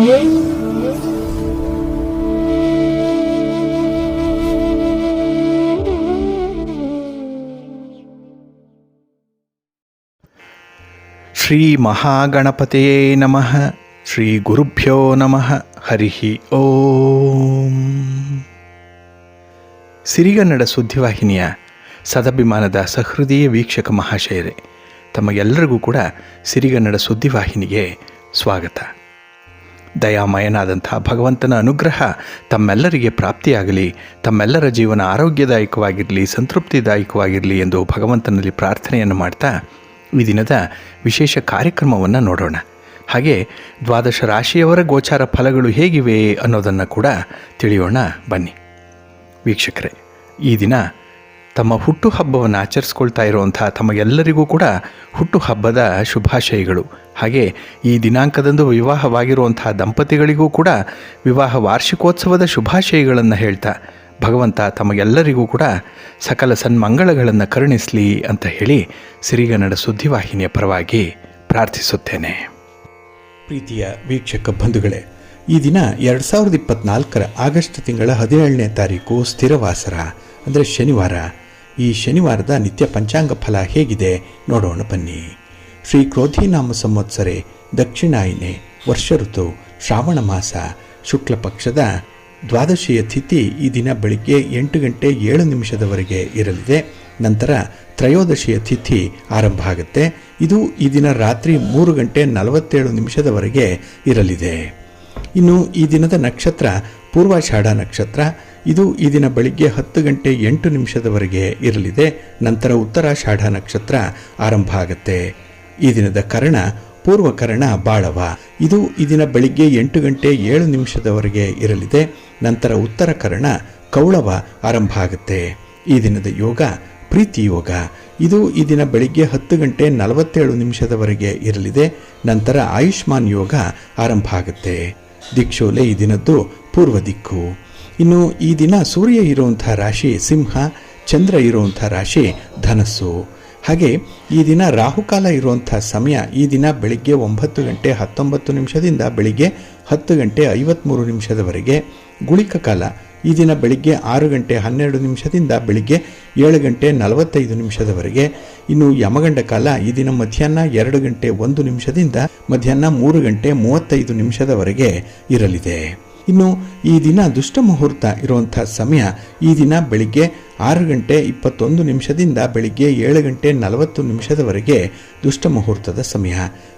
ಶ್ರೀ ಮಹಾಗಣಪತಿಯೇ ನಮಃ. ಶ್ರೀ ಗುರುಭ್ಯೋ ನಮಃ. ಹರಿ ಓಂ. ಸಿರಿಗನ್ನಡ ಸುದ್ದಿವಾಹಿನಿಯ ಸದಭಿಮಾನದ ಸಹೃದಯ ವೀಕ್ಷಕ ಮಹಾಶಯರೇ, ತಮಗೆಲ್ಲರಿಗೂ ಕೂಡ ಸಿರಿಗನ್ನಡ ಸುದ್ದಿವಾಹಿನಿಗೆ ಸ್ವಾಗತ. ದಯಾಮಯನಾದಂಥ ಭಗವಂತನ ಅನುಗ್ರಹ ತಮ್ಮೆಲ್ಲರಿಗೆ ಪ್ರಾಪ್ತಿಯಾಗಲಿ, ತಮ್ಮೆಲ್ಲರ ಜೀವನ ಆರೋಗ್ಯದಾಯಕವಾಗಿರಲಿ, ಸಂತೃಪ್ತಿದಾಯಕವಾಗಿರಲಿ ಎಂದು ಭಗವಂತನಲ್ಲಿ ಪ್ರಾರ್ಥನೆಯನ್ನು ಮಾಡ್ತಾ ಈ ದಿನದ ವಿಶೇಷ ಕಾರ್ಯಕ್ರಮವನ್ನು ನೋಡೋಣ. ಹಾಗೆ ದ್ವಾದಶ ರಾಶಿಯವರ ಗೋಚಾರ ಫಲಗಳು ಹೇಗಿವೆ ಅನ್ನೋದನ್ನು ಕೂಡ ತಿಳಿಯೋಣ ಬನ್ನಿ. ವೀಕ್ಷಕರೇ, ಈ ದಿನ ತಮ್ಮ ಹುಟ್ಟುಹಬ್ಬವನ್ನು ಆಚರಿಸ್ಕೊಳ್ತಾ ಇರುವಂಥ ತಮಗೆಲ್ಲರಿಗೂ ಕೂಡ ಹುಟ್ಟುಹಬ್ಬದ ಶುಭಾಶಯಗಳು. ಹಾಗೆ ಈ ದಿನಾಂಕದಂದು ವಿವಾಹವಾಗಿರುವಂಥ ದಂಪತಿಗಳಿಗೂ ಕೂಡ ವಿವಾಹ ವಾರ್ಷಿಕೋತ್ಸವದ ಶುಭಾಶಯಗಳನ್ನು ಹೇಳ್ತಾ ಭಗವಂತ ತಮಗೆಲ್ಲರಿಗೂ ಕೂಡ ಸಕಲ ಸನ್ಮಂಗಳಗಳನ್ನು ಕರುಣಿಸಲಿ ಅಂತ ಹೇಳಿ ಸಿರಿಗನ್ನಡ ಸುದ್ದಿವಾಹಿನಿಯ ಪರವಾಗಿ ಪ್ರಾರ್ಥಿಸುತ್ತೇನೆ. ಪ್ರೀತಿಯ ವೀಕ್ಷಕ ಬಂಧುಗಳೇ, ಈ ದಿನ 2024 ಆಗಸ್ಟ್ ತಿಂಗಳ 17ನೇ ತಾರೀಕು ಸ್ಥಿರವಾಸರ ಅಂದರೆ ಶನಿವಾರ. ಈ ಶನಿವಾರದ ನಿತ್ಯ ಪಂಚಾಂಗ ಫಲ ಹೇಗಿದೆ ನೋಡೋಣ ಬನ್ನಿ. ಶ್ರೀ ಕ್ರೋಧಿನಾಮ ಸಂವತ್ಸರೆ, ದಕ್ಷಿಣಾಯನೆ, ವರ್ಷ ಋತು, ಶ್ರಾವಣ ಮಾಸ, ಶುಕ್ಲ ಪಕ್ಷದ ದ್ವಾದಶಿಯ ತಿಥಿ ಈ ದಿನ ಬೆಳಿಗ್ಗೆ 8 ಗಂಟೆ 7 ನಿಮಿಷದವರೆಗೆ ಇರಲಿದೆ. ನಂತರ ತ್ರಯೋದಶಿಯ ತಿಥಿ ಆರಂಭ ಆಗುತ್ತೆ. ಇದು ಈ ದಿನ ರಾತ್ರಿ 3 ಗಂಟೆ 47 ನಿಮಿಷದವರೆಗೆ ಇರಲಿದೆ. ಇನ್ನು ಈ ದಿನದ ನಕ್ಷತ್ರ ಪೂರ್ವಾಷಾಢ ನಕ್ಷತ್ರ. ಇದು ಈ ದಿನ ಬೆಳಿಗ್ಗೆ 10 ಗಂಟೆ 8 ನಿಮಿಷದವರೆಗೆ ಇರಲಿದೆ. ನಂತರ ಉತ್ತರಾಷಾಢ ನಕ್ಷತ್ರ ಆರಂಭ ಆಗುತ್ತೆ. ಈ ದಿನದ ಕರ್ಣ ಪೂರ್ವಕರ್ಣ ಬಾಳವ. ಇದು ಈ ದಿನ ಬೆಳಿಗ್ಗೆ 8 ಗಂಟೆ 7 ನಿಮಿಷದವರೆಗೆ ಇರಲಿದೆ. ನಂತರ ಉತ್ತರ ಕರ್ಣ ಕೌಳವ ಆರಂಭ ಆಗುತ್ತೆ. ಈ ದಿನದ ಯೋಗ ಪ್ರೀತಿ ಯೋಗ. ಇದು ಈ ದಿನ ಬೆಳಿಗ್ಗೆ 10 ಗಂಟೆ 47 ನಿಮಿಷದವರೆಗೆ ಇರಲಿದೆ. ನಂತರ ಆಯುಷ್ಮಾನ್ ಯೋಗ ಆರಂಭ ಆಗುತ್ತೆ. ದಿಕ್ಷೋಲೆ ಈ ದಿನದ್ದು ಪೂರ್ವ ದಿಕ್ಕು. ಇನ್ನು ಈ ದಿನ ಸೂರ್ಯ ಇರುವಂಥ ರಾಶಿ ಸಿಂಹ, ಚಂದ್ರ ಇರುವಂಥ ರಾಶಿ ಧನಸ್ಸು. ಹಾಗೆ ಈ ದಿನ ರಾಹುಕಾಲ ಇರುವಂಥ ಸಮಯ ಈ ದಿನ ಬೆಳಿಗ್ಗೆ 9 ಗಂಟೆ 19 ನಿಮಿಷದಿಂದ ಬೆಳಿಗ್ಗೆ 10 ಗಂಟೆ 53 ನಿಮಿಷದವರೆಗೆ. ಗುಳಿಕ ಕಾಲ ಈ ದಿನ ಬೆಳಿಗ್ಗೆ 6 ಗಂಟೆ 12 ನಿಮಿಷದಿಂದ ಬೆಳಿಗ್ಗೆ 7 ಗಂಟೆ 45 ನಿಮಿಷದವರೆಗೆ. ಇನ್ನು ಯಮಗಂಡ ಕಾಲ ಈ ದಿನ ಮಧ್ಯಾಹ್ನ 2 ಗಂಟೆ 1 ನಿಮಿಷದಿಂದ ಮಧ್ಯಾಹ್ನ 3 ಗಂಟೆ 35 ನಿಮಿಷದವರೆಗೆ ಇರಲಿದೆ. ಇನ್ನು ಈ ದಿನ ದುಷ್ಟ ಮುಹೂರ್ತ ಇರುವಂಥ ಸಮಯ ಈ ದಿನ ಬೆಳಿಗ್ಗೆ 6 ಗಂಟೆ 21 ನಿಮಿಷದಿಂದ ಬೆಳಿಗ್ಗೆ 7 ಗಂಟೆ 40 ನಿಮಿಷದವರೆಗೆ ದುಷ್ಟ ಮುಹೂರ್ತದ ಸಮಯ.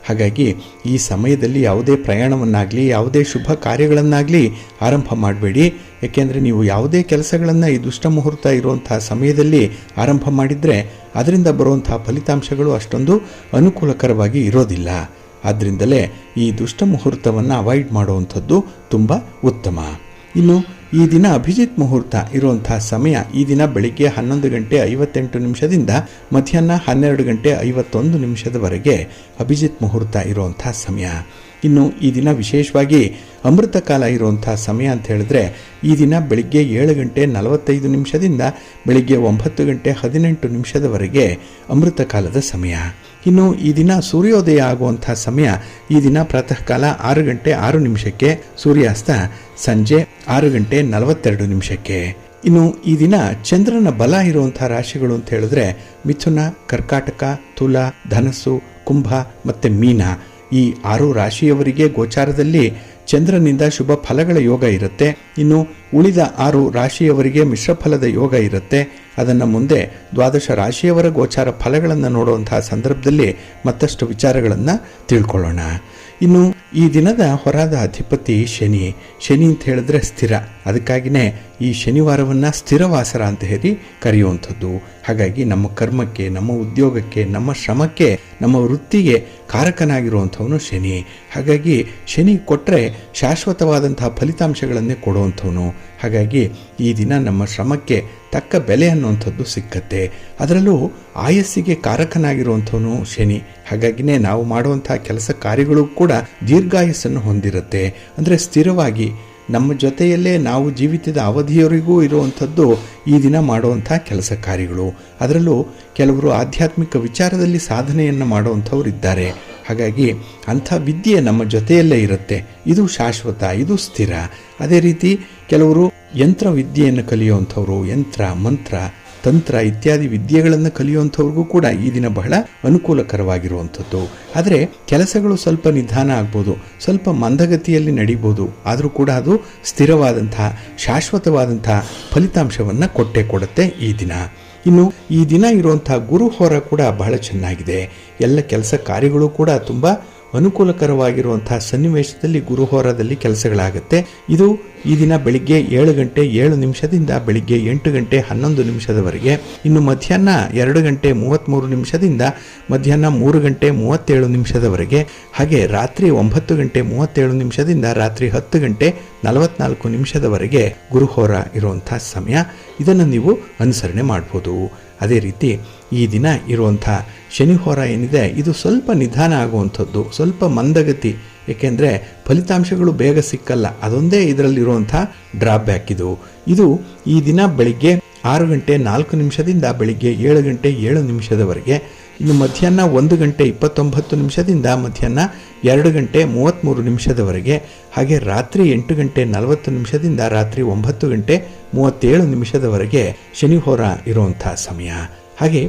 ಹಾಗಾಗಿ ಈ ಸಮಯದಲ್ಲಿ ಯಾವುದೇ ಪ್ರಯಾಣವನ್ನಾಗಲಿ ಯಾವುದೇ ಶುಭ ಕಾರ್ಯಗಳನ್ನಾಗಲಿ ಆರಂಭ ಮಾಡಬೇಡಿ. ಏಕೆಂದರೆ ನೀವು ಯಾವುದೇ ಕೆಲಸಗಳನ್ನು ಈ ದುಷ್ಟ ಮುಹೂರ್ತ ಇರುವಂಥ ಸಮಯದಲ್ಲಿ ಆರಂಭ ಮಾಡಿದರೆ ಅದರಿಂದ ಬರುವಂಥ ಫಲಿತಾಂಶಗಳು ಅಷ್ಟೊಂದು ಅನುಕೂಲಕರವಾಗಿ ಇರೋದಿಲ್ಲ. ಆದ್ದರಿಂದಲೇ ಈ ದುಷ್ಟ ಮುಹೂರ್ತವನ್ನು ಅವಾಯ್ಡ್ ಮಾಡುವಂಥದ್ದು ತುಂಬ ಉತ್ತಮ. ಇನ್ನು ಈ ದಿನ ಅಭಿಜಿತ್ ಮುಹೂರ್ತ ಇರುವಂಥ ಸಮಯ ಈ ದಿನ ಬೆಳಿಗ್ಗೆ 11 ಗಂಟೆ 58 ನಿಮಿಷದಿಂದ ಮಧ್ಯಾಹ್ನ 12 ಗಂಟೆ 51 ನಿಮಿಷದವರೆಗೆ ಅಭಿಜಿತ್ ಮುಹೂರ್ತ ಇರುವಂಥ ಸಮಯ. ಇನ್ನು ಈ ದಿನ ವಿಶೇಷವಾಗಿ ಅಮೃತ ಕಾಲ ಇರುವಂಥ ಸಮಯ ಅಂತ ಹೇಳಿದ್ರೆ ಈ ದಿನ ಬೆಳಿಗ್ಗೆ 7 ಗಂಟೆ 45 ನಿಮಿಷದಿಂದ ಬೆಳಿಗ್ಗೆ 9 ಗಂಟೆ 18 ನಿಮಿಷದವರೆಗೆ ಅಮೃತ ಕಾಲದ ಸಮಯ. ಇನ್ನು ಈ ದಿನ ಸೂರ್ಯೋದಯ ಆಗುವಂಥ ಸಮಯ ಈ ದಿನ ಪ್ರಾತಃ ಕಾಲ 6 ಗಂಟೆ 6 ನಿಮಿಷಕ್ಕೆ, ಸೂರ್ಯಾಸ್ತ ಸಂಜೆ 6 ಗಂಟೆ 42 ನಿಮಿಷಕ್ಕೆ. ಇನ್ನು ಈ ದಿನ ಚಂದ್ರನ ಬಲ ಇರುವಂಥ ರಾಶಿಗಳು ಅಂತ ಹೇಳಿದ್ರೆ ಮಿಥುನ, ಕರ್ಕಾಟಕ, ತುಲಾ, ಧನಸ್ಸು, ಕುಂಭ ಮತ್ತು ಮೀನ. ಈ 6 ರಾಶಿಯವರಿಗೆ ಗೋಚಾರದಲ್ಲಿ ಚಂದ್ರನಿಂದ ಶುಭ ಫಲಗಳ ಯೋಗ ಇರುತ್ತೆ. ಇನ್ನು ಉಳಿದ 6 ರಾಶಿಯವರಿಗೆ ಮಿಶ್ರ ಫಲದ ಯೋಗ ಇರುತ್ತೆ. ಅದನ್ನು ಮುಂದೆ ದ್ವಾದಶ ರಾಶಿಯವರ ಗೋಚಾರ ಫಲಗಳನ್ನು ನೋಡುವಂತಹ ಸಂದರ್ಭದಲ್ಲಿ ಮತ್ತಷ್ಟು ವಿಚಾರಗಳನ್ನು ತಿಳ್ಕೊಳ್ಳೋಣ. ಇನ್ನು ಈ ದಿನದ ಹೊರಾದ ಅಧಿಪತಿ ಶನಿ. ಶನಿ ಅಂತ ಹೇಳಿದ್ರೆ ಸ್ಥಿರ. ಅದಕ್ಕಾಗಿಯೇ ಈ ಶನಿವಾರವನ್ನು ಸ್ಥಿರವಾಸರ ಅಂತ ಹೇಳಿ ಕರೆಯುವಂಥದ್ದು. ಹಾಗಾಗಿ ನಮ್ಮ ಕರ್ಮಕ್ಕೆ, ನಮ್ಮ ಉದ್ಯೋಗಕ್ಕೆ, ನಮ್ಮ ಶ್ರಮಕ್ಕೆ, ನಮ್ಮ ವೃತ್ತಿಗೆ ಕಾರಕನಾಗಿರುವಂಥವನು ಶನಿ. ಹಾಗಾಗಿ ಶನಿ ಕೊಟ್ಟರೆ ಶಾಶ್ವತವಾದಂತಹ ಫಲಿತಾಂಶಗಳನ್ನೇ ಕೊಡುವಂಥವನು. ಹಾಗಾಗಿ ಈ ದಿನ ನಮ್ಮ ಶ್ರಮಕ್ಕೆ ತಕ್ಕ ಬೆಲೆ ಅನ್ನುವಂಥದ್ದು ಸಿಕ್ಕತ್ತೆ. ಅದರಲ್ಲೂ ಆಯಸ್ಸಿಗೆ ಕಾರಕನಾಗಿರುವಂಥವನು ಶನಿ. ಹಾಗಾಗಿನೇ ನಾವು ಮಾಡುವಂಥ ಕೆಲಸ ಕಾರ್ಯಗಳು ಕೂಡ ದೀರ್ಘಾಯಸ್ಸನ್ನು ಹೊಂದಿರುತ್ತೆ. ಅಂದರೆ ಸ್ಥಿರವಾಗಿ ನಮ್ಮ ಜೊತೆಯಲ್ಲೇ ನಾವು ಜೀವಿತದ ಅವಧಿಯವರೆಗೂ ಇರುವಂಥದ್ದು ಈ ದಿನ ಮಾಡುವಂಥ ಕೆಲಸ ಕಾರ್ಯಗಳು. ಅದರಲ್ಲೂ ಕೆಲವರು ಆಧ್ಯಾತ್ಮಿಕ ವಿಚಾರದಲ್ಲಿ ಸಾಧನೆಯನ್ನು ಮಾಡುವಂಥವ್ರು ಇದ್ದಾರೆ. ಹಾಗಾಗಿ ಅಂಥ ವಿದ್ಯೆ ನಮ್ಮ ಜೊತೆಯಲ್ಲೇ ಇರುತ್ತೆ. ಇದು ಶಾಶ್ವತ, ಇದು ಸ್ಥಿರ. ಅದೇ ರೀತಿ ಕೆಲವರು ಯಂತ್ರ ವಿದ್ಯೆಯನ್ನು ಕಲಿಯುವಂಥವ್ರು, ಯಂತ್ರ, ಮಂತ್ರ, ತಂತ್ರ ಇತ್ಯಾದಿ ವಿದ್ಯೆಗಳನ್ನು ಕಲಿಯುವಂಥವ್ರಿಗೂ ಕೂಡ ಈ ದಿನ ಬಹಳ ಅನುಕೂಲಕರವಾಗಿರುವಂಥದ್ದು. ಆದರೆ ಕೆಲಸಗಳು ಸ್ವಲ್ಪ ನಿಧಾನ ಆಗ್ಬೋದು, ಸ್ವಲ್ಪ ಮಂದಗತಿಯಲ್ಲಿ ನಡೀಬೋದು. ಆದರೂ ಕೂಡ ಅದು ಸ್ಥಿರವಾದಂಥ ಶಾಶ್ವತವಾದಂಥ ಫಲಿತಾಂಶವನ್ನು ಕೊಡುತ್ತೆ ಈ ದಿನ. ಇನ್ನು ಈ ದಿನ ಇರುವಂಥ ಗುರುಹೋರ ಕೂಡ ಬಹಳ ಚೆನ್ನಾಗಿದೆ. ಎಲ್ಲ ಕೆಲಸ ಕಾರ್ಯಗಳು ಕೂಡ ತುಂಬ ಅನುಕೂಲಕರವಾಗಿರುವಂಥ ಸನ್ನಿವೇಶದಲ್ಲಿ ಗುರುಹೋರದಲ್ಲಿ ಕೆಲಸಗಳಾಗುತ್ತೆ. ಇದು ಈ ದಿನ ಬೆಳಿಗ್ಗೆ 7 ಗಂಟೆ 7 ನಿಮಿಷದಿಂದ ಬೆಳಿಗ್ಗೆ 8 ಗಂಟೆ 11 ನಿಮಿಷದವರೆಗೆ, ಇನ್ನು ಮಧ್ಯಾಹ್ನ 2 ಗಂಟೆ 33 ನಿಮಿಷದಿಂದ ಮಧ್ಯಾಹ್ನ 3 ಗಂಟೆ 37 ನಿಮಿಷದವರೆಗೆ, ಹಾಗೆ ರಾತ್ರಿ 9 ಗಂಟೆ 37 ನಿಮಿಷದಿಂದ ರಾತ್ರಿ 10 ಗಂಟೆ 44 ನಿಮಿಷದವರೆಗೆ ಗುರುಹೋರ ಇರುವಂಥ ಸಮಯ. ಇದನ್ನು ನೀವು ಅನುಸರಣೆ ಮಾಡ್ಬೋದು. ಅದೇ ರೀತಿ ಈ ದಿನ ಇರುವಂಥ ಶನಿಹೋರ ಏನಿದೆ ಇದು ಸ್ವಲ್ಪ ನಿಧಾನ ಆಗುವಂಥದ್ದು, ಸ್ವಲ್ಪ ಮಂದಗತಿ. ಏಕೆಂದರೆ ಫಲಿತಾಂಶಗಳು ಬೇಗ ಸಿಕ್ಕಲ್ಲ, ಅದೊಂದೇ ಇದರಲ್ಲಿರುವಂಥ ಡ್ರಾಬ್ಯಾಕ್. ಇದು ಈ ದಿನ ಬೆಳಿಗ್ಗೆ 6 ಗಂಟೆ 4 ನಿಮಿಷದಿಂದ ಬೆಳಿಗ್ಗೆ 7 ಗಂಟೆ 7 ನಿಮಿಷದವರೆಗೆ, ಇನ್ನು ಮಧ್ಯಾಹ್ನ 1 ಗಂಟೆ 29 ನಿಮಿಷದಿಂದ ಮಧ್ಯಾಹ್ನ 2 ಗಂಟೆ 33 ನಿಮಿಷದವರೆಗೆ, ಹಾಗೆ ರಾತ್ರಿ 8 ಗಂಟೆ 40 ನಿಮಿಷದಿಂದ ರಾತ್ರಿ 9 ಗಂಟೆ 37 ನಿಮಿಷದವರೆಗೆ ಶನಿಹೋರ ಇರುವಂಥ ಸಮಯ. ಹಾಗೆ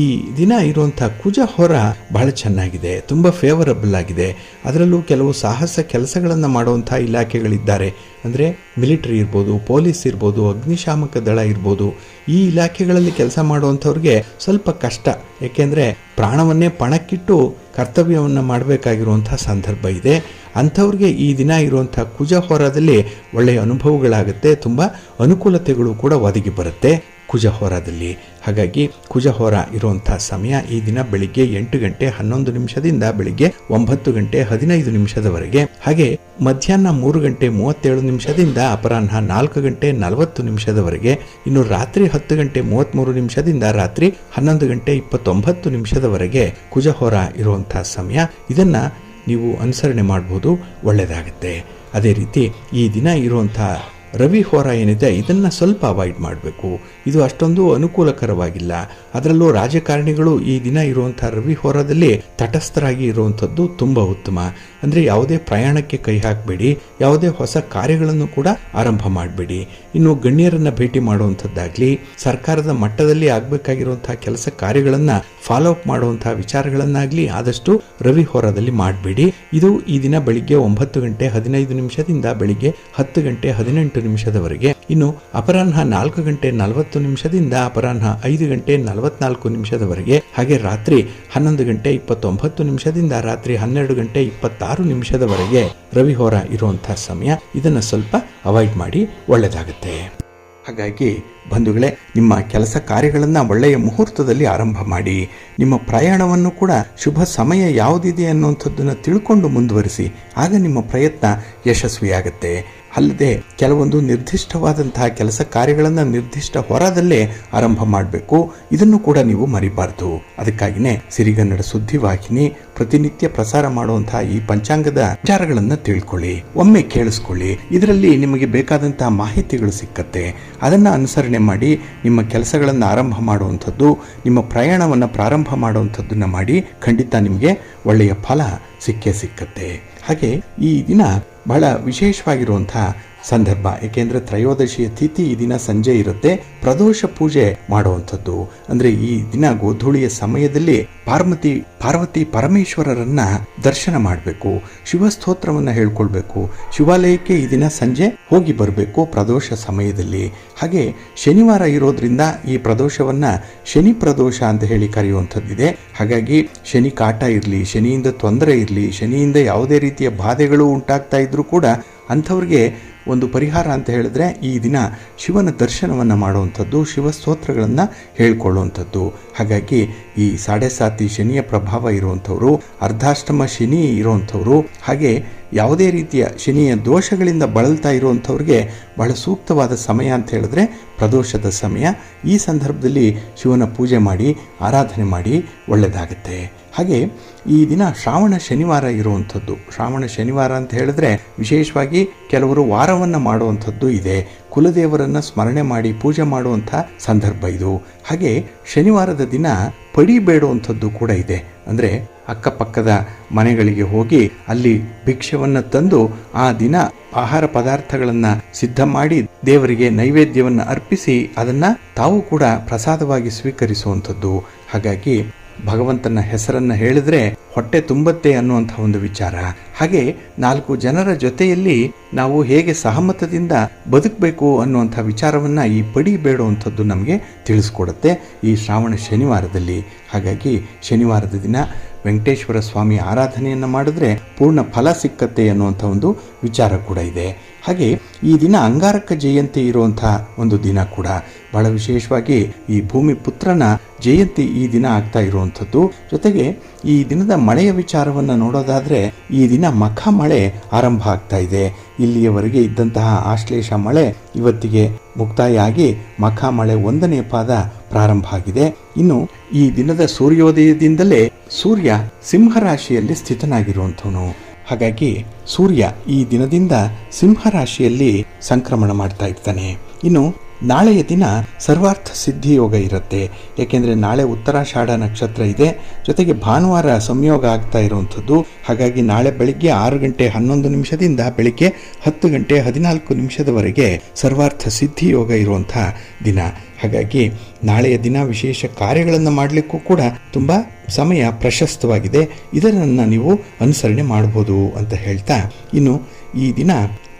ಈ ದಿನ ಇರುವಂಥ ಕುಜಹೋರ ಬಹಳ ಚೆನ್ನಾಗಿದೆ, ತುಂಬ ಫೇವರಬಲ್ ಆಗಿದೆ. ಅದರಲ್ಲೂ ಕೆಲವು ಸಾಹಸ ಕೆಲಸಗಳನ್ನು ಮಾಡುವಂಥ ಇಲಾಖೆಗಳಿದ್ದಾರೆ. ಅಂದರೆ ಮಿಲಿಟರಿ ಇರ್ಬೋದು, ಪೊಲೀಸ್ ಇರ್ಬೋದು, ಅಗ್ನಿಶಾಮಕ ದಳ ಇರ್ಬೋದು. ಈ ಇಲಾಖೆಗಳಲ್ಲಿ ಕೆಲಸ ಮಾಡುವಂಥವ್ರಿಗೆ ಸ್ವಲ್ಪ ಕಷ್ಟ. ಏಕೆಂದರೆ ಪ್ರಾಣವನ್ನೇ ಪಣಕ್ಕಿಟ್ಟು ಕರ್ತವ್ಯವನ್ನು ಮಾಡಬೇಕಾಗಿರುವಂಥ ಸಂದರ್ಭ ಇದೆ. ಅಂಥವ್ರಿಗೆ ಈ ದಿನ ಇರುವಂಥ ಕುಜಹೋರದಲ್ಲಿ ಒಳ್ಳೆಯ ಅನುಭವಗಳಾಗುತ್ತೆ, ತುಂಬ ಅನುಕೂಲತೆಗಳು ಕೂಡ ಒದಗಿ ಬರುತ್ತೆ ಕುಜಹೋರದಲ್ಲಿ. ಹಾಗಾಗಿ ಕುಜಹೋರ ಇರುವಂಥ ಸಮಯ ಈ ದಿನ ಬೆಳಿಗ್ಗೆ 8 ಗಂಟೆ 11 ನಿಮಿಷದಿಂದ ಬೆಳಿಗ್ಗೆ 9 ಗಂಟೆ 15 ನಿಮಿಷದವರೆಗೆ, ಹಾಗೆ ಮಧ್ಯಾಹ್ನ 3 ಗಂಟೆ 37 ನಿಮಿಷದಿಂದ ಅಪರಾಹ್ನ 4 ಗಂಟೆ 40 ನಿಮಿಷದವರೆಗೆ, ಇನ್ನು ರಾತ್ರಿ 10 ಗಂಟೆ 33 ನಿಮಿಷದಿಂದ ರಾತ್ರಿ 11 ಗಂಟೆ 29 ನಿಮಿಷದವರೆಗೆ ಕುಜಹೋರ ಇರುವಂಥ ಸಮಯ. ಇದನ್ನು ನೀವು ಅನುಸರಣೆ ಮಾಡ್ಬೋದು, ಒಳ್ಳೆಯದಾಗುತ್ತೆ. ಅದೇ ರೀತಿ ಈ ದಿನ ಇರುವಂಥ ರವಿ ಹೋರ ಏನಿದೆ ಇದನ್ನು ಸ್ವಲ್ಪ ಅವಾಯ್ಡ್ ಮಾಡಬೇಕು. ಇದು ಅಷ್ಟೊಂದು ಅನುಕೂಲಕರವಾಗಿಲ್ಲ. ಅದರಲ್ಲೂ ರಾಜಕಾರಣಿಗಳು ಈ ದಿನ ಇರುವಂಥ ರವಿ ಹೋರದಲ್ಲಿ ತಟಸ್ಥರಾಗಿ ಇರುವಂಥದ್ದು ತುಂಬ ಉತ್ತಮ. ಅಂದರೆ ಯಾವುದೇ ಪ್ರಯಾಣಕ್ಕೆ ಕೈ ಹಾಕಬೇಡಿ, ಯಾವುದೇ ಹೊಸ ಕಾರ್ಯಗಳನ್ನು ಕೂಡ ಆರಂಭ ಮಾಡಬೇಡಿ. ಇನ್ನು ಗಣ್ಯರನ್ನು ಭೇಟಿ ಮಾಡುವಂಥದ್ದಾಗಲಿ, ಸರ್ಕಾರದ ಮಟ್ಟದಲ್ಲಿ ಆಗಬೇಕಾಗಿರುವಂಥ ಕೆಲಸ ಕಾರ್ಯಗಳನ್ನು ಫಾಲೋ ಅಪ್ ಮಾಡುವಂಥ ವಿಚಾರಗಳನ್ನಾಗಲಿ ಆದಷ್ಟು ರವಿ ಹೋರದಲ್ಲಿ ಮಾಡಬೇಡಿ. ಇದು ಈ ದಿನ ಬೆಳಿಗ್ಗೆ 9 ಗಂಟೆ 15 ನಿಮಿಷದಿಂದ ಬೆಳಿಗ್ಗೆ 10 ಗಂಟೆ 18 ನಿಮಿಷದವರೆಗೆ, ಇನ್ನು ಅಪರಾಹ್ನ 4 ಗಂಟೆ 40 ನಿಮಿಷದಿಂದ ಅಪರಾಹ್ನ 5 ಗಂಟೆ 44 ನಿಮಿಷದವರೆಗೆ, ಹಾಗೆ ರಾತ್ರಿ 11 ಗಂಟೆ 29 ನಿಮಿಷದಿಂದ ರಾತ್ರಿ 12 ಗಂಟೆ 26 ನಿಮಿಷದವರೆಗೆ ರವಿಹೋರ ಇರುವಂಥ ಸಮಯ. ಇದನ್ನು ಸ್ವಲ್ಪ ಅವಾಯ್ಡ್ ಮಾಡಿ, ಒಳ್ಳೆಯದಾಗುತ್ತೆ. ಹಾಗಾಗಿ ಬಂಧುಗಳೇ, ನಿಮ್ಮ ಕೆಲಸ ಕಾರ್ಯಗಳನ್ನು ಒಳ್ಳೆಯ ಮುಹೂರ್ತದಲ್ಲಿ ಆರಂಭ ಮಾಡಿ. ನಿಮ್ಮ ಪ್ರಯಾಣವನ್ನು ಕೂಡ ಶುಭ ಸಮಯ ಯಾವುದಿದೆ ಅನ್ನುವಂಥದ್ದನ್ನು ತಿಳ್ಕೊಂಡು ಮುಂದುವರಿಸಿ. ಆಗ ನಿಮ್ಮ ಪ್ರಯತ್ನ ಯಶಸ್ವಿಯಾಗುತ್ತೆ. ಅಲ್ಲದೆ ಕೆಲವೊಂದು ನಿರ್ದಿಷ್ಟವಾದಂತಹ ಕೆಲಸ ಕಾರ್ಯಗಳನ್ನು ನಿರ್ದಿಷ್ಟ ಹೊರದಲ್ಲೇ ಆರಂಭ ಮಾಡಬೇಕು. ಇದನ್ನು ಕೂಡ ನೀವು ಮರಿಬಾರ್ದು. ಅದಕ್ಕಾಗಿಯೇ ಸಿರಿಗನ್ನಡ ಸುದ್ದಿವಾಹಿನಿ ಪ್ರತಿನಿತ್ಯ ಪ್ರಸಾರ ಮಾಡುವಂತಹ ಈ ಪಂಚಾಂಗದ ವಿಚಾರಗಳನ್ನು ತಿಳ್ಕೊಳ್ಳಿ, ಒಮ್ಮೆ ಕೇಳಿಸ್ಕೊಳ್ಳಿ. ಇದರಲ್ಲಿ ನಿಮಗೆ ಬೇಕಾದಂತಹ ಮಾಹಿತಿಗಳು ಸಿಕ್ಕತ್ತೆ. ಅದನ್ನು ಅನುಸರಣೆ ಮಾಡಿ ನಿಮ್ಮ ಕೆಲಸಗಳನ್ನು ಆರಂಭ ಮಾಡುವಂಥದ್ದು, ನಿಮ್ಮ ಪ್ರಯಾಣವನ್ನು ಪ್ರಾರಂಭ ಮಾಡುವಂಥದ್ದನ್ನು ಮಾಡಿ. ಖಂಡಿತ ನಿಮಗೆ ಒಳ್ಳೆಯ ಫಲ ಸಿಕ್ಕತ್ತೆ. ಹಾಗೆ ಈ ದಿನ ಬಹಳ ವಿಶೇಷವಾಗಿರುವಂಥ ಸಂದರ್ಭ. ಏಕೆಂದರೆ ತ್ರಯೋದಶಿಯ ತಿಥಿ ಈ ದಿನ ಸಂಜೆ ಇರುತ್ತೆ. ಪ್ರದೋಷ ಪೂಜೆ ಮಾಡುವಂಥದ್ದು. ಅಂದರೆ ಈ ದಿನ ಗೋಧೂಳಿಯ ಸಮಯದಲ್ಲಿ ಪಾರ್ವತಿ ಪರಮೇಶ್ವರರನ್ನ ದರ್ಶನ ಮಾಡಬೇಕು, ಶಿವಸ್ತೋತ್ರವನ್ನು ಹೇಳ್ಕೊಳ್ಬೇಕು. ಶಿವಾಲಯಕ್ಕೆ ಈ ದಿನ ಸಂಜೆ ಹೋಗಿ ಬರಬೇಕು ಪ್ರದೋಷ ಸಮಯದಲ್ಲಿ. ಹಾಗೆ ಶನಿವಾರ ಇರೋದ್ರಿಂದ ಈ ಪ್ರದೋಷವನ್ನು ಶನಿ ಪ್ರದೋಷ ಅಂತ ಹೇಳಿ ಕರೆಯುವಂಥದ್ದಿದೆ. ಹಾಗಾಗಿ ಶನಿ ಕಾಟ ಇರಲಿ, ಶನಿಯಿಂದ ತೊಂದರೆ ಇರಲಿ, ಶನಿಯಿಂದ ಯಾವುದೇ ರೀತಿಯ ಬಾಧೆಗಳು ಉಂಟಾಗ್ತಾ ಇದ್ರೂ ಕೂಡ ಅಂಥವ್ರಿಗೆ ಒಂದು ಪರಿಹಾರ ಅಂತ ಹೇಳಿದ್ರೆ ಈ ದಿನ ಶಿವನ ದರ್ಶನವನ್ನು ಮಾಡುವಂಥದ್ದು, ಶಿವಸ್ತೋತ್ರಗಳನ್ನು ಹೇಳ್ಕೊಳ್ಳುವಂಥದ್ದು. ಹಾಗಾಗಿ ಈ 7.5 ಶನಿಯ ಪ್ರಭಾವ ಇರುವಂಥವ್ರು, ಅರ್ಧಾಷ್ಟಮ ಶನಿ ಇರುವಂಥವ್ರು, ಹಾಗೆ ಯಾವುದೇ ರೀತಿಯ ಶನಿಯ ದೋಷಗಳಿಂದ ಬಳಲ್ತಾ ಇರುವಂಥವ್ರಿಗೆ ಬಹಳ ಸೂಕ್ತವಾದ ಸಮಯ ಅಂತ ಹೇಳಿದ್ರೆ ಪ್ರದೋಷದ ಸಮಯ. ಈ ಸಂದರ್ಭದಲ್ಲಿ ಶಿವನ ಪೂಜೆ ಮಾಡಿ, ಆರಾಧನೆ ಮಾಡಿ, ಒಳ್ಳೆಯದಾಗುತ್ತೆ. ಹಾಗೆ ಈ ದಿನ ಶ್ರಾವಣ ಶನಿವಾರ ಇರುವಂಥದ್ದು. ಶ್ರಾವಣ ಶನಿವಾರ ಅಂತ ಹೇಳಿದ್ರೆ ವಿಶೇಷವಾಗಿ ಕೆಲವರು ವಾರವನ್ನು ಮಾಡುವಂಥದ್ದು ಇದೆ. ಕುಲದೇವರನ್ನು ಸ್ಮರಣೆ ಮಾಡಿ ಪೂಜೆ ಮಾಡುವಂಥ ಸಂದರ್ಭ ಇದು. ಹಾಗೆ ಶನಿವಾರದ ದಿನ ಪಡಿ ಬೇಡುವಂಥದ್ದು ಕೂಡ ಇದೆ. ಅಂದರೆ ಅಕ್ಕಪಕ್ಕದ ಮನೆಗಳಿಗೆ ಹೋಗಿ ಅಲ್ಲಿ ಭಿಕ್ಷವನ್ನು ತಂದು ಆ ದಿನ ಆಹಾರ ಪದಾರ್ಥಗಳನ್ನು ಸಿದ್ಧ ಮಾಡಿ ದೇವರಿಗೆ ನೈವೇದ್ಯವನ್ನು ಅರ್ಪಿಸಿ ಅದನ್ನು ತಾವು ಕೂಡ ಪ್ರಸಾದವಾಗಿ ಸ್ವೀಕರಿಸುವಂಥದ್ದು. ಹಾಗಾಗಿ ಭಗವಂತನ ಹೆಸರನ್ನು ಹೇಳಿದ್ರೆ ಹೊಟ್ಟೆ ತುಂಬತ್ತೆ ಅನ್ನುವಂಥ ಒಂದು ವಿಚಾರ. ಹಾಗೆ 4 ಜನರ ಜೊತೆಯಲ್ಲಿ ನಾವು ಹೇಗೆ ಸಹಮತದಿಂದ ಬದುಕಬೇಕು ಅನ್ನುವಂಥ ವಿಚಾರವನ್ನು ಈ ಪಡಿ ಬೇಡುವಂಥದ್ದು ನಮಗೆ ತಿಳಿಸ್ಕೊಡುತ್ತೆ ಈ ಶ್ರಾವಣ ಶನಿವಾರದಲ್ಲಿ. ಹಾಗಾಗಿ ಶನಿವಾರದ ದಿನ ವೆಂಕಟೇಶ್ವರ ಸ್ವಾಮಿ ಆರಾಧನೆಯನ್ನು ಮಾಡಿದ್ರೆ ಪೂರ್ಣ ಫಲ ಸಿಕ್ಕತ್ತೆ ಅನ್ನುವಂಥ ಒಂದು ವಿಚಾರ ಕೂಡ ಇದೆ. ಹಾಗೆ ಈ ದಿನ ಅಂಗಾರಕ ಜಯಂತಿ ಇರುವಂಥ ಒಂದು ದಿನ ಕೂಡ ಬಹಳ ವಿಶೇಷವಾಗಿ ಈ ಭೂಮಿ ಪುತ್ರನ ಜಯಂತಿ ಈ ದಿನ ಆಗ್ತಾ ಇರುವಂಥದ್ದು. ಜೊತೆಗೆ ಈ ದಿನದ ಮಳೆಯ ವಿಚಾರವನ್ನು ನೋಡೋದಾದರೆ ಈ ದಿನ ಮಖ ಮಳೆ ಆರಂಭ ಆಗ್ತಾ ಇದೆ. ಇಲ್ಲಿಯವರೆಗೆ ಇದ್ದಂತಹ ಆಶ್ಲೇಷ ಮಳೆ ಇವತ್ತಿಗೆ ಮುಕ್ತಾಯ ಆಗಿ ಮಖ ಮಳೆ 1ನೇ ಪಾದ ಪ್ರಾರಂಭ ಆಗಿದೆ. ಇನ್ನು ಈ ದಿನದ ಸೂರ್ಯೋದಯದಿಂದಲೇ ಸೂರ್ಯ ಸಿಂಹರಾಶಿಯಲ್ಲಿ ಸ್ಥಿತನಾಗಿರುವಂಥವನು. ಹಾಗಾಗಿ ಸೂರ್ಯ ಈ ದಿನದಿಂದ ಸಿಂಹರಾಶಿಯಲ್ಲಿ ಸಂಕ್ರಮಣ ಮಾಡ್ತಾ ಇರ್ತಾನೆ. ಇನ್ನು ನಾಳೆಯ ದಿನ ಸರ್ವಾರ್ಥ ಸಿದ್ಧಿ ಯೋಗ ಇರುತ್ತೆ. ಏಕೆಂದರೆ ನಾಳೆ ಉತ್ತರಾಷಾಢ ನಕ್ಷತ್ರ ಇದೆ. ಜೊತೆಗೆ ಭಾನುವಾರ ಸಂಯೋಗ ಆಗ್ತಾ ಇರುವಂಥದ್ದು. ಹಾಗಾಗಿ ನಾಳೆ ಬೆಳಿಗ್ಗೆ 6:11 ಬೆಳಿಗ್ಗೆ 10:14 ಸರ್ವಾರ್ಥ ಸಿದ್ಧಿ ಯೋಗ ಇರುವಂಥ ದಿನ. ಹಾಗಾಗಿ ನಾಳೆಯ ದಿನ ವಿಶೇಷ ಕಾರ್ಯಗಳನ್ನು ಮಾಡಲಿಕ್ಕೂ ಕೂಡ ತುಂಬ ಸಮಯ ಪ್ರಶಸ್ತವಾಗಿದೆ. ಇದನ್ನು ನೀವು ಅನುಸರಣೆ ಮಾಡ್ಬೋದು ಅಂತ ಹೇಳ್ತಾ, ಇನ್ನು ಈ ದಿನ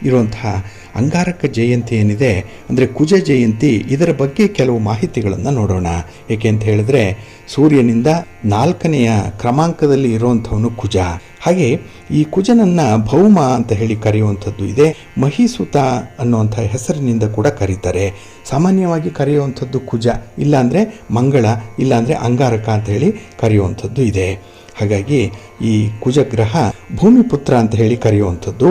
ಇರುವಂತಹ ಅಂಗಾರಕ ಜಯಂತಿ ಏನಿದೆ ಅಂದರೆ ಕುಜ ಜಯಂತಿ, ಇದರ ಬಗ್ಗೆ ಕೆಲವು ಮಾಹಿತಿಗಳನ್ನು ನೋಡೋಣ. ಏಕೆ ಅಂತ ಹೇಳಿದ್ರೆ ಸೂರ್ಯನಿಂದ 4ನೆಯ ಕ್ರಮಾಂಕದಲ್ಲಿ ಇರುವಂಥವನು ಕುಜ. ಹಾಗೆ ಈ ಕುಜನನ್ನು ಭೌಮ ಅಂತ ಹೇಳಿ ಕರೆಯುವಂಥದ್ದು ಇದೆ. ಮಹಿಸುತ ಅನ್ನುವಂಥ ಹೆಸರಿನಿಂದ ಕೂಡ ಕರೀತಾರೆ. ಸಾಮಾನ್ಯವಾಗಿ ಕರೆಯುವಂಥದ್ದು ಕುಜ, ಇಲ್ಲಾಂದರೆ ಮಂಗಳ, ಇಲ್ಲಾಂದರೆ ಅಂಗಾರಕ ಅಂತ ಹೇಳಿ ಕರೆಯುವಂಥದ್ದು ಇದೆ. ಹಾಗಾಗಿ ಈ ಕುಜಗ್ರಹ ಭೂಮಿ ಪುತ್ರ ಅಂತ ಹೇಳಿ ಕರೆಯುವಂಥದ್ದು.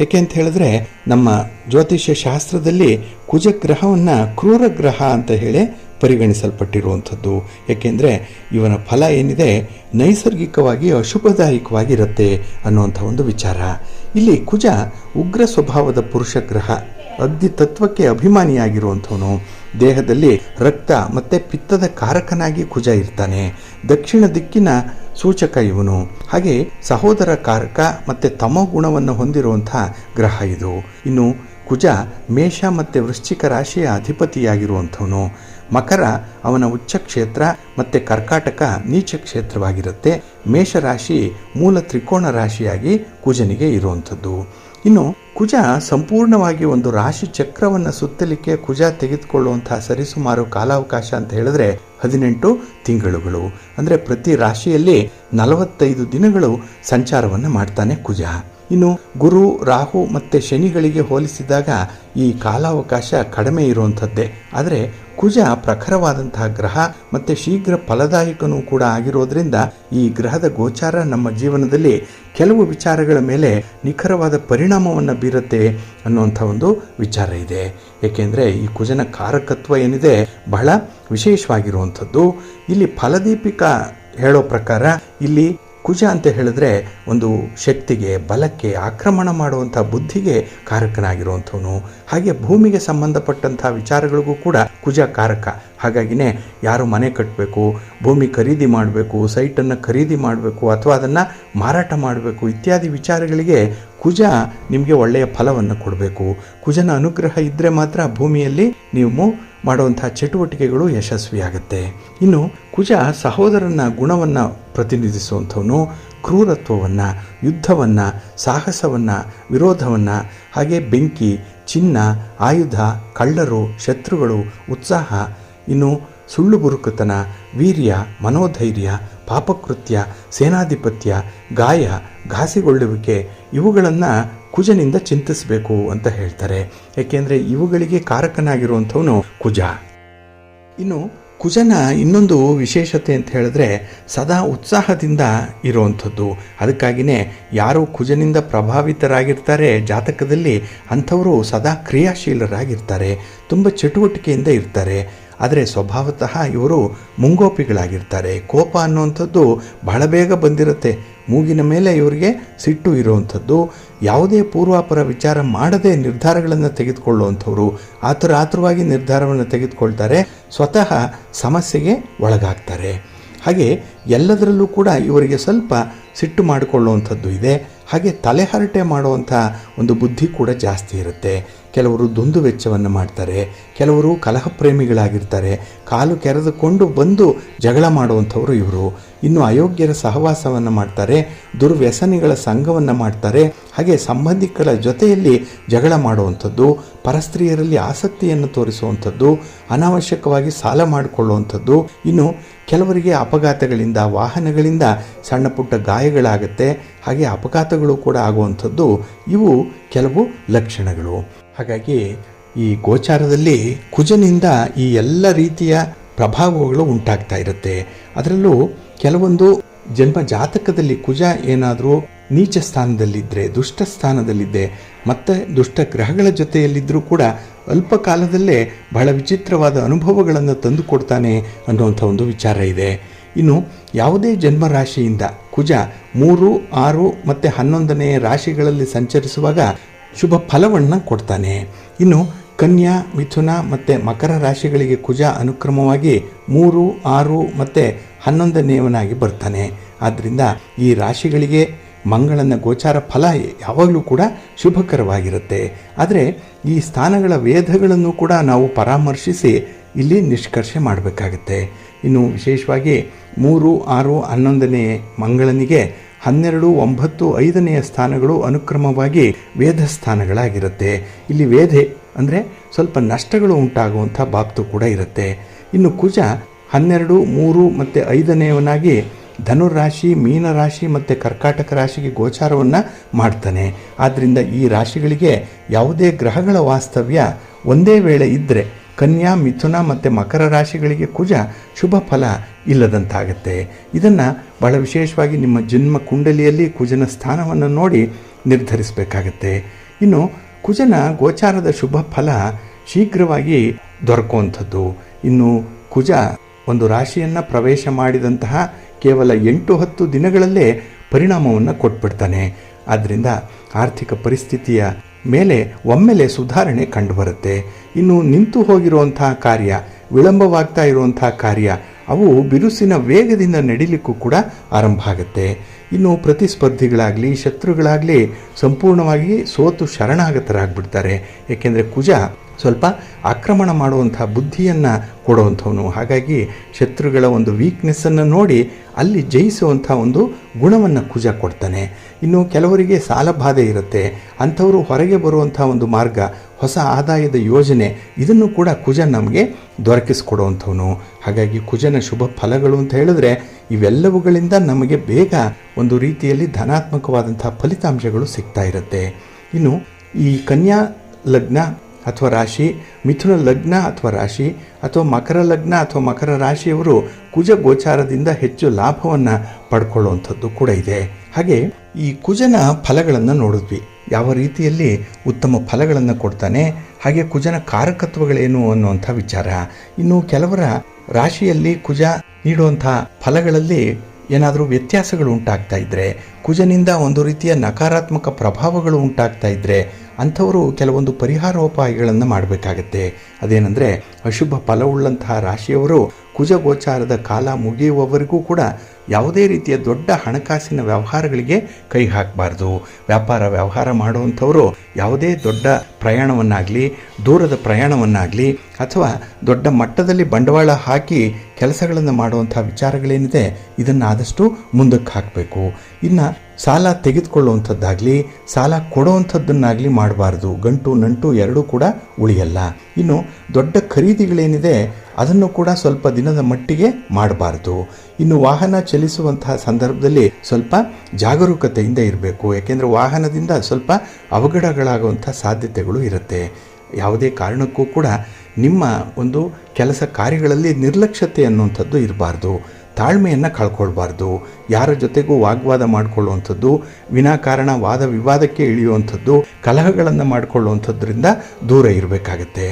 ಏಕೆ ಅಂತ ಹೇಳಿದ್ರೆ ನಮ್ಮ ಜ್ಯೋತಿಷ್ಯ ಶಾಸ್ತ್ರದಲ್ಲಿ ಕುಜಗ್ರಹವನ್ನು ಕ್ರೂರ ಗ್ರಹ ಅಂತ ಹೇಳಿ ಪರಿಗಣಿಸಲ್ಪಟ್ಟಿರುವಂಥದ್ದು. ಏಕೆಂದರೆ ಇವನ ಫಲ ಏನಿದೆ ನೈಸರ್ಗಿಕವಾಗಿ ಅಶುಭದಾಯಕವಾಗಿರುತ್ತೆ ಅನ್ನುವಂಥ ಒಂದು ವಿಚಾರ. ಇಲ್ಲಿ ಕುಜ ಉಗ್ರ ಸ್ವಭಾವದ ಪುರುಷ ಗ್ರಹ, ಅಗ್ನಿ ತತ್ವಕ್ಕೆ ಅಭಿಮಾನಿಯಾಗಿರುವಂಥವನು. ದೇಹದಲ್ಲಿ ರಕ್ತ ಮತ್ತು ಪಿತ್ತದ ಕಾರಕನಾಗಿ ಕುಜ ಇರ್ತಾನೆ. ದಕ್ಷಿಣ ದಿಕ್ಕಿನ ಸೂಚಕ ಇವನು. ಹಾಗೆ ಸಹೋದರ ಕಾರಕ ಮತ್ತು ತಮೋ ಗುಣವನ್ನು ಹೊಂದಿರುವಂಥ ಗ್ರಹ ಇದು. ಇನ್ನು ಕುಜ ಮೇಷ ಮತ್ತು ವೃಶ್ಚಿಕ ರಾಶಿಯ ಅಧಿಪತಿಯಾಗಿರುವಂಥವನು. ಮಕರ ಅವನ ಉಚ್ಚ ಕ್ಷೇತ್ರ ಮತ್ತು ಕರ್ಕಾಟಕ ನೀಚ ಕ್ಷೇತ್ರವಾಗಿರುತ್ತೆ. ಮೇಷರಾಶಿ ಮೂಲ ತ್ರಿಕೋಣ ರಾಶಿಯಾಗಿ ಕುಜನಿಗೆ ಇರುವಂಥದ್ದು. ಇನ್ನು ಕುಜ ಸಂಪೂರ್ಣವಾಗಿ ಒಂದು ರಾಶಿ ಚಕ್ರವನ್ನು ಸುತ್ತಲಿಕ್ಕೆ ಕುಜ ತೆಗೆದುಕೊಳ್ಳುವಂತಹ ಸರಿಸುಮಾರು ಕಾಲಾವಕಾಶ ಅಂತ ಹೇಳಿದ್ರೆ 18 ತಿಂಗಳುಗಳು. ಅಂದರೆ ಪ್ರತಿ ರಾಶಿಯಲ್ಲಿ 45 ದಿನಗಳು ಸಂಚಾರವನ್ನು ಮಾಡ್ತಾನೆ ಕುಜ. ಇನ್ನು ಗುರು, ರಾಹು ಮತ್ತು ಶನಿಗಳಿಗೆ ಹೋಲಿಸಿದಾಗ ಈ ಕಾಲಾವಕಾಶ ಕಡಿಮೆ ಇರುವಂಥದ್ದೇ. ಆದರೆ ಕುಜ ಪ್ರಖರವಾದಂತಹ ಗ್ರಹ ಮತ್ತು ಶೀಘ್ರ ಫಲದಾಯಕನೂ ಕೂಡ ಆಗಿರೋದ್ರಿಂದ ಈ ಗ್ರಹದ ಗೋಚಾರ ನಮ್ಮ ಜೀವನದಲ್ಲಿ ಕೆಲವು ವಿಚಾರಗಳ ಮೇಲೆ ನಿಖರವಾದ ಪರಿಣಾಮವನ್ನು ಬೀರುತ್ತೆ ಅನ್ನುವಂಥ ಒಂದು ವಿಚಾರ ಇದೆ. ಏಕೆಂದರೆ ಈ ಕುಜನ ಕಾರಕತ್ವ ಏನಿದೆ ಬಹಳ ವಿಶೇಷವಾಗಿರುವಂಥದ್ದು. ಇಲ್ಲಿ ಫಲದೀಪಿಕಾ ಹೇಳೋ ಪ್ರಕಾರ ಇಲ್ಲಿ ಕುಜ ಅಂತ ಹೇಳಿದ್ರೆ ಒಂದು ಶಕ್ತಿಗೆ, ಬಲಕ್ಕೆ, ಆಕ್ರಮಣ ಮಾಡುವಂಥ ಬುದ್ಧಿಗೆ ಕಾರಕನಾಗಿರುವಂಥವನು. ಹಾಗೆ ಭೂಮಿಗೆ ಸಂಬಂಧಪಟ್ಟಂಥ ವಿಚಾರಗಳಿಗೂ ಕೂಡ ಕುಜ ಕಾರಕ. ಹಾಗಾಗಿನೇ ಯಾರು ಮನೆ ಕಟ್ಟಬೇಕು, ಭೂಮಿ ಖರೀದಿ ಮಾಡಬೇಕು, ಸೈಟನ್ನು ಖರೀದಿ ಮಾಡಬೇಕು ಅಥವಾ ಅದನ್ನು ಮಾರಾಟ ಮಾಡಬೇಕು ಇತ್ಯಾದಿ ವಿಚಾರಗಳಿಗೆ ಕುಜ ನಿಮಗೆ ಒಳ್ಳೆಯ ಫಲವನ್ನು ಕೊಡಬೇಕು. ಕುಜನ ಅನುಗ್ರಹ ಇದ್ದರೆ ಮಾತ್ರ ಭೂಮಿಯಲ್ಲಿ ನೀವು ಮಾಡುವಂಥ ಚಟುವಟಿಕೆಗಳು ಯಶಸ್ವಿಯಾಗುತ್ತೆ. ಇನ್ನು ಕುಜ ಸಹೋದರನ ಗುಣವನ್ನು ಪ್ರತಿನಿಧಿಸುವಂಥವನು. ಕ್ರೂರತ್ವವನ್ನು, ಯುದ್ಧವನ್ನು, ಸಾಹಸವನ್ನು, ವಿರೋಧವನ್ನು, ಹಾಗೆ ಬೆಂಕಿ, ಚಿನ್ನ, ಆಯುಧ, ಕಳ್ಳರು, ಶತ್ರುಗಳು, ಉತ್ಸಾಹ, ಇನ್ನು ಸುಳ್ಳು ಬುರುಕುತನ, ವೀರ್ಯ, ಮನೋಧೈರ್ಯ, ಪಾಪಕೃತ್ಯ, ಸೇನಾಧಿಪತ್ಯ, ಗಾಯ, ಘಾಸಿಗೊಳ್ಳುವಿಕೆ ಇವುಗಳನ್ನು ಕುಜನಿಂದ ಚಿಂತಿಸಬೇಕು ಅಂತ ಹೇಳ್ತಾರೆ. ಏಕೆಂದರೆ ಇವುಗಳಿಗೆ ಕಾರಕನಾಗಿರುವಂಥವನು ಕುಜ. ಇನ್ನು ಕುಜನ ಇನ್ನೊಂದು ವಿಶೇಷತೆ ಅಂತ ಹೇಳಿದ್ರೆ ಸದಾ ಉತ್ಸಾಹದಿಂದ ಇರುವಂಥದ್ದು. ಅದಕ್ಕಾಗಿಯೇ ಯಾರು ಕುಜನಿಂದ ಪ್ರಭಾವಿತರಾಗಿರ್ತಾರೆ ಜಾತಕದಲ್ಲಿ ಅಂಥವರು ಸದಾ ಕ್ರಿಯಾಶೀಲರಾಗಿರ್ತಾರೆ, ತುಂಬ ಚಟುವಟಿಕೆಯಿಂದ ಇರ್ತಾರೆ. ಆದರೆ ಸ್ವಭಾವತಃ ಇವರು ಮುಂಗೋಪಿಗಳಾಗಿರ್ತಾರೆ. ಕೋಪ ಅನ್ನುವಂಥದ್ದು ಬಹಳ ಬೇಗ ಬಂದಿರುತ್ತೆ. ಮೂಗಿನ ಮೇಲೆ ಇವರಿಗೆ ಸಿಟ್ಟು ಇರುವಂಥದ್ದು. ಯಾವುದೇ ಪೂರ್ವಾಪರ ವಿಚಾರ ಮಾಡದೆ ನಿರ್ಧಾರಗಳನ್ನು ತೆಗೆದುಕೊಳ್ಳುವಂಥವ್ರು. ಆತುರವಾಗಿ ನಿರ್ಧಾರವನ್ನು ತೆಗೆದುಕೊಳ್ತಾರೆ, ಸ್ವತಃ ಸಮಸ್ಯೆಗೆ ಒಳಗಾಗ್ತಾರೆ. ಹಾಗೆ ಎಲ್ಲದರಲ್ಲೂ ಕೂಡ ಇವರಿಗೆ ಸ್ವಲ್ಪ ಸಿಟ್ಟು ಮಾಡಿಕೊಳ್ಳುವಂಥದ್ದು ಇದೆ. ಹಾಗೆ ತಲೆಹರಟೆ ಮಾಡುವಂಥ ಒಂದು ಬುದ್ಧಿ ಕೂಡ ಜಾಸ್ತಿ ಇರುತ್ತೆ. ಕೆಲವರು ದುಂದು ವೆಚ್ಚವನ್ನು ಮಾಡ್ತಾರೆ, ಕೆಲವರು ಕಲಹಪ್ರೇಮಿಗಳಾಗಿರ್ತಾರೆ, ಕಾಲು ಕೆರೆದುಕೊಂಡು ಬಂದು ಜಗಳ ಮಾಡುವಂಥವರು ಇವರು. ಇನ್ನು ಅಯೋಗ್ಯರ ಸಹವಾಸವನ್ನು ಮಾಡ್ತಾರೆ, ದುರ್ವ್ಯಸನಿಗಳ ಸಂಘವನ್ನು ಮಾಡ್ತಾರೆ, ಹಾಗೆ ಸಂಬಂಧಿಕರ ಜೊತೆಯಲ್ಲಿ ಜಗಳ ಮಾಡುವಂಥದ್ದು, ಪರಸ್ತ್ರೀಯರಲ್ಲಿ ಆಸಕ್ತಿಯನ್ನು ತೋರಿಸುವಂಥದ್ದು, ಅನಾವಶ್ಯಕವಾಗಿ ಸಾಲ ಮಾಡಿಕೊಳ್ಳುವಂಥದ್ದು. ಇನ್ನು ಕೆಲವರಿಗೆ ಅಪಘಾತಗಳಿಂದ, ವಾಹನಗಳಿಂದ ಸಣ್ಣ ಪುಟ್ಟ ಗಾಯಗಳಾಗುತ್ತೆ, ಹಾಗೆ ಅಪಘಾತಗಳು ಕೂಡ ಆಗುವಂಥದ್ದು. ಇವು ಕೆಲವು ಲಕ್ಷಣಗಳು. ಹಾಗಾಗಿ ಈ ಗೋಚಾರದಲ್ಲಿ ಕುಜನಿಂದ ಈ ಎಲ್ಲ ರೀತಿಯ ಪ್ರಭಾವಗಳು ಉಂಟಾಗ್ತಾ ಇರುತ್ತೆ. ಅದರಲ್ಲೂ ಕೆಲವೊಂದು ಜನ್ಮ ಜಾತಕದಲ್ಲಿ ಕುಜ ಏನಾದರೂ ನೀಚ ಸ್ಥಾನದಲ್ಲಿದ್ದರೆ, ದುಷ್ಟ ಸ್ಥಾನದಲ್ಲಿದ್ದೆ, ಮತ್ತು ದುಷ್ಟ ಗ್ರಹಗಳ ಜೊತೆಯಲ್ಲಿದ್ದರೂ ಕೂಡ ಅಲ್ಪ ಕಾಲದಲ್ಲೇ ಬಹಳ ವಿಚಿತ್ರವಾದ ಅನುಭವಗಳನ್ನು ತಂದುಕೊಡ್ತಾನೆ ಅನ್ನುವಂಥ ಒಂದು ವಿಚಾರ ಇದೆ. ಇನ್ನು ಯಾವುದೇ ಜನ್ಮರಾಶಿಯಿಂದ ಕುಜ 3, 6 ಮತ್ತು 11ನೇ ರಾಶಿಗಳಲ್ಲಿ ಸಂಚರಿಸುವಾಗ ಶುಭ ಫಲವನ್ನು ಕೊಡ್ತಾನೆ. ಇನ್ನು ಕನ್ಯಾ, ಮಿಥುನ ಮತ್ತು ಮಕರ ರಾಶಿಗಳಿಗೆ ಕುಜ ಅನುಕ್ರಮವಾಗಿ 3, 6 ಮತ್ತು 11ನೇವನಾಗಿ ಬರ್ತಾನೆ. ಆದ್ದರಿಂದ ಈ ರಾಶಿಗಳಿಗೆ ಮಂಗಳನ ಗೋಚಾರ ಫಲ ಯಾವಾಗಲೂ ಕೂಡ ಶುಭಕರವಾಗಿರುತ್ತೆ. ಆದರೆ ಈ ಸ್ಥಾನಗಳ ವೇದಗಳನ್ನು ಕೂಡ ನಾವು ಪರಾಮರ್ಶಿಸಿ ಇಲ್ಲಿ ನಿಷ್ಕರ್ಷೆ ಮಾಡಬೇಕಾಗತ್ತೆ. ಇನ್ನು ವಿಶೇಷವಾಗಿ 3, 6, 11ನೇ ಮಂಗಳನಿಗೆ 12, 9, 5ನೆಯ ಸ್ಥಾನಗಳು ಅನುಕ್ರಮವಾಗಿ ವೇದ ಸ್ಥಾನಗಳಾಗಿರುತ್ತೆ. ಇಲ್ಲಿ ವೇದೆ ಅಂದರೆ ಸ್ವಲ್ಪ ನಷ್ಟಗಳು ಉಂಟಾಗುವಂಥ ಬಾಬ್ತು ಕೂಡ ಇರುತ್ತೆ. ಇನ್ನು ಕುಜ 12, 3 ಮತ್ತು 5ನೇವನಾಗಿ ಧನುರಾಶಿ, ಮೀನರಾಶಿ ಮತ್ತು ಕರ್ಕಾಟಕ ರಾಶಿಗೆ ಗೋಚಾರವನ್ನು ಮಾಡ್ತಾನೆ. ಆದ್ದರಿಂದ ಈ ರಾಶಿಗಳಿಗೆ ಯಾವುದೇ ಗ್ರಹಗಳ ವಾಸ್ತವ್ಯ ಒಂದೇ ವೇಳೆ ಇದ್ದರೆ ಕನ್ಯಾ, ಮಿಥುನ ಮತ್ತು ಮಕರ ರಾಶಿಗಳಿಗೆ ಕುಜ ಶುಭ ಫಲ ಇಲ್ಲದಂತಾಗತ್ತೆ. ಇದನ್ನು ಬಹಳ ವಿಶೇಷವಾಗಿ ನಿಮ್ಮ ಜನ್ಮ ಕುಂಡಲಿಯಲ್ಲಿ ಕುಜನ ಸ್ಥಾನವನ್ನು ನೋಡಿ ನಿರ್ಧರಿಸಬೇಕಾಗತ್ತೆ. ಇನ್ನು ಕುಜನ ಗೋಚಾರದ ಶುಭ ಫಲ ಶೀಘ್ರವಾಗಿ ದೊರಕುವಂಥದ್ದು. ಇನ್ನು ಕುಜ ಒಂದು ರಾಶಿಯನ್ನು ಪ್ರವೇಶ ಮಾಡಿದಂತಹ ಕೇವಲ 8-10 ದಿನಗಳಲ್ಲೇ ಪರಿಣಾಮವನ್ನು ಕೊಟ್ಬಿಡ್ತಾನೆ. ಆದ್ದರಿಂದ ಆರ್ಥಿಕ ಪರಿಸ್ಥಿತಿಯ ಮೇಲೆ ಒಮ್ಮೆಲೆ ಸುಧಾರಣೆ ಕಂಡುಬರುತ್ತೆ. ಇನ್ನು ನಿಂತು ಹೋಗಿರುವಂತಹ ಕಾರ್ಯ, ವಿಳಂಬವಾಗ್ತಾ ಇರುವಂತಹ ಕಾರ್ಯ, ಅವು ಬಿರುಸಿನ ವೇಗದಿಂದ ನಡೀಲಿಕ್ಕೂ ಕೂಡ ಆರಂಭ ಆಗುತ್ತೆ. ಇನ್ನು ಪ್ರತಿಸ್ಪರ್ಧಿಗಳಾಗಲಿ, ಶತ್ರುಗಳಾಗಲಿ ಸಂಪೂರ್ಣವಾಗಿ ಸೋತು ಶರಣಾಗತರಾಗ್ಬಿಡ್ತಾರೆ. ಏಕೆಂದರೆ ಕುಜ ಸ್ವಲ್ಪ ಆಕ್ರಮಣ ಮಾಡುವಂಥ ಬುದ್ಧಿಯನ್ನು ಕೊಡುವಂಥವನು. ಹಾಗಾಗಿ ಶತ್ರುಗಳ ಒಂದು ವೀಕ್ನೆಸ್ಸನ್ನು ನೋಡಿ ಅಲ್ಲಿ ಜಯಿಸುವಂಥ ಒಂದು ಗುಣವನ್ನು ಕುಜ ಕೊಡ್ತಾನೆ. ಇನ್ನು ಕೆಲವರಿಗೆ ಸಾಲಬಾಧೆ ಇರುತ್ತೆ, ಅಂಥವರು ಹೊರಗೆ ಬರುವಂಥ ಒಂದು ಮಾರ್ಗ, ಹೊಸ ಆದಾಯದ ಯೋಜನೆ, ಇದನ್ನು ಕೂಡ ಕುಜ ನಮಗೆ ದೊರಕಿಸ್ಕೊಡುವಂಥವನು. ಹಾಗಾಗಿ ಕುಜನ ಶುಭ ಫಲಗಳು ಅಂತ ಹೇಳಿದ್ರೆ ಇವೆಲ್ಲವುಗಳಿಂದ ನಮಗೆ ಬೇಗ ಒಂದು ರೀತಿಯಲ್ಲಿ ಧನಾತ್ಮಕವಾದಂಥ ಫಲಿತಾಂಶಗಳು ಸಿಗ್ತಾ ಇರುತ್ತೆ. ಇನ್ನು ಈ ಕನ್ಯಾ ಲಗ್ನ ಅಥವಾ ರಾಶಿ, ಮಿಥುನ ಲಗ್ನ ಅಥವಾ ರಾಶಿ, ಅಥವಾ ಮಕರ ಲಗ್ನ ಅಥವಾ ಮಕರ ರಾಶಿಯವರು ಕುಜ ಗೋಚಾರದಿಂದ ಹೆಚ್ಚು ಲಾಭವನ್ನು ಪಡ್ಕೊಳ್ಳುವಂಥದ್ದು ಕೂಡ ಇದೆ. ಹಾಗೆ ಈ ಕುಜನ ಫಲಗಳನ್ನು ನೋಡಿದ್ವಿ, ಯಾವ ರೀತಿಯಲ್ಲಿ ಉತ್ತಮ ಫಲಗಳನ್ನು ಕೊಡ್ತಾನೆ, ಹಾಗೆ ಕುಜನ ಕಾರಕತ್ವಗಳೇನು ಅನ್ನುವಂಥ ವಿಚಾರ. ಇನ್ನು ಕೆಲವರ ರಾಶಿಯಲ್ಲಿ ಕುಜ ನೀಡುವಂಥ ಫಲಗಳಲ್ಲಿ ಏನಾದರೂ ವ್ಯತ್ಯಾಸಗಳು ಉಂಟಾಗ್ತಾ ಇದ್ದರೆ, ಕುಜನಿಂದ ಒಂದು ರೀತಿಯ ನಕಾರಾತ್ಮಕ ಪ್ರಭಾವಗಳು ಉಂಟಾಗ್ತಾ ಇದ್ದರೆ ಅಂಥವರು ಕೆಲವೊಂದು ಪರಿಹಾರೋಪಾಯಗಳನ್ನು ಮಾಡಬೇಕಾಗತ್ತೆ. ಅದೇನೆಂದರೆ, ಅಶುಭ ಫಲವುಳ್ಳಂತಹ ರಾಶಿಯವರು ಕುಜ ಗೋಚಾರದ ಕಾಲ ಮುಗಿಯುವವರೆಗೂ ಕೂಡ ಯಾವುದೇ ರೀತಿಯ ದೊಡ್ಡ ಹಣಕಾಸಿನ ವ್ಯವಹಾರಗಳಿಗೆ ಕೈ ಹಾಕಬಾರ್ದು. ವ್ಯವಹಾರ ಮಾಡುವಂಥವರು ಯಾವುದೇ ದೊಡ್ಡ ಪ್ರಯಾಣವನ್ನಾಗಲಿ, ದೂರದ ಪ್ರಯಾಣವನ್ನಾಗಲಿ, ಅಥವಾ ದೊಡ್ಡ ಮಟ್ಟದಲ್ಲಿ ಬಂಡವಾಳ ಹಾಕಿ ಕೆಲಸಗಳನ್ನು ಮಾಡುವಂಥ ವಿಚಾರಗಳೇನಿದೆ ಇದನ್ನು ಆದಷ್ಟು ಮುಂದಕ್ಕೆ ಹಾಕಬೇಕು. ಇನ್ನು ಸಾಲ ತೆಗೆದುಕೊಳ್ಳುವಂಥದ್ದಾಗಲಿ, ಸಾಲ ಕೊಡುವಂಥದ್ದನ್ನಾಗಲಿ ಮಾಡಬಾರ್ದು. ಗಂಟು ನಂಟು ಎರಡೂ ಕೂಡ ಉಳಿಯಲ್ಲ. ಇನ್ನು ದೊಡ್ಡ ಖರೀದಿಗಳೇನಿದೆ ಅದನ್ನು ಕೂಡ ಸ್ವಲ್ಪ ದಿನದ ಮಟ್ಟಿಗೆ ಮಾಡಬಾರ್ದು. ಇನ್ನು ವಾಹನ ಚಲಿಸುವಂತಹ ಸಂದರ್ಭದಲ್ಲಿ ಸ್ವಲ್ಪ ಜಾಗರೂಕತೆಯಿಂದ ಇರಬೇಕು. ಯಾಕೆಂದರೆ ವಾಹನದಿಂದ ಸ್ವಲ್ಪ ಅವಘಡಗಳಾಗುವಂಥ ಸಾಧ್ಯತೆಗಳು ಇರುತ್ತೆ. ಯಾವುದೇ ಕಾರಣಕ್ಕೂ ಕೂಡ ನಿಮ್ಮ ಒಂದು ಕೆಲಸ ಕಾರ್ಯಗಳಲ್ಲಿ ನಿರ್ಲಕ್ಷ್ಯತೆ ಅನ್ನುವಂಥದ್ದು ಇರಬಾರ್ದು. ತಾಳ್ಮೆಯನ್ನು ಕಳ್ಕೊಳ್ಬಾರ್ದು. ಯಾರ ಜೊತೆಗೂ ವಾಗ್ವಾದ ಮಾಡಿಕೊಳ್ಳುವಂಥದ್ದು, ವಿನಾಕಾರಣ ವಾದ ವಿವಾದಕ್ಕೆ ಇಳಿಯುವಂಥದ್ದು, ಕಲಹಗಳನ್ನು ಮಾಡಿಕೊಳ್ಳುವಂಥದ್ರಿಂದ ದೂರ ಇರಬೇಕಾಗತ್ತೆ.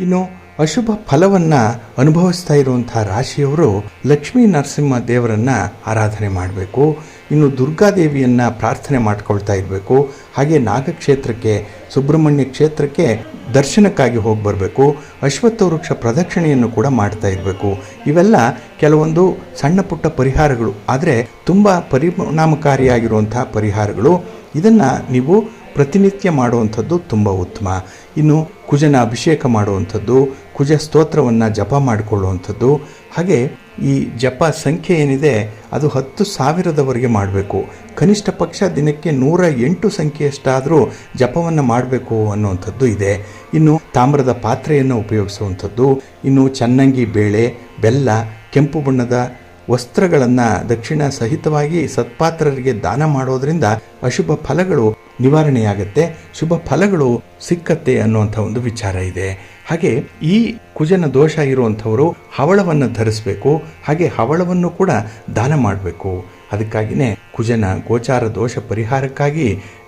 ಇನ್ನು ಅಶುಭ ಫಲವನ್ನು ಅನುಭವಿಸ್ತಾ ಇರುವಂಥ ರಾಶಿಯವರು ಲಕ್ಷ್ಮೀ ನರಸಿಂಹ ದೇವರನ್ನು ಆರಾಧನೆ ಮಾಡಬೇಕು. ಇನ್ನು ದುರ್ಗಾದೇವಿಯನ್ನು ಪ್ರಾರ್ಥನೆ ಮಾಡ್ಕೊಳ್ತಾ ಇರಬೇಕು. ಹಾಗೆ ನಾಗಕ್ಷೇತ್ರಕ್ಕೆ, ಸುಬ್ರಹ್ಮಣ್ಯ ಕ್ಷೇತ್ರಕ್ಕೆ ದರ್ಶನಕ್ಕಾಗಿ ಹೋಗಿ ಬರಬೇಕು. ಅಶ್ವತ್ಥ ವೃಕ್ಷ ಪ್ರದಕ್ಷಿಣೆಯನ್ನು ಕೂಡ ಮಾಡ್ತಾ ಇರಬೇಕು. ಇವೆಲ್ಲ ಕೆಲವೊಂದು ಸಣ್ಣ ಪುಟ್ಟ ಪರಿಹಾರಗಳು, ಆದರೆ ತುಂಬ ಪರಿಣಾಮಕಾರಿಯಾಗಿರುವಂಥ ಪರಿಹಾರಗಳು. ಇದನ್ನು ನೀವು ಪ್ರತಿನಿತ್ಯ ಮಾಡುವಂಥದ್ದು ತುಂಬ ಉತ್ತಮ. ಇನ್ನು ಕುಜನ ಅಭಿಷೇಕ ಮಾಡುವಂಥದ್ದು, ಕುಜ ಸ್ತೋತ್ರವನ್ನು ಜಪ ಮಾಡಿಕೊಳ್ಳುವಂಥದ್ದು, ಹಾಗೆ ಈ ಜಪ ಸಂಖ್ಯೆ ಏನಿದೆ ಅದು 10,000ದವರೆಗೆ ಮಾಡಬೇಕು. ಕನಿಷ್ಠ ಪಕ್ಷ ದಿನಕ್ಕೆ 108 ಸಂಖ್ಯೆಯಷ್ಟಾದರೂ ಜಪವನ್ನು ಮಾಡಬೇಕು ಅನ್ನುವಂಥದ್ದು ಇದೆ. ಇನ್ನು ತಾಮ್ರದ ಪಾತ್ರೆಯನ್ನು ಉಪಯೋಗಿಸುವಂಥದ್ದು, ಇನ್ನು ಚನ್ನಂಗಿ ಬೇಳೆ, ಬೆಲ್ಲ, ಕೆಂಪು ಬಣ್ಣದ ವಸ್ತ್ರಗಳನ್ನು ದಕ್ಷಿಣ ಸಹಿತವಾಗಿ ಸತ್ಪಾತ್ರರಿಗೆ ದಾನ ಮಾಡೋದರಿಂದ ಅಶುಭ ಫಲಗಳು ನಿವಾರಣೆಯಾಗತ್ತೆ, ಶುಭ ಫಲಗಳು ಸಿಕ್ಕತ್ತೆ ಅನ್ನುವಂಥ ಒಂದು ವಿಚಾರ ಇದೆ. ಹಾಗೆ ಈ ಕುಜನ ದೋಷ ಇರುವಂಥವರು ಹವಳವನ್ನು ಧರಿಸಬೇಕು. ಹಾಗೆ ಹವಳವನ್ನು ಕೂಡ ದಾನ ಮಾಡಬೇಕು. ಅದಕ್ಕಾಗಿಯೇ ಕುಜನ ಗೋಚಾರ ದೋಷ ಪರಿಹಾರಕ್ಕಾಗಿ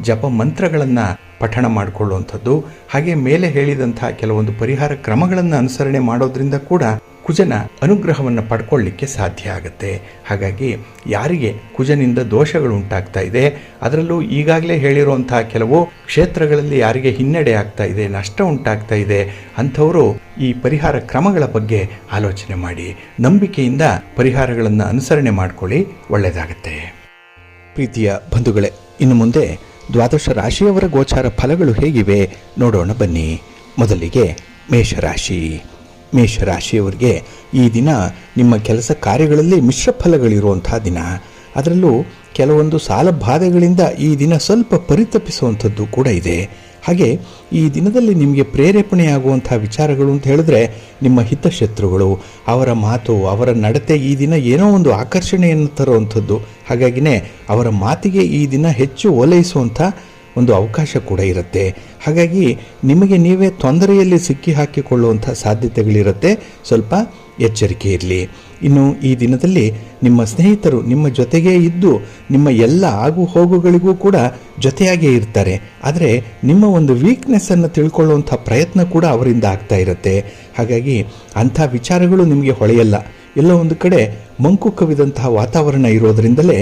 ಜಪ ಮಂತ್ರಗಳನ್ನು ಪಠಣ ಮಾಡಿಕೊಳ್ಳುವಂಥದ್ದು, ಹಾಗೆ ಮೇಲೆ ಹೇಳಿದಂಥ ಕೆಲವೊಂದು ಪರಿಹಾರ ಕ್ರಮಗಳನ್ನು ಅನುಸರಣೆ ಮಾಡೋದ್ರಿಂದ ಕೂಡ ಕುಜನ ಅನುಗ್ರಹವನ್ನು ಪಡ್ಕೊಳ್ಳಿಕ್ಕೆ ಸಾಧ್ಯ ಆಗುತ್ತೆ. ಹಾಗಾಗಿ ಯಾರಿಗೆ ಕುಜನಿಂದ ದೋಷಗಳು ಉಂಟಾಗ್ತಾ ಇದೆ, ಅದರಲ್ಲೂ ಈಗಾಗಲೇ ಹೇಳಿರುವಂಥ ಕೆಲವು ಕ್ಷೇತ್ರಗಳಲ್ಲಿ ಯಾರಿಗೆ ಹಿನ್ನಡೆ ಆಗ್ತಾ ಇದೆ, ನಷ್ಟ ಉಂಟಾಗ್ತಾ ಇದೆ, ಅಂಥವರು ಈ ಪರಿಹಾರ ಕ್ರಮಗಳ ಬಗ್ಗೆ ಆಲೋಚನೆ ಮಾಡಿ ನಂಬಿಕೆಯಿಂದ ಪರಿಹಾರಗಳನ್ನು ಅನುಸರಣೆ ಮಾಡಿಕೊಳ್ಳಿ, ಒಳ್ಳೆಯದಾಗುತ್ತೆ. ಪ್ರೀತಿಯ ಬಂಧುಗಳೇ, ಇನ್ನು ಮುಂದೆ ದ್ವಾದಶ ರಾಶಿಯವರ ಗೋಚಾರ ಫಲಗಳು ಹೇಗಿವೆ ನೋಡೋಣ ಬನ್ನಿ. ಮೊದಲಿಗೆ ಮೇಷರಾಶಿ. ಮೇಷರಾಶಿಯವರಿಗೆ ಈ ದಿನ ನಿಮ್ಮ ಕೆಲಸ ಕಾರ್ಯಗಳಲ್ಲಿ ಮಿಶ್ರ ಫಲಗಳಿರುವಂಥ ದಿನ. ಅದರಲ್ಲೂ ಕೆಲವೊಂದು ಸಾಲ ಬಾಧೆಗಳಿಂದ ಈ ದಿನ ಸ್ವಲ್ಪ ಪರಿತಪಿಸುವಂಥದ್ದು ಕೂಡ ಇದೆ. ಹಾಗೆ ಈ ದಿನದಲ್ಲಿ ನಿಮಗೆ ಪ್ರೇರೇಪಣೆಯಾಗುವಂಥ ವಿಚಾರಗಳು ಅಂತ ಹೇಳಿದ್ರೆ ನಿಮ್ಮ ಹಿತಶತ್ರುಗಳು, ಅವರ ಮಾತು, ಅವರ ನಡತೆ ಈ ದಿನ ಏನೋ ಒಂದು ಆಕರ್ಷಣೆಯನ್ನು ತರುವಂಥದ್ದು. ಹಾಗಾಗಿನೇ ಅವರ ಮಾತಿಗೆ ಈ ದಿನ ಹೆಚ್ಚು ಓಲೈಸುವಂಥ ಒಂದು ಅವಕಾಶ ಕೂಡ ಇರುತ್ತೆ. ಹಾಗಾಗಿ ನಿಮಗೆ ನೀವೇ ತೊಂದರೆಯಲ್ಲಿ ಸಿಕ್ಕಿ ಹಾಕಿಕೊಳ್ಳುವಂಥ ಸಾಧ್ಯತೆಗಳಿರುತ್ತೆ. ಸ್ವಲ್ಪ ಎಚ್ಚರಿಕೆ ಇರಲಿ. ಇನ್ನು ಈ ದಿನದಲ್ಲಿ ನಿಮ್ಮ ಸ್ನೇಹಿತರು ನಿಮ್ಮ ಜೊತೆಗೇ ಇದ್ದು ನಿಮ್ಮ ಎಲ್ಲ ಆಗು ಹೋಗುಗಳಿಗೂ ಕೂಡ ಜೊತೆಯಾಗೇ ಇರ್ತಾರೆ. ಆದರೆ ನಿಮ್ಮ ಒಂದು ವೀಕ್ನೆಸ್ಸನ್ನು ತಿಳ್ಕೊಳ್ಳುವಂಥ ಪ್ರಯತ್ನ ಕೂಡ ಅವರಿಂದ ಆಗ್ತಾ ಇರುತ್ತೆ. ಹಾಗಾಗಿ ಅಂಥ ವಿಚಾರಗಳು ನಿಮಗೆ ಹೊಳೆಯಲ್ಲ. ಎಲ್ಲೋ ಒಂದು ಕಡೆ ಮಂಕು ಕವಿದಂತಹ ವಾತಾವರಣ ಇರೋದರಿಂದಲೇ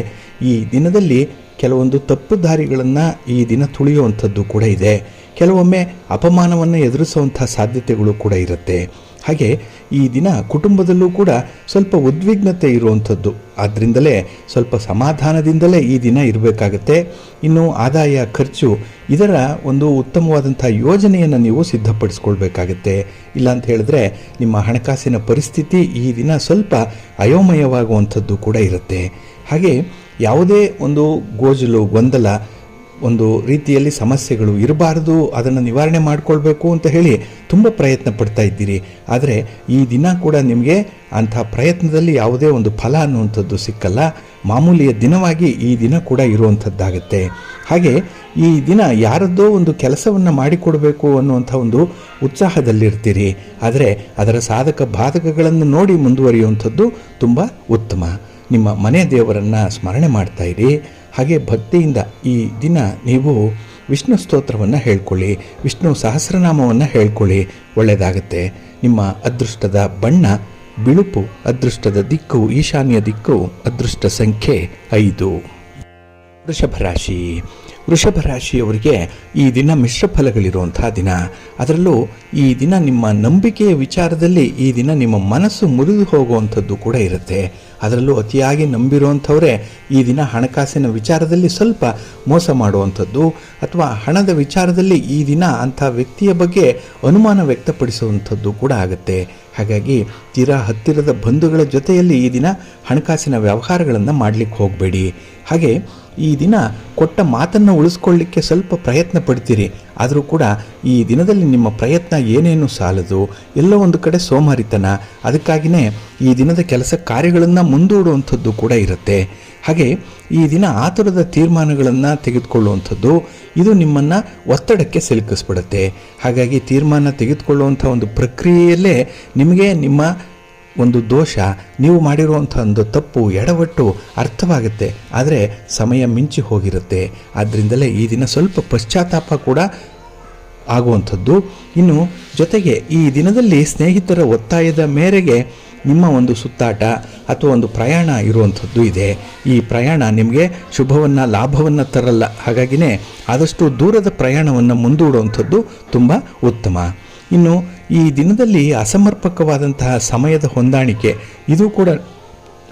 ಈ ದಿನದಲ್ಲಿ ಕೆಲವೊಂದು ತಪ್ಪು ದಾರಿಗಳನ್ನು ಈ ದಿನ ತುಳಿಯುವಂಥದ್ದು ಕೂಡ ಇದೆ. ಕೆಲವೊಮ್ಮೆ ಅಪಮಾನವನ್ನು ಎದುರಿಸುವಂಥ ಸಾಧ್ಯತೆಗಳು ಕೂಡ ಇರುತ್ತೆ. ಹಾಗೆ ಈ ದಿನ ಕುಟುಂಬದಲ್ಲೂ ಕೂಡ ಸ್ವಲ್ಪ ಉದ್ವಿಗ್ನತೆ ಇರುವಂಥದ್ದು. ಆದ್ದರಿಂದಲೇ ಸ್ವಲ್ಪ ಸಮಾಧಾನದಿಂದಲೇ ಈ ದಿನ ಇರಬೇಕಾಗತ್ತೆ. ಇನ್ನು ಆದಾಯ, ಖರ್ಚು ಇದರ ಒಂದು ಉತ್ತಮವಾದಂಥ ಯೋಜನೆಯನ್ನು ನೀವು ಸಿದ್ಧಪಡಿಸ್ಕೊಳ್ಬೇಕಾಗತ್ತೆ. ಇಲ್ಲಾಂತ ಹೇಳಿದ್ರೆ ನಿಮ್ಮ ಹಣಕಾಸಿನ ಪರಿಸ್ಥಿತಿ ಈ ದಿನ ಸ್ವಲ್ಪ ಅಯೋಮಯವಾಗುವಂಥದ್ದು ಕೂಡ ಇರುತ್ತೆ. ಹಾಗೆ ಯಾವುದೇ ಒಂದು ಗೋಜಲು, ಗೊಂದಲ, ಒಂದು ರೀತಿಯಲ್ಲಿ ಸಮಸ್ಯೆಗಳು ಇರಬಾರ್ದು, ಅದನ್ನು ನಿವಾರಣೆ ಮಾಡಿಕೊಳ್ಬೇಕು ಅಂತ ಹೇಳಿ ತುಂಬ ಪ್ರಯತ್ನ ಪಡ್ತಾ ಇದ್ದೀರಿ. ಆದರೆ ಈ ದಿನ ಕೂಡ ನಿಮಗೆ ಅಂಥ ಪ್ರಯತ್ನದಲ್ಲಿ ಯಾವುದೇ ಒಂದು ಫಲ ಅನ್ನುವಂಥದ್ದು ಸಿಕ್ಕಲ್ಲ. ಮಾಮೂಲಿಯ ದಿನವಾಗಿ ಈ ದಿನ ಕೂಡ ಇರುವಂಥದ್ದಾಗತ್ತೆ. ಹಾಗೆ ಈ ದಿನ ಯಾರದ್ದೋ ಒಂದು ಕೆಲಸವನ್ನು ಮಾಡಿಕೊಡಬೇಕು ಅನ್ನುವಂಥ ಒಂದು ಉತ್ಸಾಹದಲ್ಲಿರ್ತೀರಿ. ಆದರೆ ಅದರ ಸಾಧಕ ಬಾಧಕಗಳನ್ನು ನೋಡಿ ಮುಂದುವರಿಯುವಂಥದ್ದು ತುಂಬ ಉತ್ತಮ. ನಿಮ್ಮ ಮನೆ ದೇವರನ್ನು ಸ್ಮರಣೆ ಮಾಡ್ತಾ ಇರಿ. ಹಾಗೆ ಭಕ್ತಿಯಿಂದ ಈ ದಿನ ನೀವು ವಿಷ್ಣು ಸ್ತೋತ್ರವನ್ನು ಹೇಳ್ಕೊಳ್ಳಿ, ವಿಷ್ಣು ಸಹಸ್ರನಾಮವನ್ನು ಹೇಳ್ಕೊಳ್ಳಿ, ಒಳ್ಳೆಯದಾಗುತ್ತೆ. ನಿಮ್ಮ ಅದೃಷ್ಟದ ಬಣ್ಣ ಬಿಳುಪು, ಅದೃಷ್ಟದ ದಿಕ್ಕು ಈಶಾನ್ಯ ದಿಕ್ಕು, ಅದೃಷ್ಟ ಸಂಖ್ಯೆ 5. ವೃಷಭ ರಾಶಿ. ವೃಷಭ ರಾಶಿಯವರಿಗೆ ಈ ದಿನ ಮಿಶ್ರ ಫಲಗಳಿರುವಂತಹ ದಿನ. ಅದರಲ್ಲೂ ಈ ದಿನ ನಿಮ್ಮ ನಂಬಿಕೆಯ ವಿಚಾರದಲ್ಲಿ ಈ ದಿನ ನಿಮ್ಮ ಮನಸ್ಸು ಮುರಿದು ಹೋಗುವಂಥದ್ದು ಕೂಡ ಇರುತ್ತೆ. ಅದರಲ್ಲೂ ಅತಿಯಾಗಿ ನಂಬಿರುವಂಥವರೇ ಈ ದಿನ ಹಣಕಾಸಿನ ವಿಚಾರದಲ್ಲಿ ಸ್ವಲ್ಪ ಮೋಸ ಮಾಡುವಂಥದ್ದು, ಅಥವಾ ಹಣದ ವಿಚಾರದಲ್ಲಿ ಈ ದಿನ ಅಂಥ ವ್ಯಕ್ತಿಯ ಬಗ್ಗೆ ಅನುಮಾನ ವ್ಯಕ್ತಪಡಿಸುವಂಥದ್ದು ಕೂಡ ಆಗುತ್ತೆ. ಹಾಗಾಗಿ ತೀರಾ ಹತ್ತಿರದ ಬಂಧುಗಳ ಜೊತೆಯಲ್ಲಿ ಈ ದಿನ ಹಣಕಾಸಿನ ವ್ಯವಹಾರಗಳನ್ನು ಮಾಡಲಿಕ್ಕೆ ಹೋಗಬೇಡಿ. ಹಾಗೆ ಈ ದಿನ ಕೊಟ್ಟ ಮಾತನ್ನು ಉಳಿಸ್ಕೊಳ್ಳಿಕ್ಕೆ ಸ್ವಲ್ಪ ಪ್ರಯತ್ನ ಪಡ್ತೀರಿ. ಆದರೂ ಕೂಡ ಈ ದಿನದಲ್ಲಿ ನಿಮ್ಮ ಪ್ರಯತ್ನ ಏನೇನು ಸಾಲದು, ಎಲ್ಲೋ ಒಂದು ಕಡೆ ಸೋಮಾರಿತನ. ಅದಕ್ಕಾಗಿಯೇ ಈ ದಿನದ ಕೆಲಸ ಕಾರ್ಯಗಳನ್ನು ಮುಂದೂಡುವಂಥದ್ದು ಕೂಡ ಇರುತ್ತೆ. ಹಾಗೆ ಈ ದಿನ ಆತುರದ ತೀರ್ಮಾನಗಳನ್ನು ತೆಗೆದುಕೊಳ್ಳುವಂಥದ್ದು, ಇದು ನಿಮ್ಮನ್ನು ಒತ್ತಡಕ್ಕೆ ಸಿಲುಕಿಸ್ಬಿಡುತ್ತೆ. ಹಾಗಾಗಿ ತೀರ್ಮಾನ ತೆಗೆದುಕೊಳ್ಳುವಂಥ ಒಂದು ಪ್ರಕ್ರಿಯೆಯಲ್ಲೇ ನಿಮಗೆ ನಿಮ್ಮ ಒಂದು ದೋಷ, ನೀವು ಮಾಡಿರುವಂಥ ಒಂದು ತಪ್ಪು, ಎಡವಟ್ಟು ಅರ್ಥವಾಗುತ್ತೆ. ಆದರೆ ಸಮಯ ಮಿಂಚಿ ಹೋಗಿರುತ್ತೆ. ಆದ್ದರಿಂದಲೇ ಈ ದಿನ ಸ್ವಲ್ಪ ಪಶ್ಚಾತ್ತಾಪ ಕೂಡ ಆಗುವಂಥದ್ದು. ಇನ್ನು ಜೊತೆಗೆ ಈ ದಿನದಲ್ಲಿ ಸ್ನೇಹಿತರ ಒತ್ತಾಯದ ಮೇರೆಗೆ ನಿಮ್ಮ ಒಂದು ಸುತ್ತಾಟ ಅಥವಾ ಒಂದು ಪ್ರಯಾಣ ಇರುವಂಥದ್ದು ಇದೆ. ಈ ಪ್ರಯಾಣ ನಿಮಗೆ ಶುಭವನ್ನು ಲಾಭವನ್ನು ತರಲ್ಲ. ಹಾಗಾಗಿಯೇ ಆದಷ್ಟು ದೂರದ ಪ್ರಯಾಣವನ್ನು ಮುಂದೂಡುವಂಥದ್ದು ತುಂಬ ಉತ್ತಮ. ಇನ್ನು ಈ ದಿನದಲ್ಲಿ ಅಸಮರ್ಪಕವಾದಂತಹ ಸಮಯದ ಹೊಂದಾಣಿಕೆ ಇದು ಕೂಡ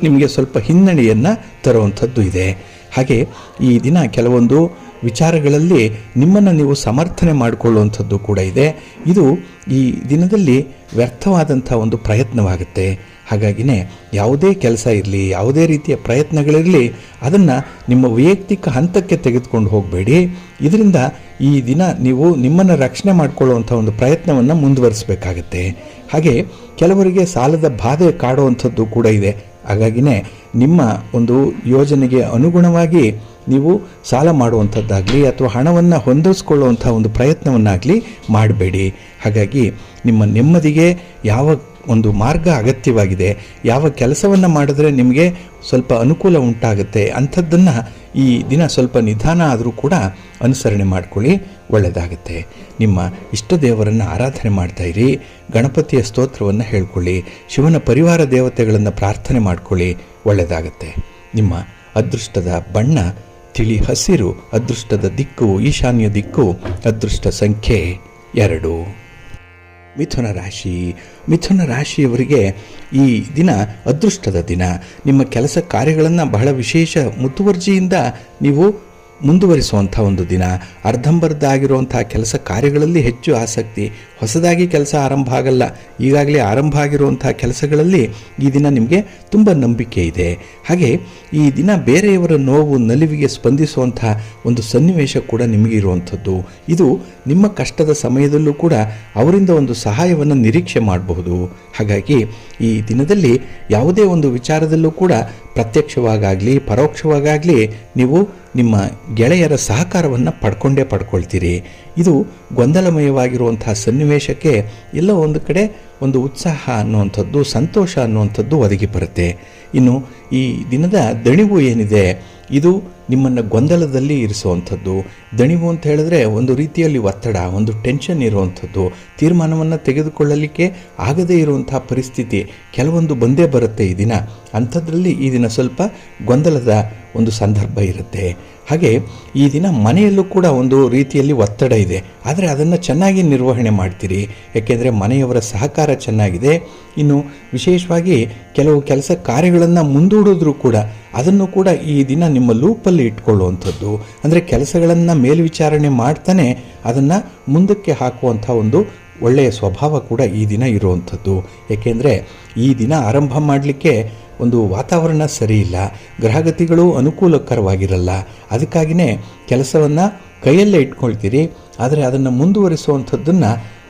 ನಿಮಗೆ ಸ್ವಲ್ಪ ಹಿನ್ನಡೆಯನ್ನು ತರುವಂಥದ್ದು ಇದೆ. ಹಾಗೆ ಈ ದಿನ ಕೆಲವೊಂದು ವಿಚಾರಗಳಲ್ಲಿ ನಿಮ್ಮನ್ನು ನೀವು ಸಮರ್ಥನೆ ಮಾಡಿಕೊಳ್ಳುವಂಥದ್ದು ಕೂಡ ಇದೆ. ಇದು ಈ ದಿನದಲ್ಲಿ ವ್ಯರ್ಥವಾದಂಥ ಒಂದು ಪ್ರಯತ್ನವಾಗುತ್ತೆ. ಹಾಗಾಗಿಯೇ ಯಾವುದೇ ಕೆಲಸ ಇರಲಿ, ಯಾವುದೇ ರೀತಿಯ ಪ್ರಯತ್ನಗಳಿರಲಿ, ಅದನ್ನು ನಿಮ್ಮ ವೈಯಕ್ತಿಕ ಹಂತಕ್ಕೆ ತೆಗೆದುಕೊಂಡು ಹೋಗಬೇಡಿ. ಇದರಿಂದ ಈ ದಿನ ನೀವು ನಿಮ್ಮನ್ನು ರಕ್ಷಣೆ ಮಾಡಿಕೊಳ್ಳುವಂಥ ಒಂದು ಪ್ರಯತ್ನವನ್ನು ಮುಂದುವರಿಸಬೇಕಾಗತ್ತೆ. ಹಾಗೆ ಕೆಲವರಿಗೆ ಸಾಲದ ಬಾಧೆ ಕಾಡುವಂಥದ್ದು ಕೂಡ ಇದೆ. ಹಾಗಾಗಿಯೇ ನಿಮ್ಮ ಒಂದು ಯೋಜನೆಗೆ ಅನುಗುಣವಾಗಿ ನೀವು ಸಾಲ ಮಾಡುವಂಥದ್ದಾಗಲಿ ಅಥವಾ ಹಣವನ್ನು ಹೊಂದಿಸ್ಕೊಳ್ಳುವಂಥ ಒಂದು ಪ್ರಯತ್ನವನ್ನಾಗಲಿ ಮಾಡಬೇಡಿ. ಹಾಗಾಗಿ ನಿಮ್ಮ ನೆಮ್ಮದಿಗೆ ಯಾವ ಒಂದು ಮಾರ್ಗ ಅಗತ್ಯವಾಗಿದೆ, ಯಾವ ಕೆಲಸವನ್ನು ಮಾಡಿದ್ರೆ ನಿಮಗೆ ಸ್ವಲ್ಪ ಅನುಕೂಲ ಉಂಟಾಗುತ್ತೆ ಅಂಥದ್ದನ್ನು ಈ ದಿನ ಸ್ವಲ್ಪ ನಿಧಾನ ಆದರೂ ಕೂಡ ಅನುಸರಣೆ ಮಾಡಿಕೊಳ್ಳಿ, ಒಳ್ಳೆಯದಾಗುತ್ತೆ. ನಿಮ್ಮ ಇಷ್ಟ ದೇವರನ್ನು ಆರಾಧನೆ ಮಾಡ್ತಾಯಿರಿ, ಗಣಪತಿಯ ಸ್ತೋತ್ರವನ್ನು ಹೇಳ್ಕೊಳ್ಳಿ, ಶಿವನ ಪರಿವಾರ ದೇವತೆಗಳನ್ನು ಪ್ರಾರ್ಥನೆ ಮಾಡ್ಕೊಳ್ಳಿ, ಒಳ್ಳೆಯದಾಗುತ್ತೆ. ನಿಮ್ಮ ಅದೃಷ್ಟದ ಬಣ್ಣ ತಿಳಿ ಹಸಿರು, ಅದೃಷ್ಟದ ದಿಕ್ಕು ಈಶಾನ್ಯ ದಿಕ್ಕು, ಅದೃಷ್ಟ ಸಂಖ್ಯೆ 2. ಮಿಥುನ ರಾಶಿಯವರಿಗೆ ಈ ದಿನ ಅದೃಷ್ಟದ ದಿನ. ನಿಮ್ಮ ಕೆಲಸ ಕಾರ್ಯಗಳನ್ನು ಬಹಳ ವಿಶೇಷ ಮುತುವರ್ಜಿಯಿಂದ ನೀವು ಮುಂದುವರಿಸುವಂಥ ಒಂದು ದಿನ. ಅರ್ಧಂಬರ್ಧ ಆಗಿರುವಂಥ ಕೆಲಸ ಕಾರ್ಯಗಳಲ್ಲಿ ಹೆಚ್ಚು ಆಸಕ್ತಿ. ಹೊಸದಾಗಿ ಕೆಲಸ ಆರಂಭ ಆಗಲ್ಲ, ಈಗಾಗಲೇ ಆರಂಭ ಆಗಿರುವಂಥ ಕೆಲಸಗಳಲ್ಲಿ ಈ ದಿನ ನಿಮಗೆ ತುಂಬ ನಂಬಿಕೆ ಇದೆ. ಹಾಗೆ ಈ ದಿನ ಬೇರೆಯವರ ನೋವು ನಲಿವಿಗೆ ಸ್ಪಂದಿಸುವಂಥ ಒಂದು ಸನ್ನಿವೇಶ ಕೂಡ ನಿಮಗೆ ಇರುವಂಥದ್ದು. ಇದು ನಿಮ್ಮ ಕಷ್ಟದ ಸಮಯದಲ್ಲೂ ಕೂಡ ಅವರಿಂದ ಒಂದು ಸಹಾಯವನ್ನು ನಿರೀಕ್ಷೆ ಮಾಡಬಹುದು. ಹಾಗಾಗಿ ಈ ದಿನದಲ್ಲಿ ಯಾವುದೇ ಒಂದು ವಿಚಾರದಲ್ಲೂ ಕೂಡ ಪ್ರತ್ಯಕ್ಷವಾಗಲಿ ಪರೋಕ್ಷವಾಗಲಿ ನೀವು ನಿಮ್ಮ ಗೆಳೆಯರ ಸಹಕಾರವನ್ನು ಪಡ್ಕೊಳ್ತೀರಿ. ಇದು ಗೊಂದಲಮಯವಾಗಿರುವಂತಹ ಸನ್ನಿವೇಶಕ್ಕೆ ಎಲ್ಲ ಒಂದು ಕಡೆ ಒಂದು ಉತ್ಸಾಹ ಅನ್ನುವಂಥದ್ದು, ಸಂತೋಷ ಅನ್ನುವಂಥದ್ದು ಒದಗಿ ಬರುತ್ತೆ. ಇನ್ನು ಈ ದಿನದ ದಣಿವು ಏನಿದೆ ಇದು ನಿಮ್ಮನ್ನು ಗೊಂದಲದಲ್ಲಿ ಇರಿಸುವಂಥದ್ದು. ದಣಿವು ಅಂತ ಹೇಳಿದ್ರೆ ಒಂದು ರೀತಿಯಲ್ಲಿ ಒತ್ತಡ, ಒಂದು ಟೆನ್ಷನ್ ಇರುವಂಥದ್ದು, ತೀರ್ಮಾನವನ್ನು ತೆಗೆದುಕೊಳ್ಳಲಿಕ್ಕೆ ಆಗದೇ ಇರುವಂಥ ಪರಿಸ್ಥಿತಿ ಕೆಲವೊಂದು ಬಂದೇ ಬರುತ್ತೆ ಈ ದಿನ. ಅಂಥದ್ರಲ್ಲಿ ಈ ದಿನ ಸ್ವಲ್ಪ ಗೊಂದಲದ ಒಂದು ಸಂದರ್ಭ ಇರುತ್ತೆ. ಹಾಗೆ ಈ ದಿನ ಮನೆಯಲ್ಲೂ ಕೂಡ ಒಂದು ರೀತಿಯಲ್ಲಿ ಒತ್ತಡ ಇದೆ, ಆದರೆ ಅದನ್ನು ಚೆನ್ನಾಗಿ ನಿರ್ವಹಣೆ ಮಾಡ್ತೀರಿ, ಯಾಕೆಂದರೆ ಮನೆಯವರ ಸಹಕಾರ ಚೆನ್ನಾಗಿದೆ. ಇನ್ನು ವಿಶೇಷವಾಗಿ ಕೆಲವು ಕೆಲಸ ಕಾರ್ಯಗಳನ್ನು ಮುಂದೂಡಿದ್ರೂ ಕೂಡ ಅದನ್ನು ಕೂಡ ಈ ದಿನ ನಿಮ್ಮ ಲೂಪಲ್ಲಿ ಇಟ್ಕೊಳ್ಳುವಂಥದ್ದು, ಅಂದರೆ ಕೆಲಸಗಳನ್ನು ಮೇಲ್ವಿಚಾರಣೆ ಮಾಡ್ತಾನೆ ಅದನ್ನು ಮುಂದಕ್ಕೆ ಹಾಕುವಂಥ ಒಂದು ಒಳ್ಳೆಯ ಸ್ವಭಾವ ಕೂಡ ಈ ದಿನ ಇರುವಂಥದ್ದು. ಏಕೆಂದರೆ ಈ ದಿನ ಆರಂಭ ಮಾಡಲಿಕ್ಕೆ ಒಂದು ವಾತಾವರಣ ಸರಿಯಿಲ್ಲ, ಗ್ರಹಗತಿಗಳು ಅನುಕೂಲಕರವಾಗಿರಲ್ಲ. ಅದಕ್ಕಾಗಿಯೇ ಕೆಲಸವನ್ನು ಕೈಯಲ್ಲೇ ಇಟ್ಕೊಳ್ತೀರಿ, ಆದರೆ ಅದನ್ನು ಮುಂದುವರಿಸುವಂಥದ್ದನ್ನು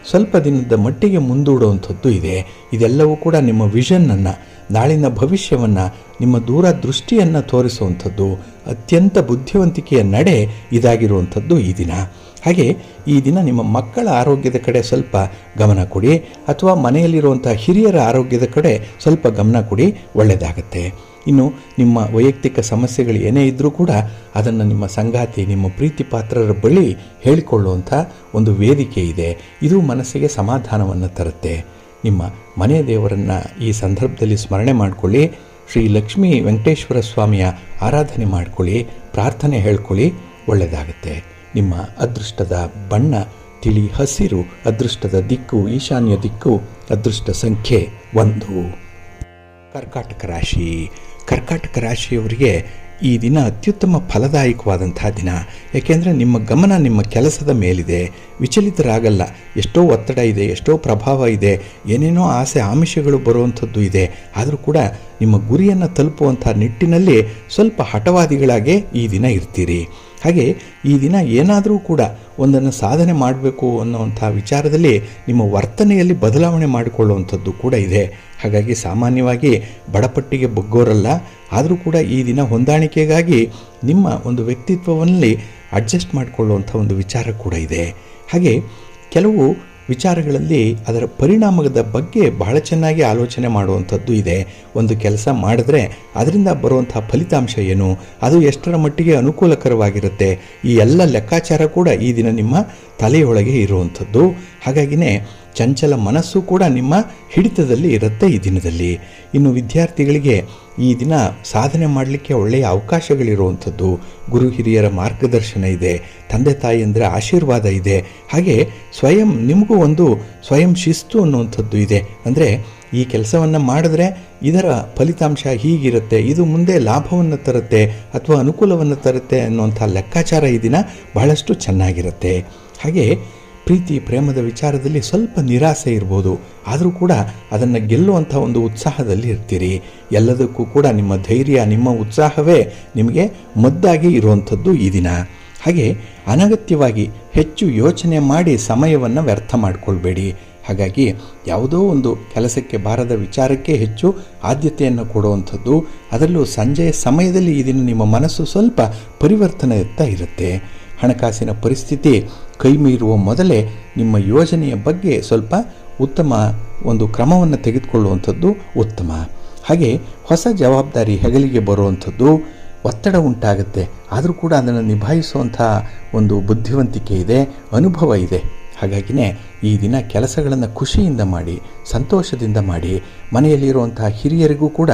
ಸ್ವಲ್ಪ ದಿನದ ಮಟ್ಟಿಗೆ ಮುಂದೂಡುವಂಥದ್ದು ಇದೆ. ಇದೆಲ್ಲವೂ ಕೂಡ ನಿಮ್ಮ ವಿಷನ್ನನ್ನು, ನಾಳಿನ ಭವಿಷ್ಯವನ್ನು, ನಿಮ್ಮ ದೂರದೃಷ್ಟಿಯನ್ನು ತೋರಿಸುವಂಥದ್ದು, ಅತ್ಯಂತ ಬುದ್ಧಿವಂತಿಕೆಯ ನಡೆ ಇದಾಗಿರುವಂಥದ್ದು ಈ ದಿನ. ಹಾಗೆ ಈ ದಿನ ನಿಮ್ಮ ಮಕ್ಕಳ ಆರೋಗ್ಯದ ಕಡೆ ಸ್ವಲ್ಪ ಗಮನ ಕೊಡಿ, ಅಥವಾ ಮನೆಯಲ್ಲಿರುವಂಥ ಹಿರಿಯರ ಆರೋಗ್ಯದ ಕಡೆ ಸ್ವಲ್ಪ ಗಮನ ಕೊಡಿ, ಒಳ್ಳೆಯದಾಗತ್ತೆ. ಇನ್ನು ನಿಮ್ಮ ವೈಯಕ್ತಿಕ ಸಮಸ್ಯೆಗಳು ಏನೇ ಇದ್ದರೂ ಕೂಡ ಅದನ್ನು ನಿಮ್ಮ ಸಂಗಾತಿ, ನಿಮ್ಮ ಪ್ರೀತಿ ಪಾತ್ರರ ಬಳಿ ಹೇಳಿಕೊಳ್ಳುವಂಥ ಒಂದು ವೇದಿಕೆ ಇದೆ. ಇದು ಮನಸ್ಸಿಗೆ ಸಮಾಧಾನವನ್ನು ತರುತ್ತೆ. ನಿಮ್ಮ ಮನೆಯ ದೇವರನ್ನು ಈ ಸಂದರ್ಭದಲ್ಲಿ ಸ್ಮರಣೆ ಮಾಡಿಕೊಳ್ಳಿ. ಶ್ರೀ ಲಕ್ಷ್ಮೀ ವೆಂಕಟೇಶ್ವರ ಸ್ವಾಮಿಯ ಆರಾಧನೆ ಮಾಡಿಕೊಳ್ಳಿ, ಪ್ರಾರ್ಥನೆ ಹೇಳ್ಕೊಳ್ಳಿ, ಒಳ್ಳೆಯದಾಗುತ್ತೆ. ನಿಮ್ಮ ಅದೃಷ್ಟದ ಬಣ್ಣ ತಿಳಿ ಹಸಿರು, ಅದೃಷ್ಟದ ದಿಕ್ಕು ಈಶಾನ್ಯ ದಿಕ್ಕು, ಅದೃಷ್ಟ ಸಂಖ್ಯೆ 1. ಕರ್ಕಾಟಕ ರಾಶಿಯವರಿಗೆ ಈ ದಿನ ಅತ್ಯುತ್ತಮ ಫಲದಾಯಕವಾದಂಥ ದಿನ. ಯಾಕೆಂದರೆ ನಿಮ್ಮ ಗಮನ ನಿಮ್ಮ ಕೆಲಸದ ಮೇಲಿದೆ, ವಿಚಲಿತರಾಗಲ್ಲ. ಎಷ್ಟೋ ಒತ್ತಡ ಇದೆ, ಎಷ್ಟೋ ಪ್ರಭಾವ ಇದೆ, ಏನೇನೋ ಆಸೆ ಆಮಿಷಗಳು ಬರುವಂಥದ್ದು ಇದೆ. ಆದರೂ ಕೂಡ ನಿಮ್ಮ ಗುರಿಯನ್ನು ತಲುಪುವಂಥ ನಿಟ್ಟಿನಲ್ಲಿ ಸ್ವಲ್ಪ ಹಠವಾದಿಗಳಾಗೇ ಈ ದಿನ ಇರ್ತೀರಿ. ಹಾಗೆ ಈ ದಿನ ಏನಾದರೂ ಕೂಡ ಒಂದನ್ನು ಸಾಧನೆ ಮಾಡಬೇಕು ಅನ್ನುವಂಥ ವಿಚಾರದಲ್ಲಿ ನಿಮ್ಮ ವರ್ತನೆಯಲ್ಲಿ ಬದಲಾವಣೆ ಮಾಡಿಕೊಳ್ಳುವಂಥದ್ದು ಕೂಡ ಇದೆ. ಹಾಗಾಗಿ ಸಾಮಾನ್ಯವಾಗಿ ಬಡಪಟ್ಟಿಗೆ ಬಗ್ಗೋರಲ್ಲ, ಆದರೂ ಕೂಡ ಈ ದಿನ ಹೊಂದಾಣಿಕೆಗಾಗಿ ನಿಮ್ಮ ಒಂದು ವ್ಯಕ್ತಿತ್ವದಲ್ಲಿ ಅಡ್ಜಸ್ಟ್ ಮಾಡಿಕೊಳ್ಳುವಂಥ ಒಂದು ವಿಚಾರ ಕೂಡ ಇದೆ. ಹಾಗೆ ಕೆಲವು ವಿಚಾರಗಳಲ್ಲಿ ಅದರ ಪರಿಣಾಮದ ಬಗ್ಗೆ ಬಹಳ ಚೆನ್ನಾಗಿ ಆಲೋಚನೆ ಮಾಡುವಂಥದ್ದು ಇದೆ. ಒಂದು ಕೆಲಸ ಮಾಡಿದ್ರೆ ಅದರಿಂದ ಬರುವಂಥ ಫಲಿತಾಂಶ ಏನು, ಅದು ಎಷ್ಟರ ಮಟ್ಟಿಗೆ ಅನುಕೂಲಕರವಾಗಿರುತ್ತೆ, ಈ ಎಲ್ಲ ಲೆಕ್ಕಾಚಾರ ಕೂಡ ಈ ದಿನ ನಿಮ್ಮ ತಲೆಯೊಳಗೆ ಇರುವಂಥದ್ದು. ಹಾಗಾಗಿನೇ ಚಂಚಲ ಮನಸ್ಸು ಕೂಡ ನಿಮ್ಮ ಹಿಡಿತದಲ್ಲಿ ಇರುತ್ತೆ ಈ ದಿನದಲ್ಲಿ. ಇನ್ನು ವಿದ್ಯಾರ್ಥಿಗಳಿಗೆ ಈ ದಿನ ಸಾಧನೆ ಮಾಡಲಿಕ್ಕೆ ಒಳ್ಳೆಯ ಅವಕಾಶಗಳಿರುವಂಥದ್ದು. ಗುರು ಹಿರಿಯರ ಮಾರ್ಗದರ್ಶನ ಇದೆ, ತಂದೆ ತಾಯಿಯಂದರೆ ಆಶೀರ್ವಾದ ಇದೆ. ಹಾಗೆ ನಿಮಗೂ ಒಂದು ಸ್ವಯಂ ಶಿಸ್ತು ಅನ್ನುವಂಥದ್ದು ಇದೆ. ಅಂದರೆ ಈ ಕೆಲಸವನ್ನು ಮಾಡಿದ್ರೆ ಇದರ ಫಲಿತಾಂಶ ಹೀಗಿರುತ್ತೆ, ಇದು ಮುಂದೆ ಲಾಭವನ್ನು ತರುತ್ತೆ ಅಥವಾ ಅನುಕೂಲವನ್ನು ತರುತ್ತೆ ಅನ್ನುವಂಥ ಲೆಕ್ಕಾಚಾರ ಈ ದಿನ ಬಹಳಷ್ಟು ಚೆನ್ನಾಗಿರುತ್ತೆ. ಹಾಗೆ ಪ್ರೀತಿ ಪ್ರೇಮದ ವಿಚಾರದಲ್ಲಿ ಸ್ವಲ್ಪ ನಿರಾಸೆ ಇರ್ಬೋದು, ಆದರೂ ಕೂಡ ಅದನ್ನು ಗೆಲ್ಲುವಂಥ ಒಂದು ಉತ್ಸಾಹದಲ್ಲಿ ಇರ್ತೀರಿ. ಎಲ್ಲದಕ್ಕೂ ಕೂಡ ನಿಮ್ಮ ಧೈರ್ಯ, ನಿಮ್ಮ ಉತ್ಸಾಹವೇ ನಿಮಗೆ ಮದ್ದಾಗಿ ಇರುವಂಥದ್ದು ಈ ದಿನ. ಹಾಗೆ ಅನಗತ್ಯವಾಗಿ ಹೆಚ್ಚು ಯೋಚನೆ ಮಾಡಿ ಸಮಯವನ್ನು ವ್ಯರ್ಥ ಮಾಡಿಕೊಳ್ಬೇಡಿ. ಹಾಗಾಗಿ ಯಾವುದೋ ಒಂದು ಕೆಲಸಕ್ಕೆ ಬಾರದ ವಿಚಾರಕ್ಕೆ ಹೆಚ್ಚು ಆದ್ಯತೆಯನ್ನು ಕೊಡುವಂಥದ್ದು. ಅದರಲ್ಲೂ ಸಂಜೆಯ ಸಮಯದಲ್ಲಿ ಈ ದಿನ ನಿಮ್ಮ ಮನಸ್ಸು ಸ್ವಲ್ಪ ಪರಿವರ್ತನೆಯುತ್ತಾ ಇರುತ್ತೆ. ಹಣಕಾಸಿನ ಪರಿಸ್ಥಿತಿ ಕೈ ಮೀರುವ ಮೊದಲೇ ನಿಮ್ಮ ಯೋಜನೆಯ ಬಗ್ಗೆ ಸ್ವಲ್ಪ ಉತ್ತಮ ಒಂದು ಕ್ರಮವನ್ನು ತೆಗೆದುಕೊಳ್ಳುವಂಥದ್ದು ಉತ್ತಮ. ಹಾಗೆ ಹೊಸ ಜವಾಬ್ದಾರಿ ಹೆಗಲಿಗೆ ಬರುವಂಥದ್ದು, ಒತ್ತಡ ಉಂಟಾಗುತ್ತೆ, ಆದರೂ ಕೂಡ ಅದನ್ನು ನಿಭಾಯಿಸುವಂಥ ಒಂದು ಬುದ್ಧಿವಂತಿಕೆ ಇದೆ, ಅನುಭವ ಇದೆ. ಹಾಗಾಗಿನೇ ಈ ದಿನ ಕೆಲಸಗಳನ್ನು ಖುಷಿಯಿಂದ ಮಾಡಿ, ಸಂತೋಷದಿಂದ ಮಾಡಿ. ಮನೆಯಲ್ಲಿರುವಂತಹ ಹಿರಿಯರಿಗೂ ಕೂಡ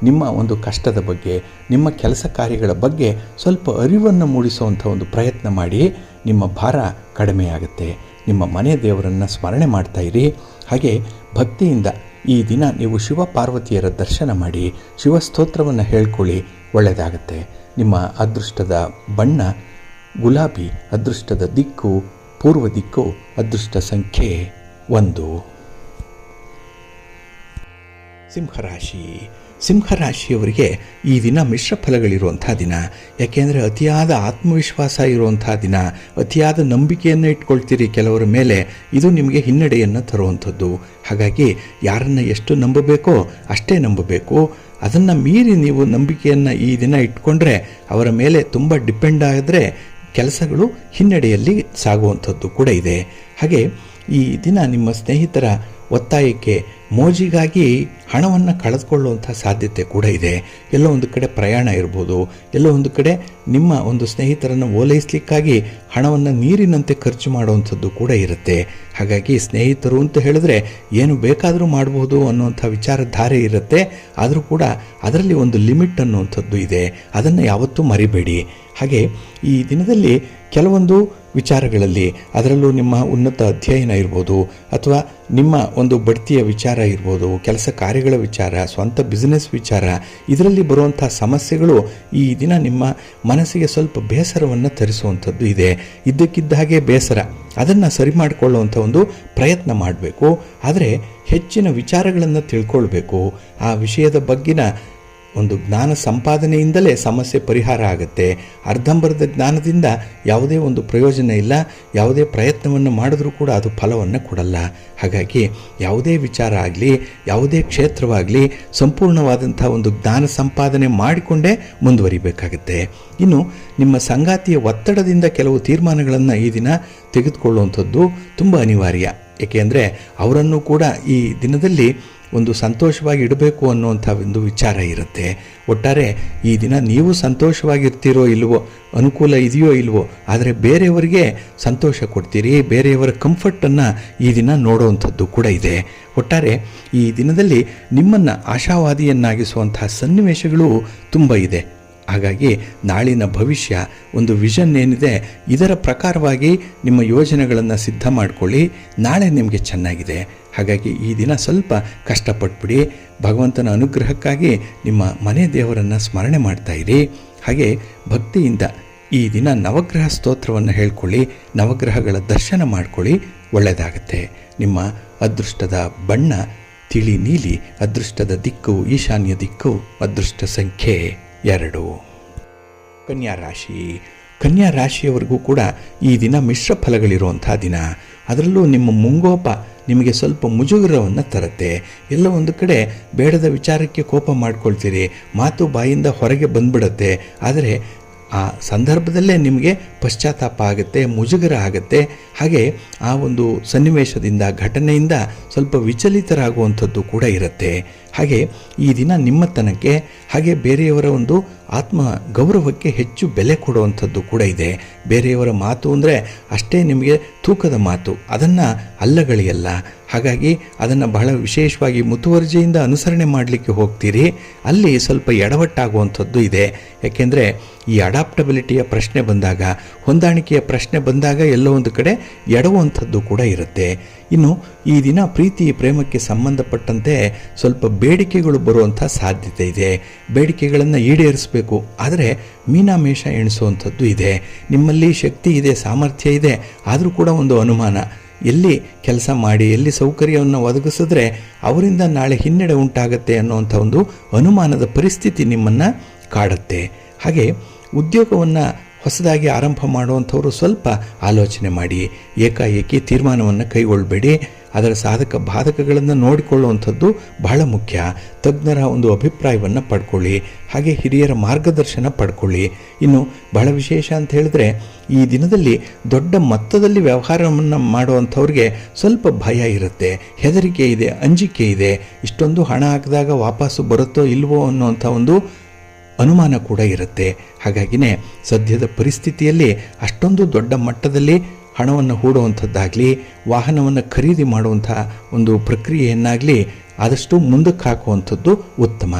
ನಿಮ್ಮ ಒಂದು ಕಷ್ಟದ ಬಗ್ಗೆ, ನಿಮ್ಮ ಕೆಲಸ ಕಾರ್ಯಗಳ ಬಗ್ಗೆ ಸ್ವಲ್ಪ ಅರಿವನ್ನು ಮೂಡಿಸುವಂಥ ಒಂದು ಪ್ರಯತ್ನ ಮಾಡಿ. ನಿಮ್ಮ ಭಾರ ಕಡಿಮೆಯಾಗುತ್ತೆ. ನಿಮ್ಮ ಮನೆ ದೇವರನ್ನು ಸ್ಮರಣೆ ಮಾಡ್ತಾಯಿರಿ. ಹಾಗೆ ಭಕ್ತಿಯಿಂದ ಈ ದಿನ ನೀವು ಶಿವ ಪಾರ್ವತಿಯರ ದರ್ಶನ ಮಾಡಿ, ಶಿವಸ್ತೋತ್ರವನ್ನು ಹೇಳ್ಕೊಳ್ಳಿ, ಒಳ್ಳೆಯದಾಗತ್ತೆ. ನಿಮ್ಮ ಅದೃಷ್ಟದ ಬಣ್ಣ ಗುಲಾಬಿ, ಅದೃಷ್ಟದ ದಿಕ್ಕು ಪೂರ್ವ ದಿಕ್ಕು, ಅದೃಷ್ಟ ಸಂಖ್ಯೆ 1. ಸಿಂಹರಾಶಿಯವರಿಗೆ ಈ ದಿನ ಮಿಶ್ರ ಫಲಗಳಿರುವಂಥ ದಿನ. ಯಾಕೆಂದರೆ ಅತಿಯಾದ ಆತ್ಮವಿಶ್ವಾಸ ಇರುವಂಥ ದಿನ, ಅತಿಯಾದ ನಂಬಿಕೆಯನ್ನು ಇಟ್ಕೊಳ್ತೀರಿ ಕೆಲವರ ಮೇಲೆ, ಇದು ನಿಮಗೆ ಹಿನ್ನಡೆಯನ್ನು ತರುವಂಥದ್ದು. ಹಾಗಾಗಿ ಯಾರನ್ನು ಎಷ್ಟು ನಂಬಬೇಕೋ ಅಷ್ಟೇ ನಂಬಬೇಕು. ಅದನ್ನು ಮೀರಿ ನೀವು ನಂಬಿಕೆಯನ್ನು ಈ ದಿನ ಇಟ್ಕೊಂಡ್ರೆ, ಅವರ ಮೇಲೆ ತುಂಬ ಡಿಪೆಂಡ್ ಆಗಿದ್ರೆ ಕೆಲಸಗಳು ಹಿನ್ನಡೆಯಲ್ಲಿ ಸಾಗುವಂಥದ್ದು ಕೂಡ ಇದೆ. ಹಾಗೆ ಈ ದಿನ ನಿಮ್ಮ ಸ್ನೇಹಿತರ ಒತ್ತಾಯಕ್ಕೆ, ಮೋಜಿಗಾಗಿ ಹಣವನ್ನು ಕಳೆದುಕೊಳ್ಳುವಂಥ ಸಾಧ್ಯತೆ ಕೂಡ ಇದೆ. ಎಲ್ಲೋ ಒಂದು ಕಡೆ ಪ್ರಯಾಣ ಇರ್ಬೋದು, ಎಲ್ಲೋ ಒಂದು ಕಡೆ ನಿಮ್ಮ ಒಂದು ಸ್ನೇಹಿತರನ್ನು ಓಲೈಸಲಿಕ್ಕಾಗಿ ಹಣವನ್ನು ನೀರಿನಂತೆ ಖರ್ಚು ಮಾಡುವಂಥದ್ದು ಕೂಡ ಇರುತ್ತೆ. ಹಾಗಾಗಿ ಸ್ನೇಹಿತರು ಅಂತ ಹೇಳಿದ್ರೆ ಏನು ಬೇಕಾದರೂ ಮಾಡಬಹುದು ಅನ್ನುವಂಥ ವಿಚಾರಧಾರೆ ಇರುತ್ತೆ. ಆದರೂ ಕೂಡ ಅದರಲ್ಲಿ ಒಂದು ಲಿಮಿಟ್ ಅನ್ನುವಂಥದ್ದು ಇದೆ, ಅದನ್ನು ಯಾವತ್ತೂ ಮರಿಬೇಡಿ. ಹಾಗೆ ಈ ದಿನದಲ್ಲಿ ಕೆಲವೊಂದು ವಿಚಾರಗಳಲ್ಲಿ, ಅದರಲ್ಲೂ ನಿಮ್ಮ ಉನ್ನತ ಅಧ್ಯಯನ ಇರ್ಬೋದು, ಅಥವಾ ನಿಮ್ಮ ಒಂದು ಬಡ್ತಿಯ ವಿಚಾರ ಇರ್ಬೋದು, ಕೆಲಸ ಕಾರ್ಯಗಳ ವಿಚಾರ, ಸ್ವಂತ ಬಿಸ್ನೆಸ್ ವಿಚಾರ, ಇದರಲ್ಲಿ ಬರುವಂಥ ಸಮಸ್ಯೆಗಳು ಈ ದಿನ ನಿಮ್ಮ ಮನಸ್ಸಿಗೆ ಸ್ವಲ್ಪ ಬೇಸರವನ್ನು ತರಿಸುವಂಥದ್ದು ಇದೆ. ಇದ್ದಕ್ಕಿದ್ದ ಹಾಗೆ ಬೇಸರ, ಅದನ್ನು ಸರಿ ಮಾಡಿಕೊಳ್ಳುವಂಥ ಒಂದು ಪ್ರಯತ್ನ ಮಾಡಬೇಕು. ಆದರೆ ಹೆಚ್ಚಿನ ವಿಚಾರಗಳನ್ನು ತಿಳ್ಕೊಳ್ಬೇಕು. ಆ ವಿಷಯದ ಬಗ್ಗಿನ ಒಂದು ಜ್ಞಾನ ಸಂಪಾದನೆಯಿಂದಲೇ ಸಮಸ್ಯೆ ಪರಿಹಾರ ಆಗುತ್ತೆ. ಅರ್ಧಂಬರ್ಧ ಜ್ಞಾನದಿಂದ ಯಾವುದೇ ಒಂದು ಪ್ರಯೋಜನ ಇಲ್ಲ. ಯಾವುದೇ ಪ್ರಯತ್ನವನ್ನು ಮಾಡಿದ್ರೂ ಕೂಡ ಅದು ಫಲವನ್ನು ಕೊಡಲ್ಲ. ಹಾಗಾಗಿ ಯಾವುದೇ ವಿಚಾರ ಆಗಲಿ, ಯಾವುದೇ ಕ್ಷೇತ್ರವಾಗಲಿ ಸಂಪೂರ್ಣವಾದಂಥ ಒಂದು ಜ್ಞಾನ ಸಂಪಾದನೆ ಮಾಡಿಕೊಂಡೇ ಮುಂದುವರಿಬೇಕಾಗುತ್ತೆ. ಇನ್ನು ನಿಮ್ಮ ಸಂಗಾತಿಯ ಒತ್ತಡದಿಂದ ಕೆಲವು ತೀರ್ಮಾನಗಳನ್ನು ಈ ದಿನ ತೆಗೆದುಕೊಳ್ಳುವಂಥದ್ದು ತುಂಬ ಅನಿವಾರ್ಯ. ಏಕೆಂದರೆ ಅವರನ್ನು ಕೂಡ ಈ ದಿನದಲ್ಲಿ ಒಂದು ಸಂತೋಷವಾಗಿ ಇಡಬೇಕು ಅನ್ನುವಂಥ ಒಂದು ವಿಚಾರ ಇರುತ್ತೆ. ಒಟ್ಟಾರೆ ಈ ದಿನ ನೀವು ಸಂತೋಷವಾಗಿರ್ತೀರೋ ಇಲ್ವೋ, ಅನುಕೂಲ ಇದೆಯೋ ಇಲ್ವೋ, ಆದರೆ ಬೇರೆಯವರಿಗೆ ಸಂತೋಷ ಕೊಡ್ತೀರಿ, ಬೇರೆಯವರ ಕಂಫರ್ಟನ್ನು ಈ ದಿನ ನೋಡುವಂಥದ್ದು ಕೂಡ ಇದೆ. ಒಟ್ಟಾರೆ ಈ ದಿನದಲ್ಲಿ ನಿಮ್ಮನ್ನು ಆಶಾವಾದಿಯನ್ನಾಗಿಸುವಂತಹ ಸನ್ನಿವೇಶಗಳು ತುಂಬ ಇದೆ. ಹಾಗಾಗಿ ನಾಳಿನ ಭವಿಷ್ಯ, ಒಂದು ವಿಷನ್ ಏನಿದೆ, ಇದರ ಪ್ರಕಾರವಾಗಿ ನಿಮ್ಮ ಯೋಜನೆಗಳನ್ನು ಸಿದ್ಧ ಮಾಡಿಕೊಳ್ಳಿ. ನಾಳೆ ನಿಮಗೆ ಚೆನ್ನಾಗಿದೆ. ಹಾಗಾಗಿ ಈ ದಿನ ಸ್ವಲ್ಪ ಕಷ್ಟಪಟ್ಬಿಡಿ. ಭಗವಂತನ ಅನುಗ್ರಹಕ್ಕಾಗಿ ನಿಮ್ಮ ಮನೆ ದೇವರನ್ನು ಸ್ಮರಣೆ ಮಾಡ್ತಾಯಿರಿ. ಹಾಗೆ ಭಕ್ತಿಯಿಂದ ಈ ದಿನ ನವಗ್ರಹ ಸ್ತೋತ್ರವನ್ನು ಹೇಳ್ಕೊಳ್ಳಿ, ನವಗ್ರಹಗಳ ದರ್ಶನ ಮಾಡ್ಕೊಳ್ಳಿ, ಒಳ್ಳೆಯದಾಗತ್ತೆ. ನಿಮ್ಮ ಅದೃಷ್ಟದ ಬಣ್ಣ ತಿಳಿ ನೀಲಿ, ಅದೃಷ್ಟದ ದಿಕ್ಕು ಈಶಾನ್ಯ ದಿಕ್ಕು, ಅದೃಷ್ಟ ಸಂಖ್ಯೆ 2. ಕನ್ಯಾ ರಾಶಿಯವರೆಗೂ ಕೂಡ ಈ ದಿನ ಮಿಶ್ರ ಫಲಗಳಿರುವಂಥ ದಿನ. ಅದರಲ್ಲೂ ನಿಮ್ಮ ಮುಂಗೋಪ ನಿಮಗೆ ಸ್ವಲ್ಪ ಮುಜುಗರವನ್ನು ತರುತ್ತೆ. ಎಲ್ಲ ಒಂದು ಕಡೆ ಬೇಡದ ವಿಚಾರಕ್ಕೆ ಕೋಪ ಮಾಡ್ಕೊಳ್ತೀರಿ, ಮಾತು ಬಾಯಿಂದ ಹೊರಗೆ ಬಂದ್ಬಿಡುತ್ತೆ. ಆದರೆ ಆ ಸಂದರ್ಭದಲ್ಲೇ ನಿಮಗೆ ಪಶ್ಚಾತ್ತಾಪ ಆಗುತ್ತೆ, ಮುಜುಗರ ಆಗುತ್ತೆ. ಹಾಗೆ ಆ ಒಂದು ಸನ್ನಿವೇಶದಿಂದ ಘಟನೆಯಿಂದ ಸ್ವಲ್ಪ ವಿಚಲಿತರಾಗುವಂಥದ್ದು ಕೂಡ ಇರುತ್ತೆ. ಹಾಗೆ ಈ ದಿನ ನಿಮ್ಮತನಕ್ಕೆ ಹಾಗೆ ಬೇರೆಯವರ ಒಂದು ಆತ್ಮ ಗೌರವಕ್ಕೆ ಹೆಚ್ಚು ಬೆಲೆ ಕೊಡುವಂಥದ್ದು ಕೂಡ ಇದೆ. ಬೇರೆಯವರ ಮಾತು ಅಂದರೆ ಅಷ್ಟೇ ನಿಮಗೆ ತೂಕದ ಮಾತು, ಅದನ್ನು ಅಲ್ಲಗಳೆಯಲ್ಲ. ಹಾಗಾಗಿ ಅದನ್ನು ಬಹಳ ವಿಶೇಷವಾಗಿ ಮುತುವರ್ಜಿಯಿಂದ ಅನುಸರಣೆ ಮಾಡಲಿಕ್ಕೆ ಹೋಗ್ತೀರಿ. ಅಲ್ಲಿ ಸ್ವಲ್ಪ ಎಡವಟ್ಟಾಗುವಂಥದ್ದು ಇದೆ. ಯಾಕೆಂದರೆ ಈ ಅಡಾಪ್ಟಬಿಲಿಟಿಯ ಪ್ರಶ್ನೆ ಬಂದಾಗ, ಹೊಂದಾಣಿಕೆಯ ಪ್ರಶ್ನೆ ಬಂದಾಗ ಎಲ್ಲೋ ಒಂದು ಕಡೆ ಎಡವುವಂಥದ್ದು ಕೂಡ ಇರುತ್ತೆ. ಇನ್ನು ಈ ದಿನ ಪ್ರೀತಿ ಪ್ರೇಮಕ್ಕೆ ಸಂಬಂಧಪಟ್ಟಂತೆ ಸ್ವಲ್ಪ ಬೇಡಿಕೆಗಳು ಬರುವಂಥ ಸಾಧ್ಯತೆ ಇದೆ. ಬೇಡಿಕೆಗಳನ್ನು ಈಡೇರಿಸಬೇಕು, ಆದರೆ ಮೀನಾಮೇಷ ಎಣಿಸುವಂಥದ್ದು ಇದೆ. ನಿಮ್ಮಲ್ಲಿ ಶಕ್ತಿ ಇದೆ, ಸಾಮರ್ಥ್ಯ ಇದೆ, ಆದರೂ ಕೂಡ ಒಂದು ಅನುಮಾನ. ಎಲ್ಲಿ ಕೆಲಸ ಮಾಡಿ ಎಲ್ಲಿ ಸೌಕರ್ಯವನ್ನು ಒದಗಿಸಿದ್ರೆ ಅವರಿಂದ ನಾಳೆ ಹಿನ್ನಡೆ ಉಂಟಾಗತ್ತೆ ಅನ್ನುವಂಥ ಒಂದು ಅನುಮಾನದ ಪರಿಸ್ಥಿತಿ ನಿಮ್ಮನ್ನು ಕಾಡುತ್ತೆ. ಹಾಗೆ ಉದ್ಯೋಗವನ್ನು ಹೊಸದಾಗಿ ಆರಂಭ ಮಾಡುವಂಥವರು ಸ್ವಲ್ಪ ಆಲೋಚನೆ ಮಾಡಿ, ಏಕಾಏಕಿ ತೀರ್ಮಾನವನ್ನು ಕೈಗೊಳ್ಳಬೇಡಿ. ಅದರ ಸಾಧಕ ಬಾಧಕಗಳನ್ನು ನೋಡಿಕೊಳ್ಳುವಂಥದ್ದು ಬಹಳ ಮುಖ್ಯ. ತಜ್ಞರ ಒಂದು ಅಭಿಪ್ರಾಯವನ್ನು ಪಡ್ಕೊಳ್ಳಿ, ಹಾಗೆ ಹಿರಿಯರ ಮಾರ್ಗದರ್ಶನ ಪಡ್ಕೊಳ್ಳಿ. ಇನ್ನು ಬಹಳ ವಿಶೇಷ ಅಂತ ಹೇಳಿದ್ರೆ, ಈ ದಿನದಲ್ಲಿ ದೊಡ್ಡ ಮೊತ್ತದಲ್ಲಿ ವ್ಯವಹಾರವನ್ನು ಮಾಡುವಂಥವ್ರಿಗೆ ಸ್ವಲ್ಪ ಭಯ ಇರುತ್ತೆ, ಹೆದರಿಕೆ ಇದೆ, ಅಂಜಿಕೆ ಇದೆ. ಇಷ್ಟೊಂದು ಹಣ ಹಾಕಿದಾಗ ವಾಪಸ್ಸು ಬರುತ್ತೋ ಇಲ್ವೋ ಅನ್ನುವಂಥ ಒಂದು ಅನುಮಾನ ಕೂಡ ಇರುತ್ತೆ. ಹಾಗಾಗಿನೇ ಸದ್ಯದ ಪರಿಸ್ಥಿತಿಯಲ್ಲಿ ಅಷ್ಟೊಂದು ದೊಡ್ಡ ಮಟ್ಟದಲ್ಲಿ ಹಣವನ್ನು ಹೂಡುವಂಥದ್ದಾಗಲಿ, ವಾಹನವನ್ನು ಖರೀದಿ ಮಾಡುವಂಥ ಒಂದು ಪ್ರಕ್ರಿಯೆಯನ್ನಾಗಲಿ ಆದಷ್ಟು ಮುಂದಕ್ಕೆ ಹಾಕುವಂಥದ್ದು ಉತ್ತಮ.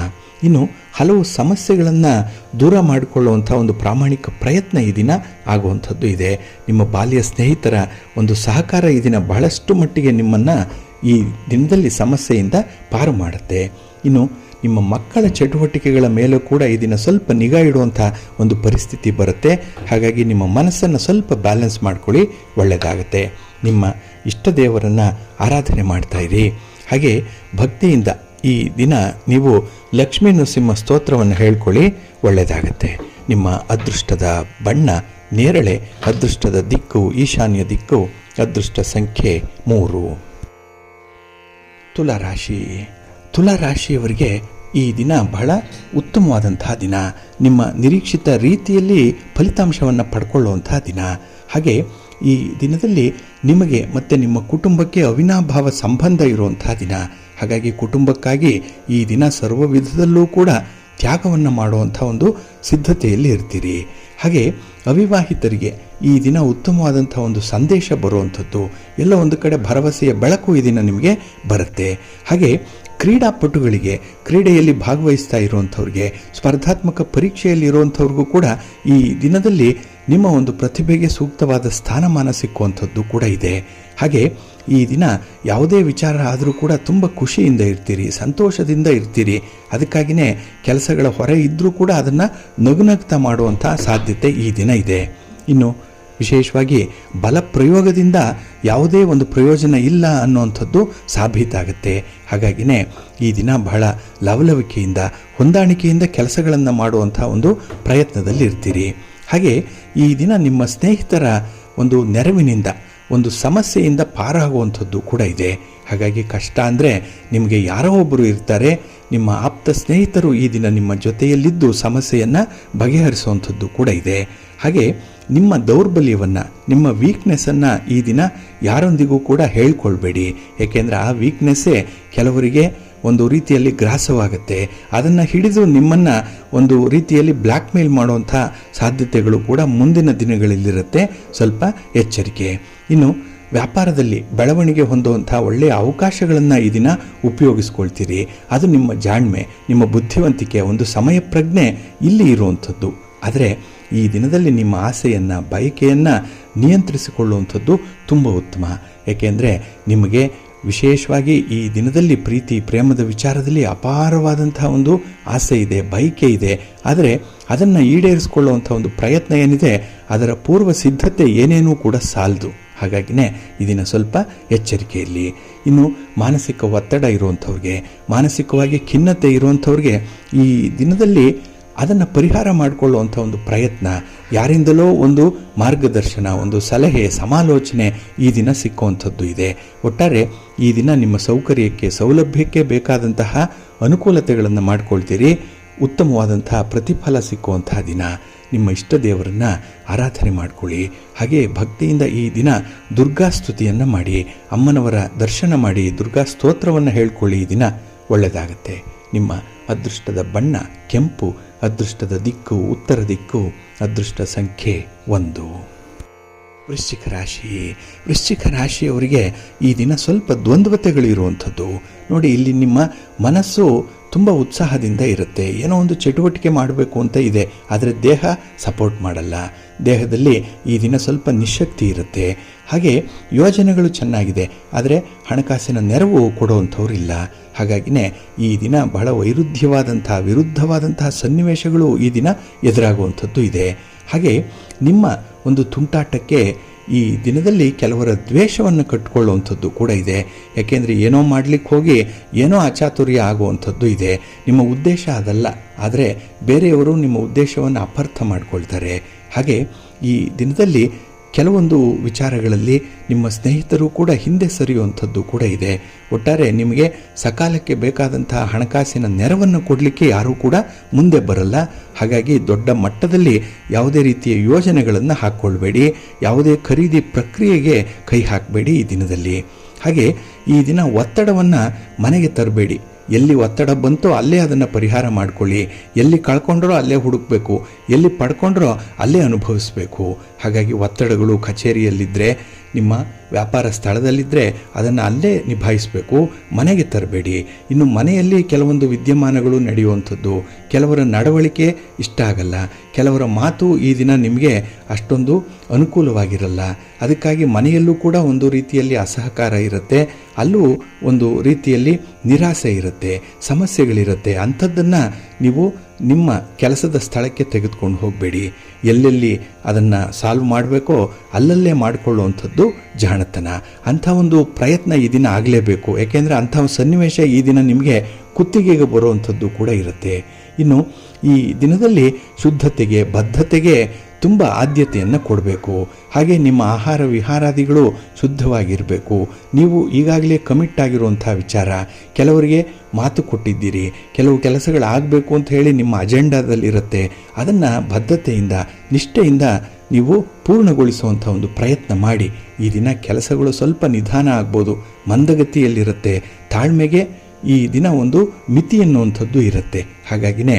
ಇನ್ನು ಹಲವು ಸಮಸ್ಯೆಗಳನ್ನು ದೂರ ಮಾಡಿಕೊಳ್ಳುವಂಥ ಒಂದು ಪ್ರಾಮಾಣಿಕ ಪ್ರಯತ್ನ ಈ ದಿನ ಆಗುವಂಥದ್ದು ಇದೆ. ನಿಮ್ಮ ಬಾಲ್ಯ ಸ್ನೇಹಿತರ ಒಂದು ಸಹಕಾರ ಈ ದಿನ ಬಹಳಷ್ಟು ಮಟ್ಟಿಗೆ ನಿಮ್ಮನ್ನು ಈ ದಿನದಲ್ಲಿ ಸಮಸ್ಯೆಯಿಂದ ಪಾರು ಮಾಡುತ್ತೆ. ಇನ್ನು ನಿಮ್ಮ ಮಕ್ಕಳ ಚಟುವಟಿಕೆಗಳ ಮೇಲೂ ಕೂಡ ಈ ದಿನ ಸ್ವಲ್ಪ ನಿಗಾ ಇಡುವಂಥ ಒಂದು ಪರಿಸ್ಥಿತಿ ಬರುತ್ತೆ. ಹಾಗಾಗಿ ನಿಮ್ಮ ಮನಸ್ಸನ್ನು ಸ್ವಲ್ಪ ಬ್ಯಾಲೆನ್ಸ್ ಮಾಡ್ಕೊಳ್ಳಿ, ಒಳ್ಳೆಯದಾಗುತ್ತೆ. ನಿಮ್ಮ ಇಷ್ಟ ದೇವರನ್ನು ಆರಾಧನೆ ಮಾಡ್ತಾಯಿರಿ. ಹಾಗೆ ಭಕ್ತಿಯಿಂದ ಈ ದಿನ ನೀವು ಲಕ್ಷ್ಮೀ ನರಸಿಂಹ ಸ್ತೋತ್ರವನ್ನು ಹೇಳ್ಕೊಳ್ಳಿ, ಒಳ್ಳೆಯದಾಗುತ್ತೆ. ನಿಮ್ಮ ಅದೃಷ್ಟದ ಬಣ್ಣ ನೇರಳೆ, ಅದೃಷ್ಟದ ದಿಕ್ಕು ಈಶಾನ್ಯ ದಿಕ್ಕು, ಅದೃಷ್ಟ ಸಂಖ್ಯೆ 3. ತುಲಾರಾಶಿ. ತುಲಾರಾಶಿಯವರಿಗೆ ಈ ದಿನ ಬಹಳ ಉತ್ತಮವಾದಂತಹ ದಿನ. ನಿಮ್ಮ ನಿರೀಕ್ಷಿತ ರೀತಿಯಲ್ಲಿ ಫಲಿತಾಂಶವನ್ನು ಪಡ್ಕೊಳ್ಳುವಂತಹ ದಿನ. ಹಾಗೆ ಈ ದಿನದಲ್ಲಿ ನಿಮಗೆ ಮತ್ತು ನಿಮ್ಮ ಕುಟುಂಬಕ್ಕೆ ಅವಿನಾಭಾವ ಸಂಬಂಧ ಇರುವಂತಹ ದಿನ. ಹಾಗಾಗಿ ಕುಟುಂಬಕ್ಕಾಗಿ ಈ ದಿನ ಸರ್ವ ವಿಧದಲ್ಲೂ ಕೂಡ ತ್ಯಾಗವನ್ನು ಮಾಡುವಂಥ ಒಂದು ಸಿದ್ಧತೆಯಲ್ಲಿ ಇರ್ತೀರಿ. ಹಾಗೆ ಅವಿವಾಹಿತರಿಗೆ ಈ ದಿನ ಉತ್ತಮವಾದಂಥ ಒಂದು ಸಂದೇಶ ಬರುವಂಥದ್ದು, ಎಲ್ಲ ಒಂದು ಕಡೆ ಭರವಸೆಯ ಬೆಳಕು ಈ ದಿನ ನಿಮಗೆ ಬರುತ್ತೆ. ಹಾಗೆ ಕ್ರೀಡಾಪಟುಗಳಿಗೆ, ಕ್ರೀಡೆಯಲ್ಲಿ ಭಾಗವಹಿಸ್ತಾ ಇರುವಂಥವ್ರಿಗೆ, ಸ್ಪರ್ಧಾತ್ಮಕ ಪರೀಕ್ಷೆಯಲ್ಲಿ ಇರುವಂಥವ್ರಿಗೂ ಕೂಡ ಈ ದಿನದಲ್ಲಿ ನಿಮ್ಮ ಒಂದು ಪ್ರತಿಭೆಗೆ ಸೂಕ್ತವಾದ ಸ್ಥಾನಮಾನ ಸಿಕ್ಕುವಂಥದ್ದು ಕೂಡ ಇದೆ. ಹಾಗೆ ಈ ದಿನ ಯಾವುದೇ ವಿಚಾರ ಆದರೂ ಕೂಡ ತುಂಬ ಖುಷಿಯಿಂದ ಇರ್ತೀರಿ, ಸಂತೋಷದಿಂದ ಇರ್ತೀರಿ. ಅದಕ್ಕಾಗಿಯೇ ಕೆಲಸಗಳ ಹೊರೆ ಇದ್ದರೂ ಕೂಡ ಅದನ್ನು ನಗುನಗ್ತಾ ಮಾಡುವಂಥ ಸಾಧ್ಯತೆ ಈ ದಿನ ಇದೆ. ಇನ್ನು ವಿಶೇಷವಾಗಿ ಬಲ ಪ್ರಯೋಗದಿಂದ ಯಾವುದೇ ಒಂದು ಪ್ರಯೋಜನ ಇಲ್ಲ ಅನ್ನುವಂಥದ್ದು ಸಾಬೀತಾಗುತ್ತೆ. ಹಾಗಾಗಿನೇ ಈ ದಿನ ಬಹಳ ಲವಲವಿಕೆಯಿಂದ, ಹೊಂದಾಣಿಕೆಯಿಂದ ಕೆಲಸಗಳನ್ನು ಮಾಡುವಂಥ ಒಂದು ಪ್ರಯತ್ನದಲ್ಲಿ ಇರ್ತೀರಿ. ಹಾಗೆ ಈ ದಿನ ನಿಮ್ಮ ಸ್ನೇಹಿತರ ಒಂದು ನೆರವಿನಿಂದ, ಒಂದು ಸಮಸ್ಯೆಯಿಂದ ಪಾರಾಗುವಂಥದ್ದು ಕೂಡ ಇದೆ. ಹಾಗಾಗಿ ಕಷ್ಟ ಅಂದರೆ ನಿಮಗೆ ಯಾರೋ ಒಬ್ಬರು ಇರ್ತಾರೆ, ನಿಮ್ಮ ಆಪ್ತ ಸ್ನೇಹಿತರು ಈ ದಿನ ನಿಮ್ಮ ಜೊತೆಯಲ್ಲಿದ್ದು ಸಮಸ್ಯೆಯನ್ನು ಬಗೆಹರಿಸುವಂಥದ್ದು ಕೂಡ ಇದೆ. ಹಾಗೆ ನಿಮ್ಮ ದೌರ್ಬಲ್ಯವನ್ನು, ನಿಮ್ಮ ವೀಕ್ನೆಸ್ಸನ್ನು ಈ ದಿನ ಯಾರೊಂದಿಗೂ ಕೂಡ ಹೇಳ್ಕೊಳ್ಬೇಡಿ. ಏಕೆಂದರೆ ಆ ವೀಕ್ನೆಸ್ಸೇ ಕೆಲವರಿಗೆ ಒಂದು ರೀತಿಯಲ್ಲಿ ಗ್ರಾಸವಾಗುತ್ತೆ. ಅದನ್ನು ಹಿಡಿದು ನಿಮ್ಮನ್ನು ಒಂದು ರೀತಿಯಲ್ಲಿ ಬ್ಲ್ಯಾಕ್ ಮೇಲ್ ಮಾಡುವಂಥ ಸಾಧ್ಯತೆಗಳು ಕೂಡ ಮುಂದಿನ ದಿನಗಳಲ್ಲಿರುತ್ತೆ. ಸ್ವಲ್ಪ ಎಚ್ಚರಿಕೆ. ಇನ್ನು ವ್ಯಾಪಾರದಲ್ಲಿ ಬೆಳವಣಿಗೆ ಹೊಂದುವಂಥ ಒಳ್ಳೆಯ ಅವಕಾಶಗಳನ್ನು ಈ ದಿನ ಉಪಯೋಗಿಸ್ಕೊಳ್ತೀರಿ. ಅದು ನಿಮ್ಮ ಜಾಣ್ಮೆ, ನಿಮ್ಮ ಬುದ್ಧಿವಂತಿಕೆ, ಒಂದು ಸಮಯ ಪ್ರಜ್ಞೆ ಇಲ್ಲಿ ಇರುವಂಥದ್ದು. ಆದರೆ ಈ ದಿನದಲ್ಲಿ ನಿಮ್ಮ ಆಸೆಯನ್ನು, ಬಯಕೆಯನ್ನು ನಿಯಂತ್ರಿಸಿಕೊಳ್ಳುವಂಥದ್ದು ತುಂಬ ಉತ್ತಮ. ಏಕೆಂದರೆ ನಿಮಗೆ ವಿಶೇಷವಾಗಿ ಈ ದಿನದಲ್ಲಿ ಪ್ರೀತಿ ಪ್ರೇಮದ ವಿಚಾರದಲ್ಲಿ ಅಪಾರವಾದಂಥ ಒಂದು ಆಸೆ ಇದೆ, ಬಯಕೆ ಇದೆ. ಆದರೆ ಅದನ್ನು ಈಡೇರಿಸಿಕೊಳ್ಳುವಂಥ ಒಂದು ಪ್ರಯತ್ನ ಏನಿದೆ, ಅದರ ಪೂರ್ವ ಸಿದ್ಧತೆ ಏನೇನೂ ಕೂಡ ಸಾಲದು. ಹಾಗಾಗಿನೇ ಇದನ್ನ ಸ್ವಲ್ಪ ಎಚ್ಚರಿಕೆಯಲ್ಲಿ. ಇನ್ನು ಮಾನಸಿಕ ಒತ್ತಡ ಇರುವಂಥವ್ರಿಗೆ, ಮಾನಸಿಕವಾಗಿ ಖಿನ್ನತೆ ಇರುವಂಥವ್ರಿಗೆ ಈ ದಿನದಲ್ಲಿ ಅದನ್ನು ಪರಿಹಾರ ಮಾಡಿಕೊಳ್ಳುವಂಥ ಒಂದು ಪ್ರಯತ್ನ, ಯಾರಿಂದಲೋ ಒಂದು ಮಾರ್ಗದರ್ಶನ, ಒಂದು ಸಲಹೆ, ಸಮಾಲೋಚನೆ ಈ ದಿನ ಸಿಕ್ಕುವಂಥದ್ದು ಇದೆ. ಒಟ್ಟಾರೆ ಈ ದಿನ ನಿಮ್ಮ ಸೌಕರ್ಯಕ್ಕೆ, ಸೌಲಭ್ಯಕ್ಕೆ ಬೇಕಾದಂತಹ ಅನುಕೂಲತೆಗಳನ್ನು ಮಾಡಿಕೊಳ್ತೀರಿ. ಉತ್ತಮವಾದಂತಹ ಪ್ರತಿಫಲ ಸಿಕ್ಕುವಂತಹ ದಿನ. ನಿಮ್ಮ ಇಷ್ಟ ದೇವರನ್ನು ಆರಾಧನೆ ಮಾಡಿಕೊಳ್ಳಿ. ಹಾಗೆ ಭಕ್ತಿಯಿಂದ ಈ ದಿನ ದುರ್ಗಾ ಸ್ತುತಿಯನ್ನು ಮಾಡಿ, ಅಮ್ಮನವರ ದರ್ಶನ ಮಾಡಿ, ದುರ್ಗಾ ಸ್ತೋತ್ರವನ್ನು ಹೇಳ್ಕೊಳ್ಳಿ. ಈ ದಿನ ಒಳ್ಳೆಯದಾಗತ್ತೆ. ನಿಮ್ಮ ಅದೃಷ್ಟದ ಬಣ್ಣ ಕೆಂಪು, ಅದೃಷ್ಟದ ದಿಕ್ಕು ಉತ್ತರ ದಿಕ್ಕು, ಅದೃಷ್ಟ ಸಂಖ್ಯೆ 1. ವೃಶ್ಚಿಕ ರಾಶಿಯವರಿಗೆ ಈ ದಿನ ಸ್ವಲ್ಪ ದ್ವಂದ್ವತೆಗಳಿರುವಂಥದ್ದು. ನೋಡಿ, ಇಲ್ಲಿ ನಿಮ್ಮ ಮನಸ್ಸು ತುಂಬ ಉತ್ಸಾಹದಿಂದ ಇರುತ್ತೆ, ಏನೋ ಒಂದು ಚಟುವಟಿಕೆ ಮಾಡಬೇಕು ಅಂತ ಇದೆ, ಆದರೆ ದೇಹ ಸಪೋರ್ಟ್ ಮಾಡಲ್ಲ. ದೇಹದಲ್ಲಿ ಈ ದಿನ ಸ್ವಲ್ಪ ನಿಶಕ್ತಿ ಇರುತ್ತೆ. ಹಾಗೆ ಯೋಜನೆಗಳು ಚೆನ್ನಾಗಿದೆ, ಆದರೆ ಹಣಕಾಸಿನ ನೆರವು ಕೊಡುವಂಥವ್ರಿಲ್ಲ. ಹಾಗಾಗಿನೇ ಈ ದಿನ ಬಹಳ ವಿರುದ್ಧವಾದಂತಹ ಸನ್ನಿವೇಶಗಳು ಈ ದಿನ ಎದುರಾಗುವಂಥದ್ದು ಇದೆ. ಹಾಗೆ ನಿಮ್ಮ ಒಂದು ತುಂಟಾಟಕ್ಕೆ ಈ ದಿನದಲ್ಲಿ ಕೆಲವರ ದ್ವೇಷವನ್ನು ಕಟ್ಟಿಕೊಳ್ಳುವಂಥದ್ದು ಕೂಡ ಇದೆ. ಯಾಕೆಂದರೆ ಏನೋ ಮಾಡಲಿಕ್ಕೆ ಹೋಗಿ ಏನೋ ಅಚಾತುರ್ಯ ಆಗುವಂಥದ್ದು ಇದೆ. ನಿಮ್ಮ ಉದ್ದೇಶ ಅದಲ್ಲ, ಆದರೆ ಬೇರೆಯವರು ನಿಮ್ಮ ಉದ್ದೇಶವನ್ನು ಅಪಾರ್ಥ ಮಾಡಿಕೊಳ್ತಾರೆ. ಹಾಗೆ ಈ ದಿನದಲ್ಲಿ ಕೆಲವೊಂದು ವಿಚಾರಗಳಲ್ಲಿ ನಿಮ್ಮ ಸ್ನೇಹಿತರು ಕೂಡ ಹಿಂದೆ ಸರಿಯುವಂಥದ್ದು ಕೂಡ ಇದೆ. ಒಟ್ಟಾರೆ ನಿಮಗೆ ಸಕಾಲಕ್ಕೆ ಬೇಕಾದಂತಹ ಹಣಕಾಸಿನ ನೆರವನ್ನು ಕೊಡಲಿಕ್ಕೆ ಯಾರೂ ಕೂಡ ಮುಂದೆ ಬರಲ್ಲ. ಹಾಗಾಗಿ ದೊಡ್ಡ ಮಟ್ಟದಲ್ಲಿ ಯಾವುದೇ ರೀತಿಯ ಯೋಜನೆಗಳನ್ನು ಹಾಕ್ಕೊಳ್ಬೇಡಿ, ಯಾವುದೇ ಖರೀದಿ ಪ್ರಕ್ರಿಯೆಗೆ ಕೈ ಹಾಕಬೇಡಿ ಈ ದಿನದಲ್ಲಿ. ಹಾಗೆ ಈ ದಿನ ಒತ್ತಡವನ್ನು ಮನೆಗೆ ತರಬೇಡಿ. ಎಲ್ಲಿ ಒತ್ತಡ ಬಂತೋ ಅಲ್ಲೇ ಅದನ್ನು ಪರಿಹಾರ ಮಾಡಿಕೊಳ್ಳಿ. ಎಲ್ಲಿ ಕಳ್ಕೊಂಡ್ರೋ ಅಲ್ಲೇ ಹುಡುಕಬೇಕು, ಎಲ್ಲಿ ಪಡ್ಕೊಂಡ್ರೋ ಅಲ್ಲೇ ಅನುಭವಿಸಬೇಕು. ಹಾಗಾಗಿ ಒತ್ತಡಗಳು ಕಚೇರಿಯಲ್ಲಿದ್ದರೆ, ನಿಮ್ಮ ವ್ಯಾಪಾರ ಸ್ಥಳದಲ್ಲಿದ್ದರೆ ಅದನ್ನು ಅಲ್ಲೇ ನಿಭಾಯಿಸಬೇಕು, ಮನೆಗೆ ತರಬೇಡಿ. ಇನ್ನು ಮನೆಯಲ್ಲಿ ಕೆಲವೊಂದು ವಿದ್ಯಮಾನಗಳು ನಡೆಯುವಂಥದ್ದು, ಕೆಲವರ ನಡವಳಿಕೆ ಇಷ್ಟ ಆಗಲ್ಲ, ಕೆಲವರ ಮಾತು ಈ ದಿನ ನಿಮಗೆ ಅಷ್ಟೊಂದು ಅನುಕೂಲವಾಗಿರಲ್ಲ. ಅದಕ್ಕಾಗಿ ಮನೆಯಲ್ಲೂ ಕೂಡ ಒಂದು ರೀತಿಯಲ್ಲಿ ಅಸಹಕಾರ ಇರುತ್ತೆ, ಅಲ್ಲೂ ಒಂದು ರೀತಿಯಲ್ಲಿ ನಿರಾಸೆ ಇರುತ್ತೆ, ಸಮಸ್ಯೆಗಳಿರುತ್ತೆ. ಅಂಥದ್ದನ್ನು ನೀವು ನಿಮ್ಮ ಕೆಲಸದ ಸ್ಥಳಕ್ಕೆ ತೆಗೆದುಕೊಂಡು ಹೋಗಬೇಡಿ. ಎಲ್ಲೆಲ್ಲಿ ಅದನ್ನು ಸಾಲ್ವ್ ಮಾಡಬೇಕೋ ಅಲ್ಲಲ್ಲೇ ಮಾಡಿಕೊಳ್ಳುವಂಥದ್ದು ಜಾಣತನ. ಅಂಥ ಒಂದು ಪ್ರಯತ್ನ ಈ ದಿನ ಆಗಲೇಬೇಕು. ಯಾಕೆಂದರೆ ಅಂಥ ಸನ್ನಿವೇಶ ಈ ದಿನ ನಿಮಗೆ ಕುತ್ತಿಗೆಗೆ ಬರುವಂಥದ್ದು ಕೂಡ ಇರುತ್ತೆ. ಇನ್ನು ಈ ದಿನದಲ್ಲಿ ಶುದ್ಧತೆಗೆ, ಬದ್ಧತೆಗೆ ತುಂಬ ಆದ್ಯತೆಯನ್ನು ಕೊಡಬೇಕು. ಹಾಗೆ ನಿಮ್ಮ ಆಹಾರ ವಿಹಾರಾದಿಗಳು ಶುದ್ಧವಾಗಿರಬೇಕು. ನೀವು ಈಗಾಗಲೇ ಕಮಿಟ್ ಆಗಿರುವಂಥ ವಿಚಾರ, ಕೆಲವರಿಗೆ ಮಾತು ಕೊಟ್ಟಿದ್ದೀರಿ, ಕೆಲವು ಕೆಲಸಗಳಾಗಬೇಕು ಅಂತ ಹೇಳಿ ನಿಮ್ಮ ಅಜೆಂಡಾದಲ್ಲಿರುತ್ತೆ, ಅದನ್ನು ಬದ್ಧತೆಯಿಂದ ನಿಷ್ಠೆಯಿಂದ ನೀವು ಪೂರ್ಣಗೊಳಿಸುವಂಥ ಒಂದು ಪ್ರಯತ್ನ ಮಾಡಿ. ಈ ದಿನ ಕೆಲಸಗಳು ಸ್ವಲ್ಪ ನಿಧಾನ ಆಗ್ಬೋದು, ಮಂದಗತಿಯಲ್ಲಿರುತ್ತೆ. ತಾಳ್ಮೆಗೆ ಈ ದಿನ ಒಂದು ಮಿತಿ ಎನ್ನುವಂಥದ್ದು ಇರುತ್ತೆ. ಹಾಗಾಗಿನೇ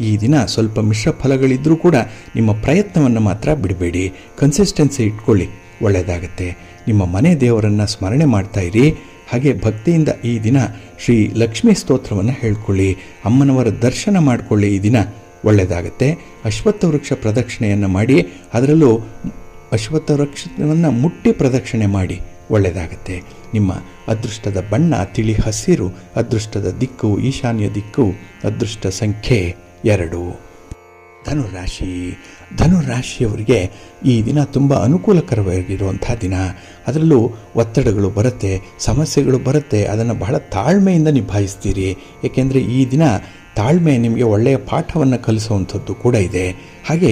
ಈ ದಿನ ಸ್ವಲ್ಪ ಮಿಶ್ರ ಫಲಗಳಿದ್ದರೂ ಕೂಡ ನಿಮ್ಮ ಪ್ರಯತ್ನವನ್ನು ಮಾತ್ರ ಬಿಡಬೇಡಿ, ಕನ್ಸಿಸ್ಟೆನ್ಸಿ ಇಟ್ಕೊಳ್ಳಿ, ಒಳ್ಳೆಯದಾಗತ್ತೆ. ನಿಮ್ಮ ಮನೆ ದೇವರನ್ನು ಸ್ಮರಣೆ ಮಾಡ್ತಾ ಇರಿ. ಹಾಗೆ ಭಕ್ತಿಯಿಂದ ಈ ದಿನ ಶ್ರೀ ಲಕ್ಷ್ಮೀ ಸ್ತೋತ್ರವನ್ನು ಹೇಳ್ಕೊಳ್ಳಿ, ಅಮ್ಮನವರ ದರ್ಶನ ಮಾಡಿಕೊಳ್ಳಿ. ಈ ದಿನ ಒಳ್ಳೆಯದಾಗತ್ತೆ. ಅಶ್ವತ್ಥ ವೃಕ್ಷ ಪ್ರದಕ್ಷಿಣೆಯನ್ನು ಮಾಡಿ, ಅದರಲ್ಲೂ ಅಶ್ವತ್ಥ ವೃಕ್ಷವನ್ನು ಮುಟ್ಟಿ ಪ್ರದಕ್ಷಿಣೆ ಮಾಡಿ, ಒಳ್ಳೆಯದಾಗತ್ತೆ. ನಿಮ್ಮ ಅದೃಷ್ಟದ ಬಣ್ಣ ತಿಳಿ ಹಸಿರು, ಅದೃಷ್ಟದ ದಿಕ್ಕು ಈಶಾನ್ಯ ದಿಕ್ಕು, ಅದೃಷ್ಟ ಸಂಖ್ಯೆ 2. ಧನುರಾಶಿಯವರಿಗೆ ಈ ದಿನ ತುಂಬ ಅನುಕೂಲಕರವಾಗಿರುವಂಥ ದಿನ. ಅದರಲ್ಲೂ ಒತ್ತಡಗಳು ಬರುತ್ತೆ, ಸಮಸ್ಯೆಗಳು ಬರುತ್ತೆ, ಅದನ್ನು ಬಹಳ ತಾಳ್ಮೆಯಿಂದ ನಿಭಾಯಿಸ್ತೀರಿ. ಏಕೆಂದರೆ ಈ ದಿನ ತಾಳ್ಮೆ ನಿಮಗೆ ಒಳ್ಳೆಯ ಪಾಠವನ್ನು ಕಲಿಸುವಂಥದ್ದು ಕೂಡ ಇದೆ. ಹಾಗೆ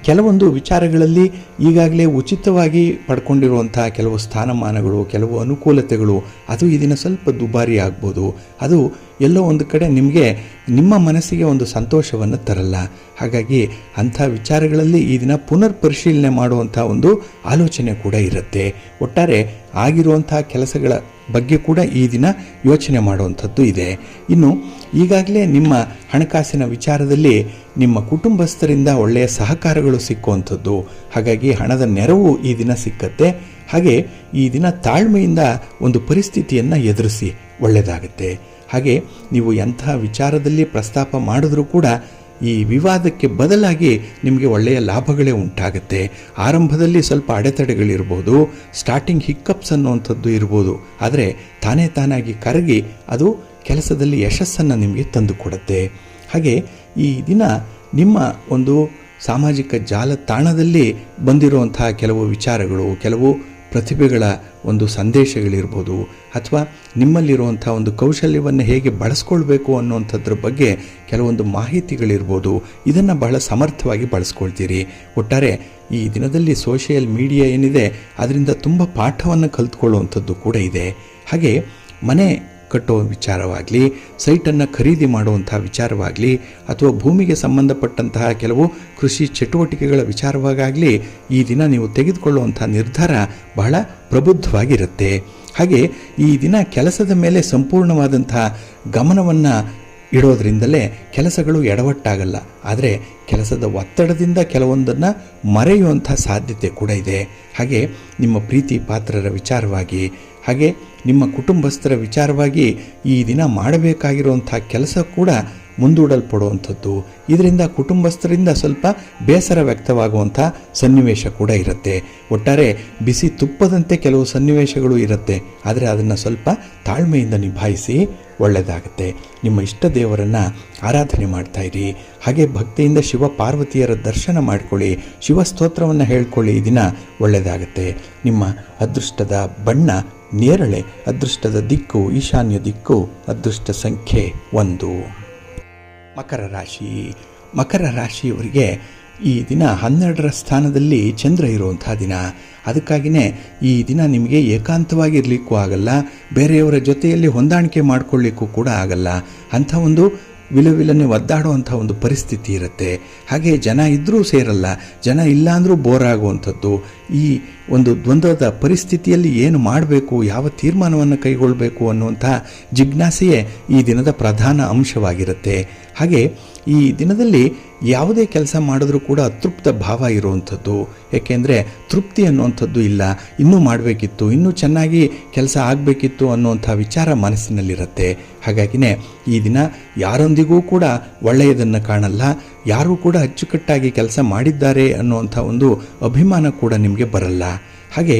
ಕೆಲವೊಂದು ವಿಚಾರಗಳಲ್ಲಿ ಈಗಾಗಲೇ ಉಚಿತವಾಗಿ ಪಡ್ಕೊಂಡಿರುವಂಥ ಕೆಲವು ಸ್ಥಾನಮಾನಗಳು, ಕೆಲವು ಅನುಕೂಲತೆಗಳು, ಅದು ಈ ದಿನ ಸ್ವಲ್ಪ ದುಬಾರಿ ಆಗ್ಬೋದು. ಅದು ಎಲ್ಲೋ ಒಂದು ಕಡೆ ನಿಮಗೆ ನಿಮ್ಮ ಮನಸ್ಸಿಗೆ ಒಂದು ಸಂತೋಷವನ್ನು ತರಲ್ಲ. ಹಾಗಾಗಿ ಅಂಥ ವಿಚಾರಗಳಲ್ಲಿ ಈ ದಿನ ಪುನರ್ ಪರಿಶೀಲನೆ ಮಾಡುವಂಥ ಒಂದು ಆಲೋಚನೆ ಕೂಡ ಇರುತ್ತೆ. ಒಟ್ಟಾರೆ ಆಗಿರುವಂಥ ಕೆಲಸಗಳ ಬಗ್ಗೆ ಕೂಡ ಈ ದಿನ ಯೋಚನೆ ಮಾಡುವಂಥದ್ದು ಇದೆ. ಇನ್ನು ಈಗಾಗಲೇ ನಿಮ್ಮ ಹಣಕಾಸಿನ ವಿಚಾರದಲ್ಲಿ ನಿಮ್ಮ ಕುಟುಂಬಸ್ಥರಿಂದ ಒಳ್ಳೆಯ ಸಹಕಾರಗಳು ಸಿಕ್ಕುವಂಥದ್ದು. ಹಾಗಾಗಿ ಹಣದ ನೆರವು ಈ ದಿನ ಸಿಕ್ಕತ್ತೆ. ಹಾಗೆ ಈ ದಿನ ತಾಳ್ಮೆಯಿಂದ ಒಂದು ಪರಿಸ್ಥಿತಿಯನ್ನು ಎದುರಿಸಿ, ಒಳ್ಳೆಯದಾಗುತ್ತೆ. ಹಾಗೆ ನೀವು ಎಂಥ ವಿಚಾರದಲ್ಲಿ ಪ್ರಸ್ತಾಪ ಮಾಡಿದ್ರೂ ಕೂಡ ಈ ವಿವಾದಕ್ಕೆ ಬದಲಾಗಿ ನಿಮಗೆ ಒಳ್ಳೆಯ ಲಾಭಗಳೇ ಉಂಟಾಗುತ್ತೆ. ಆರಂಭದಲ್ಲಿ ಸ್ವಲ್ಪ ಅಡೆತಡೆಗಳಿರ್ಬೋದು, ಸ್ಟಾರ್ಟಿಂಗ್ ಹಿಕ್ಕಪ್ಸ್ ಅನ್ನುವಂಥದ್ದು ಇರ್ಬೋದು, ಆದರೆ ತಾನಾಗಿ ಕರಗಿ ಅದು ಕೆಲಸದಲ್ಲಿ ಯಶಸ್ಸನ್ನು ನಿಮಗೆ ತಂದು ಕೊಡುತ್ತೆ. ಹಾಗೆ ಈ ದಿನ ನಿಮ್ಮ ಒಂದು ಸಾಮಾಜಿಕ ಜಾಲತಾಣದಲ್ಲಿ ಬಂದಿರುವಂತಹ ಕೆಲವು ವಿಚಾರಗಳು, ಕೆಲವು ಪ್ರತಿಭೆಗಳ ಒಂದು ಸಂದೇಶಗಳಿರ್ಬೋದು, ಅಥವಾ ನಿಮ್ಮಲ್ಲಿರುವಂಥ ಒಂದು ಕೌಶಲ್ಯವನ್ನು ಹೇಗೆ ಬಳಸ್ಕೊಳ್ಬೇಕು ಅನ್ನುವಂಥದ್ರ ಬಗ್ಗೆ ಕೆಲವೊಂದು ಮಾಹಿತಿಗಳಿರ್ಬೋದು, ಇದನ್ನು ಬಹಳ ಸಮರ್ಥವಾಗಿ ಬಳಸ್ಕೊಳ್ತೀರಿ. ಒಟ್ಟಾರೆ ಈ ದಿನದಲ್ಲಿ ಸೋಷಿಯಲ್ ಮೀಡಿಯಾ ಏನಿದೆ ಅದರಿಂದ ತುಂಬ ಪಾಠವನ್ನು ಕಲಿತ್ಕೊಳ್ಳುವಂಥದ್ದು ಕೂಡ ಇದೆ. ಹಾಗೆ ಮನೆ ಕಟ್ಟೋ ವಿಚಾರವಾಗಲಿ, ಸೈಟನ್ನು ಖರೀದಿ ಮಾಡುವಂಥ ವಿಚಾರವಾಗಲಿ, ಅಥವಾ ಭೂಮಿಗೆ ಸಂಬಂಧಪಟ್ಟಂತಹ ಕೆಲವು ಕೃಷಿ ಚಟುವಟಿಕೆಗಳ ವಿಚಾರವಾಗಲಿ ಈ ದಿನ ನೀವು ತೆಗೆದುಕೊಳ್ಳುವಂಥ ನಿರ್ಧಾರ ಬಹಳ ಪ್ರಬುದ್ಧವಾಗಿರುತ್ತೆ. ಹಾಗೆ ಈ ದಿನ ಕೆಲಸದ ಮೇಲೆ ಸಂಪೂರ್ಣವಾದಂಥ ಗಮನವನ್ನು ಇಡೋದ್ರಿಂದಲೇ ಕೆಲಸಗಳು ಎಡವಟ್ಟಾಗಲ್ಲ. ಆದರೆ ಕೆಲಸದ ಒತ್ತಡದಿಂದ ಕೆಲವೊಂದನ್ನು ಮರೆಯುವಂಥ ಸಾಧ್ಯತೆ ಕೂಡ ಇದೆ. ಹಾಗೆ ನಿಮ್ಮ ಪ್ರೀತಿ ಪಾತ್ರರ ವಿಚಾರವಾಗಿ, ಹಾಗೆ ನಿಮ್ಮ ಕುಟುಂಬಸ್ಥರ ವಿಚಾರವಾಗಿ ಈ ದಿನ ಮಾಡಬೇಕಾಗಿರುವಂಥ ಕೆಲಸ ಕೂಡ ಮುಂದೂಡಲ್ಪಡುವಂಥದ್ದು. ಇದರಿಂದ ಕುಟುಂಬಸ್ಥರಿಂದ ಸ್ವಲ್ಪ ಬೇಸರ ವ್ಯಕ್ತವಾಗುವಂಥ ಸನ್ನಿವೇಶ ಕೂಡ ಇರುತ್ತೆ. ಒಟ್ಟಾರೆ ಬಿಸಿ ತುಪ್ಪದಂತೆ ಕೆಲವು ಸನ್ನಿವೇಶಗಳು ಇರುತ್ತೆ. ಆದರೆ ಅದನ್ನು ಸ್ವಲ್ಪ ತಾಳ್ಮೆಯಿಂದ ನಿಭಾಯಿಸಿ ಒಳ್ಳೆಯದಾಗುತ್ತೆ. ನಿಮ್ಮ ಇಷ್ಟ ದೇವರನ್ನು ಆರಾಧನೆ ಮಾಡ್ತಾಯಿರಿ. ಹಾಗೆ ಭಕ್ತಿಯಿಂದ ಶಿವ ಪಾರ್ವತಿಯರ ದರ್ಶನ ಮಾಡಿಕೊಳ್ಳಿ, ಶಿವಸ್ತೋತ್ರವನ್ನು ಹೇಳ್ಕೊಳ್ಳಿ. ಈ ದಿನ ಒಳ್ಳೆಯದಾಗುತ್ತೆ. ನಿಮ್ಮ ಅದೃಷ್ಟದ ಬಣ್ಣ ನೇರಳೆ, ಅದೃಷ್ಟದ ದಿಕ್ಕು ಈಶಾನ್ಯ ದಿಕ್ಕು, ಅದೃಷ್ಟ ಸಂಖ್ಯೆ 1. ಮಕರ ರಾಶಿ. ಮಕರ ರಾಶಿಯವರಿಗೆ ಈ ದಿನ 12ರ ಸ್ಥಾನದಲ್ಲಿ ಚಂದ್ರ ಇರುವಂಥ ದಿನ. ಅದಕ್ಕಾಗಿಯೇ ಈ ದಿನ ನಿಮಗೆ ಏಕಾಂತವಾಗಿರಲಿಕ್ಕೂ ಆಗಲ್ಲ, ಬೇರೆಯವರ ಜೊತೆಯಲ್ಲಿ ಹೊಂದಾಣಿಕೆ ಮಾಡಿಕೊಳ್ಳಿಕ್ಕೂ ಕೂಡ ಆಗಲ್ಲ. ಅಂಥ ಒಂದು ವಿಲವಿಲನೆ ಒದ್ದಾಡುವಂಥ ಒಂದು ಪರಿಸ್ಥಿತಿ ಇರುತ್ತೆ. ಹಾಗೆ ಜನ ಇದ್ದರೂ ಸೇರಲ್ಲ, ಜನ ಇಲ್ಲ ಅಂದರೂ ಬೋರ್ ಆಗುವಂಥದ್ದು. ಈ ಒಂದು ದ್ವಂದ್ವದ ಪರಿಸ್ಥಿತಿಯಲ್ಲಿ ಏನು ಮಾಡಬೇಕು, ಯಾವ ತೀರ್ಮಾನವನ್ನು ಕೈಗೊಳ್ಳಬೇಕು ಅನ್ನುವಂಥ ಜಿಜ್ಞಾಸೆಯೇ ಈ ದಿನದ ಪ್ರಧಾನ ಅಂಶವಾಗಿರುತ್ತೆ. ಹಾಗೆ ಈ ದಿನದಲ್ಲಿ ಯಾವುದೇ ಕೆಲಸ ಮಾಡಿದ್ರೂ ಕೂಡ ಅತೃಪ್ತ ಭಾವ ಇರುವಂಥದ್ದು. ಏಕೆಂದರೆ ತೃಪ್ತಿ ಅನ್ನುವಂಥದ್ದು ಇಲ್ಲ. ಇನ್ನೂ ಮಾಡಬೇಕಿತ್ತು, ಇನ್ನೂ ಚೆನ್ನಾಗಿ ಕೆಲಸ ಆಗಬೇಕಿತ್ತು ಅನ್ನುವಂಥ ವಿಚಾರ ಮನಸ್ಸಿನಲ್ಲಿರುತ್ತೆ. ಹಾಗಾಗಿನೇ ಈ ದಿನ ಯಾರೊಂದಿಗೂ ಕೂಡ ಒಳ್ಳೆಯದನ್ನು ಕಾಣಲ್ಲ, ಯಾರೂ ಕೂಡ ಅಚ್ಚುಕಟ್ಟಾಗಿ ಕೆಲಸ ಮಾಡಿದ್ದಾರೆ ಅನ್ನುವಂಥ ಒಂದು ಅಭಿಮಾನ ಕೂಡ ನಿಮಗೆ ಬರಲ್ಲ. ಹಾಗೆ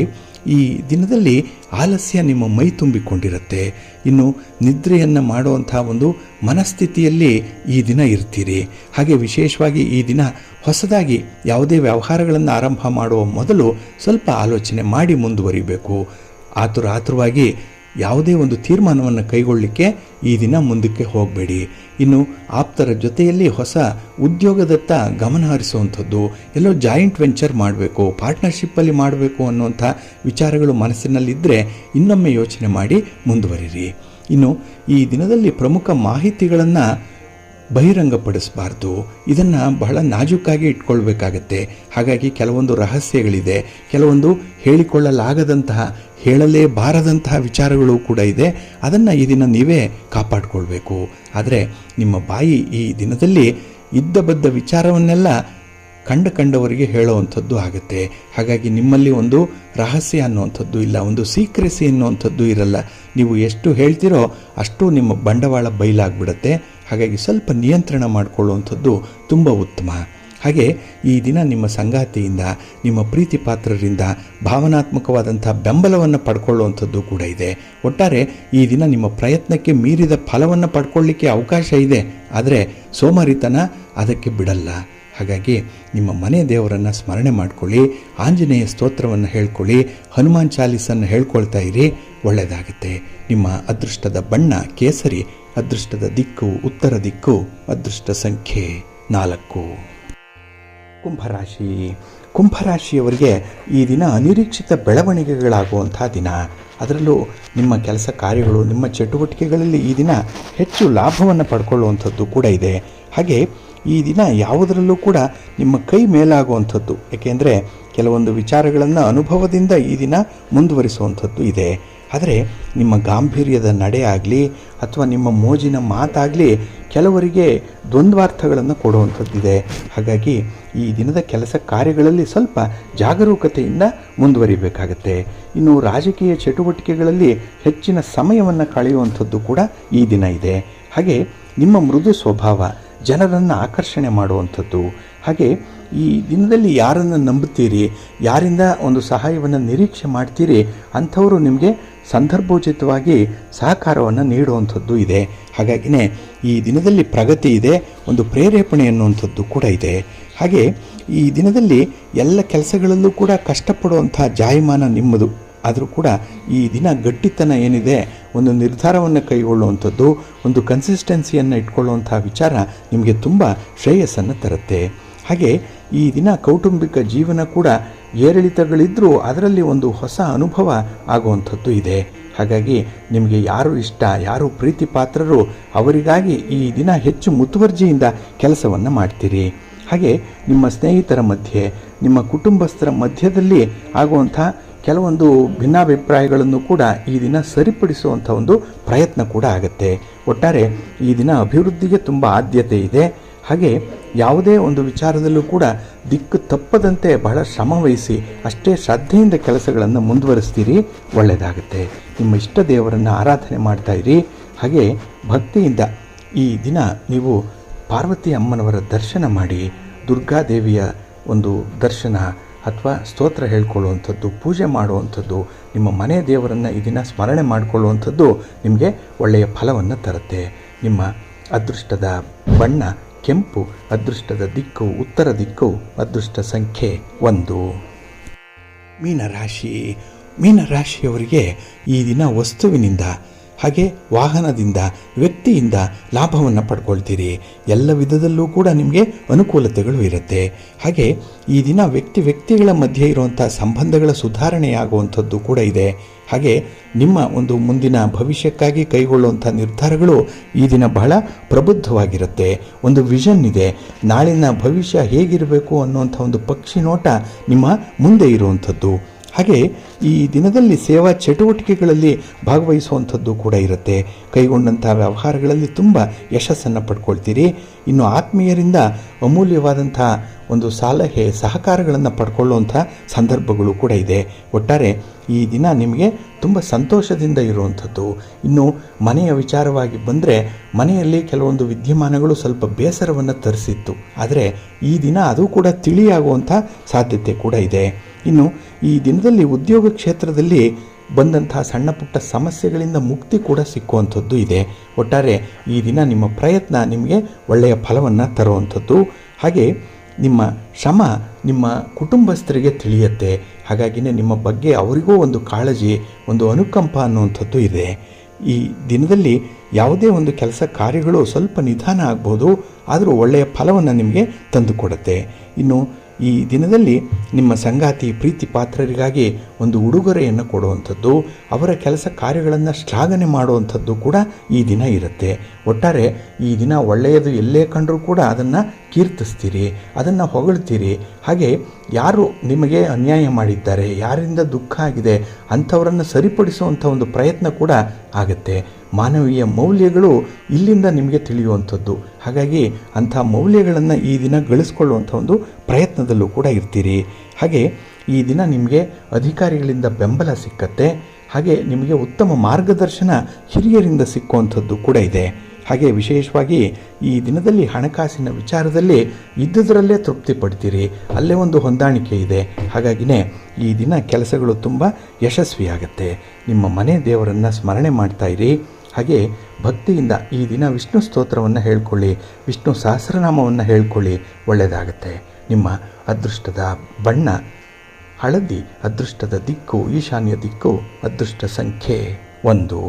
ಈ ದಿನದಲ್ಲಿ ಆಲಸ್ಯ ನಿಮ್ಮ ಮೈ ತುಂಬಿಕೊಂಡಿರುತ್ತೆ. ಇನ್ನು ನಿದ್ರೆಯನ್ನು ಮಾಡುವಂಥ ಒಂದು ಮನಸ್ಥಿತಿಯಲ್ಲಿ ಈ ದಿನ ಇರ್ತೀರಿ. ಹಾಗೆ ವಿಶೇಷವಾಗಿ ಈ ದಿನ ಹೊಸದಾಗಿ ಯಾವುದೇ ವ್ಯವಹಾರಗಳನ್ನು ಆರಂಭ ಮಾಡುವ ಮೊದಲು ಸ್ವಲ್ಪ ಆಲೋಚನೆ ಮಾಡಿ ಮುಂದುವರಿಬೇಕು. ಆತುರವಾಗಿ ಯಾವುದೇ ಒಂದು ತೀರ್ಮಾನವನ್ನು ಕೈಗೊಳ್ಳಲಿಕ್ಕೆ ಈ ದಿನ ಮುಂದಕ್ಕೆ ಹೋಗಬೇಡಿ. ಇನ್ನು ಆಪ್ತರ ಜೊತೆಯಲ್ಲಿ ಹೊಸ ಉದ್ಯೋಗದತ್ತ ಗಮನ ಹರಿಸುವಂಥದ್ದು, ಎಲ್ಲೋ ಜಾಯಿಂಟ್ ವೆಂಚರ್ ಮಾಡಬೇಕು, ಪಾರ್ಟ್ನರ್ಶಿಪ್ಪಲ್ಲಿ ಮಾಡಬೇಕು ಅನ್ನುವಂಥ ವಿಚಾರಗಳು ಮನಸ್ಸಿನಲ್ಲಿದ್ದರೆ ಇನ್ನೊಮ್ಮೆ ಯೋಚನೆ ಮಾಡಿ ಮುಂದುವರಿರಿ. ಇನ್ನು ಈ ದಿನದಲ್ಲಿ ಪ್ರಮುಖ ಮಾಹಿತಿಗಳನ್ನು ಬಹಿರಂಗಪಡಿಸಬಾರ್ದು. ಇದನ್ನು ಬಹಳ ನಾಜೂಕಾಗಿ ಇಟ್ಕೊಳ್ಬೇಕಾಗತ್ತೆ. ಹಾಗಾಗಿ ಕೆಲವೊಂದು ರಹಸ್ಯಗಳಿದೆ, ಕೆಲವೊಂದು ಹೇಳಿಕೊಳ್ಳಲಾಗದಂತಹ, ಹೇಳಲೇಬಾರದಂತಹ ವಿಚಾರಗಳು ಕೂಡ ಇದೆ. ಅದನ್ನು ಈ ದಿನ ನೀವೇ ಕಾಪಾಡಿಕೊಳ್ಬೇಕು. ಆದರೆ ನಿಮ್ಮ ಬಾಯಿ ಈ ದಿನದಲ್ಲಿ ಇದ್ದ ಬದ್ದ ವಿಚಾರವನ್ನೆಲ್ಲ ಕಂಡವರಿಗೆ ಹೇಳುವಂಥದ್ದು ಆಗುತ್ತೆ. ಹಾಗಾಗಿ ನಿಮ್ಮಲ್ಲಿ ಒಂದು ರಹಸ್ಯ ಅನ್ನುವಂಥದ್ದು ಇಲ್ಲ, ಒಂದು ಸೀಕ್ರೆಸಿ ಅನ್ನುವಂಥದ್ದು ಇರಲ್ಲ. ನೀವು ಎಷ್ಟು ಹೇಳ್ತೀರೋ ಅಷ್ಟು ನಿಮ್ಮ ಬಂಡವಾಳ ಬಯಲಾಗ್ಬಿಡುತ್ತೆ. ಹಾಗಾಗಿ ಸ್ವಲ್ಪ ನಿಯಂತ್ರಣ ಮಾಡಿಕೊಳ್ಳುವಂಥದ್ದು ತುಂಬ ಉತ್ತಮ. ಹಾಗೆ ಈ ದಿನ ನಿಮ್ಮ ಸಂಗಾತಿಯಿಂದ, ನಿಮ್ಮ ಪ್ರೀತಿ ಪಾತ್ರರಿಂದ ಭಾವನಾತ್ಮಕವಾದಂಥ ಬೆಂಬಲವನ್ನು ಪಡ್ಕೊಳ್ಳುವಂಥದ್ದು ಕೂಡ ಇದೆ. ಒಟ್ಟಾರೆ ಈ ದಿನ ನಿಮ್ಮ ಪ್ರಯತ್ನಕ್ಕೆ ಮೀರಿದ ಫಲವನ್ನು ಪಡ್ಕೊಳ್ಳಿಕ್ಕೆ ಅವಕಾಶ ಇದೆ. ಆದರೆ ಸೋಮಾರಿತನ ಅದಕ್ಕೆ ಬಿಡಲ್ಲ. ಹಾಗಾಗಿ ನಿಮ್ಮ ಮನೆ ದೇವರನ್ನು ಸ್ಮರಣೆ ಮಾಡಿಕೊಳ್ಳಿ, ಆಂಜನೇಯ ಸ್ತೋತ್ರವನ್ನು ಹೇಳ್ಕೊಳ್ಳಿ, ಹನುಮಾನ್ ಚಾಲೀಸನ್ನು ಹೇಳ್ಕೊಳ್ತಾ ಇರಿ, ಒಳ್ಳೆಯದಾಗುತ್ತೆ. ನಿಮ್ಮ ಅದೃಷ್ಟದ ಬಣ್ಣ ಕೇಸರಿ, ಅದೃಷ್ಟದ ದಿಕ್ಕು ಉತ್ತರ ದಿಕ್ಕು, ಅದೃಷ್ಟ ಸಂಖ್ಯೆ 4. ಕುಂಭರಾಶಿ. ಕುಂಭರಾಶಿಯವರಿಗೆ ಈ ದಿನ ಅನಿರೀಕ್ಷಿತ ಬೆಳವಣಿಗೆಗಳಾಗುವಂಥ ದಿನ. ಅದರಲ್ಲೂ ನಿಮ್ಮ ಕೆಲಸ ಕಾರ್ಯಗಳು, ನಿಮ್ಮ ಚಟುವಟಿಕೆಗಳಲ್ಲಿ ಈ ದಿನ ಹೆಚ್ಚು ಲಾಭವನ್ನು ಪಡ್ಕೊಳ್ಳುವಂಥದ್ದು ಕೂಡ ಇದೆ. ಹಾಗೆ ಈ ದಿನ ಯಾವುದರಲ್ಲೂ ಕೂಡ ನಿಮ್ಮ ಕೈ ಮೇಲಾಗುವಂಥದ್ದು. ಏಕೆಂದರೆ ಕೆಲವೊಂದು ವಿಚಾರಗಳನ್ನು ಅನುಭವದಿಂದ ಈ ದಿನ ಮುಂದುವರಿಸುವಂಥದ್ದು ಇದೆ. ಆದರೆ ನಿಮ್ಮ ಗಾಂಭೀರ್ಯದ ನಡೆ ಆಗಲಿ ಅಥವಾ ನಿಮ್ಮ ಮೋಜಿನ ಮಾತಾಗಲಿ ಕೆಲವರಿಗೆ ದ್ವಂದ್ವಾರ್ಥಗಳನ್ನು ಕೊಡುವಂಥದ್ದಿದೆ. ಹಾಗಾಗಿ ಈ ದಿನದ ಕೆಲಸ ಕಾರ್ಯಗಳಲ್ಲಿ ಸ್ವಲ್ಪ ಜಾಗರೂಕತೆಯಿಂದ ಮುಂದುವರಿಬೇಕಾಗತ್ತೆ. ಇನ್ನು ರಾಜಕೀಯ ಚಟುವಟಿಕೆಗಳಲ್ಲಿ ಹೆಚ್ಚಿನ ಸಮಯವನ್ನು ಕಳೆಯುವಂಥದ್ದು ಕೂಡ ಈ ದಿನ ಇದೆ. ಹಾಗೆ ನಿಮ್ಮ ಮೃದು ಸ್ವಭಾವ ಜನರನ್ನು ಆಕರ್ಷಣೆ ಮಾಡುವಂಥದ್ದು. ಹಾಗೆ ಈ ದಿನದಲ್ಲಿ ಯಾರನ್ನು ನಂಬುತ್ತೀರಿ, ಯಾರಿಂದ ಒಂದು ಸಹಾಯವನ್ನು ನಿರೀಕ್ಷೆ ಮಾಡ್ತೀರಿ, ಅಂಥವರು ನಿಮಗೆ ಸಂದರ್ಭೋಚಿತವಾಗಿ ಸಹಕಾರವನ್ನು ನೀಡುವಂಥದ್ದು ಇದೆ. ಹಾಗಾಗಿನೇ ಈ ದಿನದಲ್ಲಿ ಪ್ರಗತಿ ಇದೆ, ಒಂದು ಪ್ರೇರೇಪಣೆ ಅನ್ನುವಂಥದ್ದು ಕೂಡ ಇದೆ. ಹಾಗೆ ಈ ದಿನದಲ್ಲಿ ಎಲ್ಲ ಕೆಲಸಗಳಲ್ಲೂ ಕೂಡ ಕಷ್ಟಪಡುವಂಥ ಜಾಯಮಾನ ನಿಮ್ಮದು. ಆದರೂ ಕೂಡ ಈ ದಿನ ಗಟ್ಟಿತನ ಏನಿದೆ, ಒಂದು ನಿರ್ಧಾರವನ್ನು ಕೈಗೊಳ್ಳುವಂಥದ್ದು, ಒಂದು ಕನ್ಸಿಸ್ಟೆನ್ಸಿಯನ್ನು ಇಟ್ಕೊಳ್ಳುವಂಥ ವಿಚಾರ ನಿಮಗೆ ತುಂಬ ಶ್ರೇಯಸ್ಸನ್ನು ತರುತ್ತೆ. ಹಾಗೆ ಈ ದಿನ ಕೌಟುಂಬಿಕ ಜೀವನ ಕೂಡ ಏರಿಳಿತಗಳಿದ್ದರೂ ಅದರಲ್ಲಿ ಒಂದು ಹೊಸ ಅನುಭವ ಆಗುವಂಥದ್ದು ಇದೆ. ಹಾಗಾಗಿ ನಿಮಗೆ ಯಾರು ಇಷ್ಟ, ಯಾರು ಪ್ರೀತಿ ಪಾತ್ರರು, ಅವರಿಗಾಗಿ ಈ ದಿನ ಹೆಚ್ಚು ಮುತುವರ್ಜಿಯಿಂದ ಕೆಲಸವನ್ನು ಮಾಡ್ತೀರಿ. ಹಾಗೆ ನಿಮ್ಮ ಸ್ನೇಹಿತರ ಮಧ್ಯೆ, ನಿಮ್ಮ ಕುಟುಂಬಸ್ಥರ ಮಧ್ಯದಲ್ಲಿ ಆಗುವಂಥ ಕೆಲವೊಂದು ಭಿನ್ನಾಭಿಪ್ರಾಯಗಳನ್ನು ಕೂಡ ಈ ದಿನ ಸರಿಪಡಿಸುವಂಥ ಒಂದು ಪ್ರಯತ್ನ ಕೂಡ ಆಗುತ್ತೆ. ಒಟ್ಟಾರೆ ಈ ದಿನ ಅಭಿವೃದ್ಧಿಗೆ ತುಂಬ ಆದ್ಯತೆ ಇದೆ. ಹಾಗೆ ಯಾವುದೇ ಒಂದು ವಿಚಾರದಲ್ಲೂ ಕೂಡ ದಿಕ್ಕು ತಪ್ಪದಂತೆ ಬಹಳ ಶ್ರಮ ವಹಿಸಿ ಅಷ್ಟೇ ಶ್ರದ್ಧೆಯಿಂದ ಕೆಲಸಗಳನ್ನು ಮುಂದುವರಿಸ್ತೀರಿ, ಒಳ್ಳೆಯದಾಗುತ್ತೆ. ನಿಮ್ಮ ಇಷ್ಟ ದೇವರನ್ನು ಆರಾಧನೆ ಮಾಡ್ತಾ ಇರಿ. ಹಾಗೆ ಭಕ್ತಿಯಿಂದ ಈ ದಿನ ನೀವು ಪಾರ್ವತಿ ಅಮ್ಮನವರ ದರ್ಶನ ಮಾಡಿ, ದುರ್ಗಾದೇವಿಯ ಒಂದು ದರ್ಶನ ಅಥವಾ ಸ್ತೋತ್ರ ಹೇಳ್ಕೊಳ್ಳುವಂಥದ್ದು, ಪೂಜೆ ಮಾಡುವಂಥದ್ದು, ನಿಮ್ಮ ಮನೆ ದೇವರನ್ನು ಈ ದಿನ ಸ್ಮರಣೆ ಮಾಡಿಕೊಳ್ಳುವಂಥದ್ದು ನಿಮಗೆ ಒಳ್ಳೆಯ ಫಲವನ್ನು ತರುತ್ತೆ. ನಿಮ್ಮ ಅದೃಷ್ಟದ ಬಣ್ಣ ಕೆಂಪು, ಅದೃಷ್ಟದ ದಿಕ್ಕು ಉತ್ತರ ದಿಕ್ಕು, ಅದೃಷ್ಟ ಸಂಖ್ಯೆ 1. ಮೀನರಾಶಿಯವರಿಗೆ ಈ ದಿನ ವಸ್ತುವಿನಿಂದ ಹಾಗೆ ವಾಹನದಿಂದ, ವ್ಯಕ್ತಿಯಿಂದ ಲಾಭವನ್ನು ಪಡ್ಕೊಳ್ತೀರಿ. ಎಲ್ಲ ವಿಧದಲ್ಲೂ ಕೂಡ ನಿಮಗೆ ಅನುಕೂಲತೆಗಳು ಇರುತ್ತೆ. ಹಾಗೆ ಈ ದಿನ ವ್ಯಕ್ತಿಗಳ ಮಧ್ಯೆ ಇರುವಂಥ ಸಂಬಂಧಗಳ ಸುಧಾರಣೆಯಾಗುವಂಥದ್ದು ಕೂಡ ಇದೆ. ಹಾಗೆ ನಿಮ್ಮ ಒಂದು ಮುಂದಿನ ಭವಿಷ್ಯಕ್ಕಾಗಿ ಕೈಗೊಳ್ಳುವಂಥ ನಿರ್ಧಾರಗಳು ಈ ದಿನ ಬಹಳ ಪ್ರಬುದ್ಧವಾಗಿರುತ್ತೆ. ಒಂದು ವಿಷನ್ ಇದೆ, ನಾಳಿನ ಭವಿಷ್ಯ ಹೇಗಿರಬೇಕು ಅನ್ನುವಂಥ ಒಂದು ಪಕ್ಷಿ ನೋಟ ನಿಮ್ಮ ಮುಂದೆ ಇರುವಂಥದ್ದು. ಹಾಗೆ ಈ ದಿನದಲ್ಲಿ ಸೇವಾ ಚಟುವಟಿಕೆಗಳಲ್ಲಿ ಭಾಗವಹಿಸುವಂಥದ್ದು ಕೂಡ ಇರುತ್ತೆ. ಕೈಗೊಂಡಂಥ ವ್ಯವಹಾರಗಳಲ್ಲಿ ತುಂಬ ಯಶಸ್ಸನ್ನು ಪಡ್ಕೊಳ್ತೀರಿ. ಇನ್ನು ಆತ್ಮೀಯರಿಂದ ಅಮೂಲ್ಯವಾದಂಥ ಒಂದು ಸಲಹೆ ಸಹಕಾರಗಳನ್ನು ಪಡ್ಕೊಳ್ಳುವಂಥ ಸಂದರ್ಭಗಳು ಕೂಡ ಇದೆ. ಒಟ್ಟಾರೆ ಈ ದಿನ ನಿಮಗೆ ತುಂಬ ಸಂತೋಷದಿಂದ ಇರುವಂಥದ್ದು. ಇನ್ನು ಮನೆಯ ವಿಚಾರವಾಗಿ ಬಂದರೆ, ಮನೆಯಲ್ಲಿ ಕೆಲವೊಂದು ವಿದ್ಯಮಾನಗಳು ಸ್ವಲ್ಪ ಬೇಸರವನ್ನು ತರಿಸಿತ್ತು. ಆದರೆ ಈ ದಿನ ಅದು ಕೂಡ ತಿಳಿಯಾಗುವಂಥ ಸಾಧ್ಯತೆ ಕೂಡ ಇದೆ. ಇನ್ನು ಈ ದಿನದಲ್ಲಿ ಉದ್ಯೋಗ ಕ್ಷೇತ್ರದಲ್ಲಿ ಬಂದಂತಹ ಸಣ್ಣ ಪುಟ್ಟ ಸಮಸ್ಯೆಗಳಿಂದ ಮುಕ್ತಿ ಕೂಡ ಸಿಕ್ಕುವಂಥದ್ದು ಇದೆ. ಒಟ್ಟಾರೆ ಈ ದಿನ ನಿಮ್ಮ ಪ್ರಯತ್ನ ನಿಮಗೆ ಒಳ್ಳೆಯ ಫಲವನ್ನು ತರುವಂಥದ್ದು. ಹಾಗೆ ನಿಮ್ಮ ಶ್ರಮ ನಿಮ್ಮ ಕುಟುಂಬಸ್ಥರಿಗೆ ತಿಳಿಯುತ್ತೆ. ಹಾಗಾಗಿನೇ ನಿಮ್ಮ ಬಗ್ಗೆ ಅವರಿಗೂ ಒಂದು ಕಾಳಜಿ, ಒಂದು ಅನುಕಂಪ ಅನ್ನುವಂಥದ್ದು ಇದೆ. ಈ ದಿನದಲ್ಲಿ ಯಾವುದೇ ಒಂದು ಕೆಲಸ ಕಾರ್ಯಗಳು ಸ್ವಲ್ಪ ನಿಧಾನ ಆಗ್ಬೋದು, ಆದರೂ ಒಳ್ಳೆಯ ಫಲವನ್ನು ನಿಮಗೆ ತಂದುಕೊಡುತ್ತೆ. ಇನ್ನು ಈ ದಿನದಲ್ಲಿ ನಿಮ್ಮ ಸಂಗಾತಿ ಪ್ರೀತಿ ಪಾತ್ರರಿಗಾಗಿ ಒಂದು ಉಡುಗೊರೆಯನ್ನು ಕೊಡುವಂಥದ್ದು, ಅವರ ಕೆಲಸ ಕಾರ್ಯಗಳನ್ನು ಶ್ಲಾಘನೆ ಮಾಡುವಂಥದ್ದು ಕೂಡ ಈ ದಿನ ಇರುತ್ತೆ. ಒಟ್ಟಾರೆ ಈ ದಿನ ಒಳ್ಳೆಯದು ಎಲ್ಲೇ ಕಂಡರೂ ಕೂಡ ಅದನ್ನು ಕೀರ್ತಿಸ್ತೀರಿ, ಅದನ್ನು ಹೊಗಳ್ತೀರಿ. ಹಾಗೆ ಯಾರು ನಿಮಗೆ ಅನ್ಯಾಯ ಮಾಡಿದ್ದಾರೆ, ಯಾರಿಂದ ದುಃಖ ಆಗಿದೆ ಅಂಥವರನ್ನು ಸರಿಪಡಿಸುವಂಥ ಒಂದು ಪ್ರಯತ್ನ ಕೂಡ ಆಗುತ್ತೆ. ಮಾನವೀಯ ಮೌಲ್ಯಗಳು ಇಲ್ಲಿಂದ ನಿಮಗೆ ತಿಳಿಯುವಂಥದ್ದು. ಹಾಗಾಗಿ ಅಂಥ ಮೌಲ್ಯಗಳನ್ನು ಈ ದಿನ ಗಳಿಸ್ಕೊಳ್ಳುವಂಥ ಒಂದು ಪ್ರಯತ್ನದಲ್ಲೂ ಕೂಡ ಇರ್ತೀರಿ. ಹಾಗೆ ಈ ದಿನ ನಿಮಗೆ ಅಧಿಕಾರಿಗಳಿಂದ ಬೆಂಬಲ ಸಿಕ್ಕತ್ತೆ. ಹಾಗೆ ನಿಮಗೆ ಉತ್ತಮ ಮಾರ್ಗದರ್ಶನ ಹಿರಿಯರಿಂದ ಸಿಕ್ಕುವಂಥದ್ದು ಕೂಡ ಇದೆ. ಹಾಗೆ ವಿಶೇಷವಾಗಿ ಈ ದಿನದಲ್ಲಿ ಹಣಕಾಸಿನ ವಿಚಾರದಲ್ಲಿ ಇದ್ದುದರಲ್ಲೇ ತೃಪ್ತಿ ಪಡ್ತೀರಿ, ಅಲ್ಲೇ ಒಂದು ಹೊಂದಾಣಿಕೆ ಇದೆ. ಹಾಗಾಗಿನೇ ಈ ದಿನ ಕೆಲಸಗಳು ತುಂಬ ಯಶಸ್ವಿಯಾಗುತ್ತೆ. ನಿಮ್ಮ ಮನೆ ದೇವರನ್ನು ಸ್ಮರಣೆ ಮಾಡ್ತಾ ಇರಿ. ಹಾಗೆ ಭಕ್ತಿಯಿಂದ ಈ ದಿನ ವಿಷ್ಣು ಸ್ತೋತ್ರವನ್ನು ಹೇಳ್ಕೊಳ್ಳಿ, ವಿಷ್ಣು ಸಹಸ್ರನಾಮವನ್ನು ಹೇಳ್ಕೊಳ್ಳಿ, ಒಳ್ಳೆಯದಾಗತ್ತೆ. ನಿಮ್ಮ ಅದೃಷ್ಟದ ಬಣ್ಣ ಹಳದಿ, ಅದೃಷ್ಟದ ದಿಕ್ಕು ಈಶಾನ್ಯ ದಿಕ್ಕು, ಅದೃಷ್ಟ ಸಂಖ್ಯೆ 1.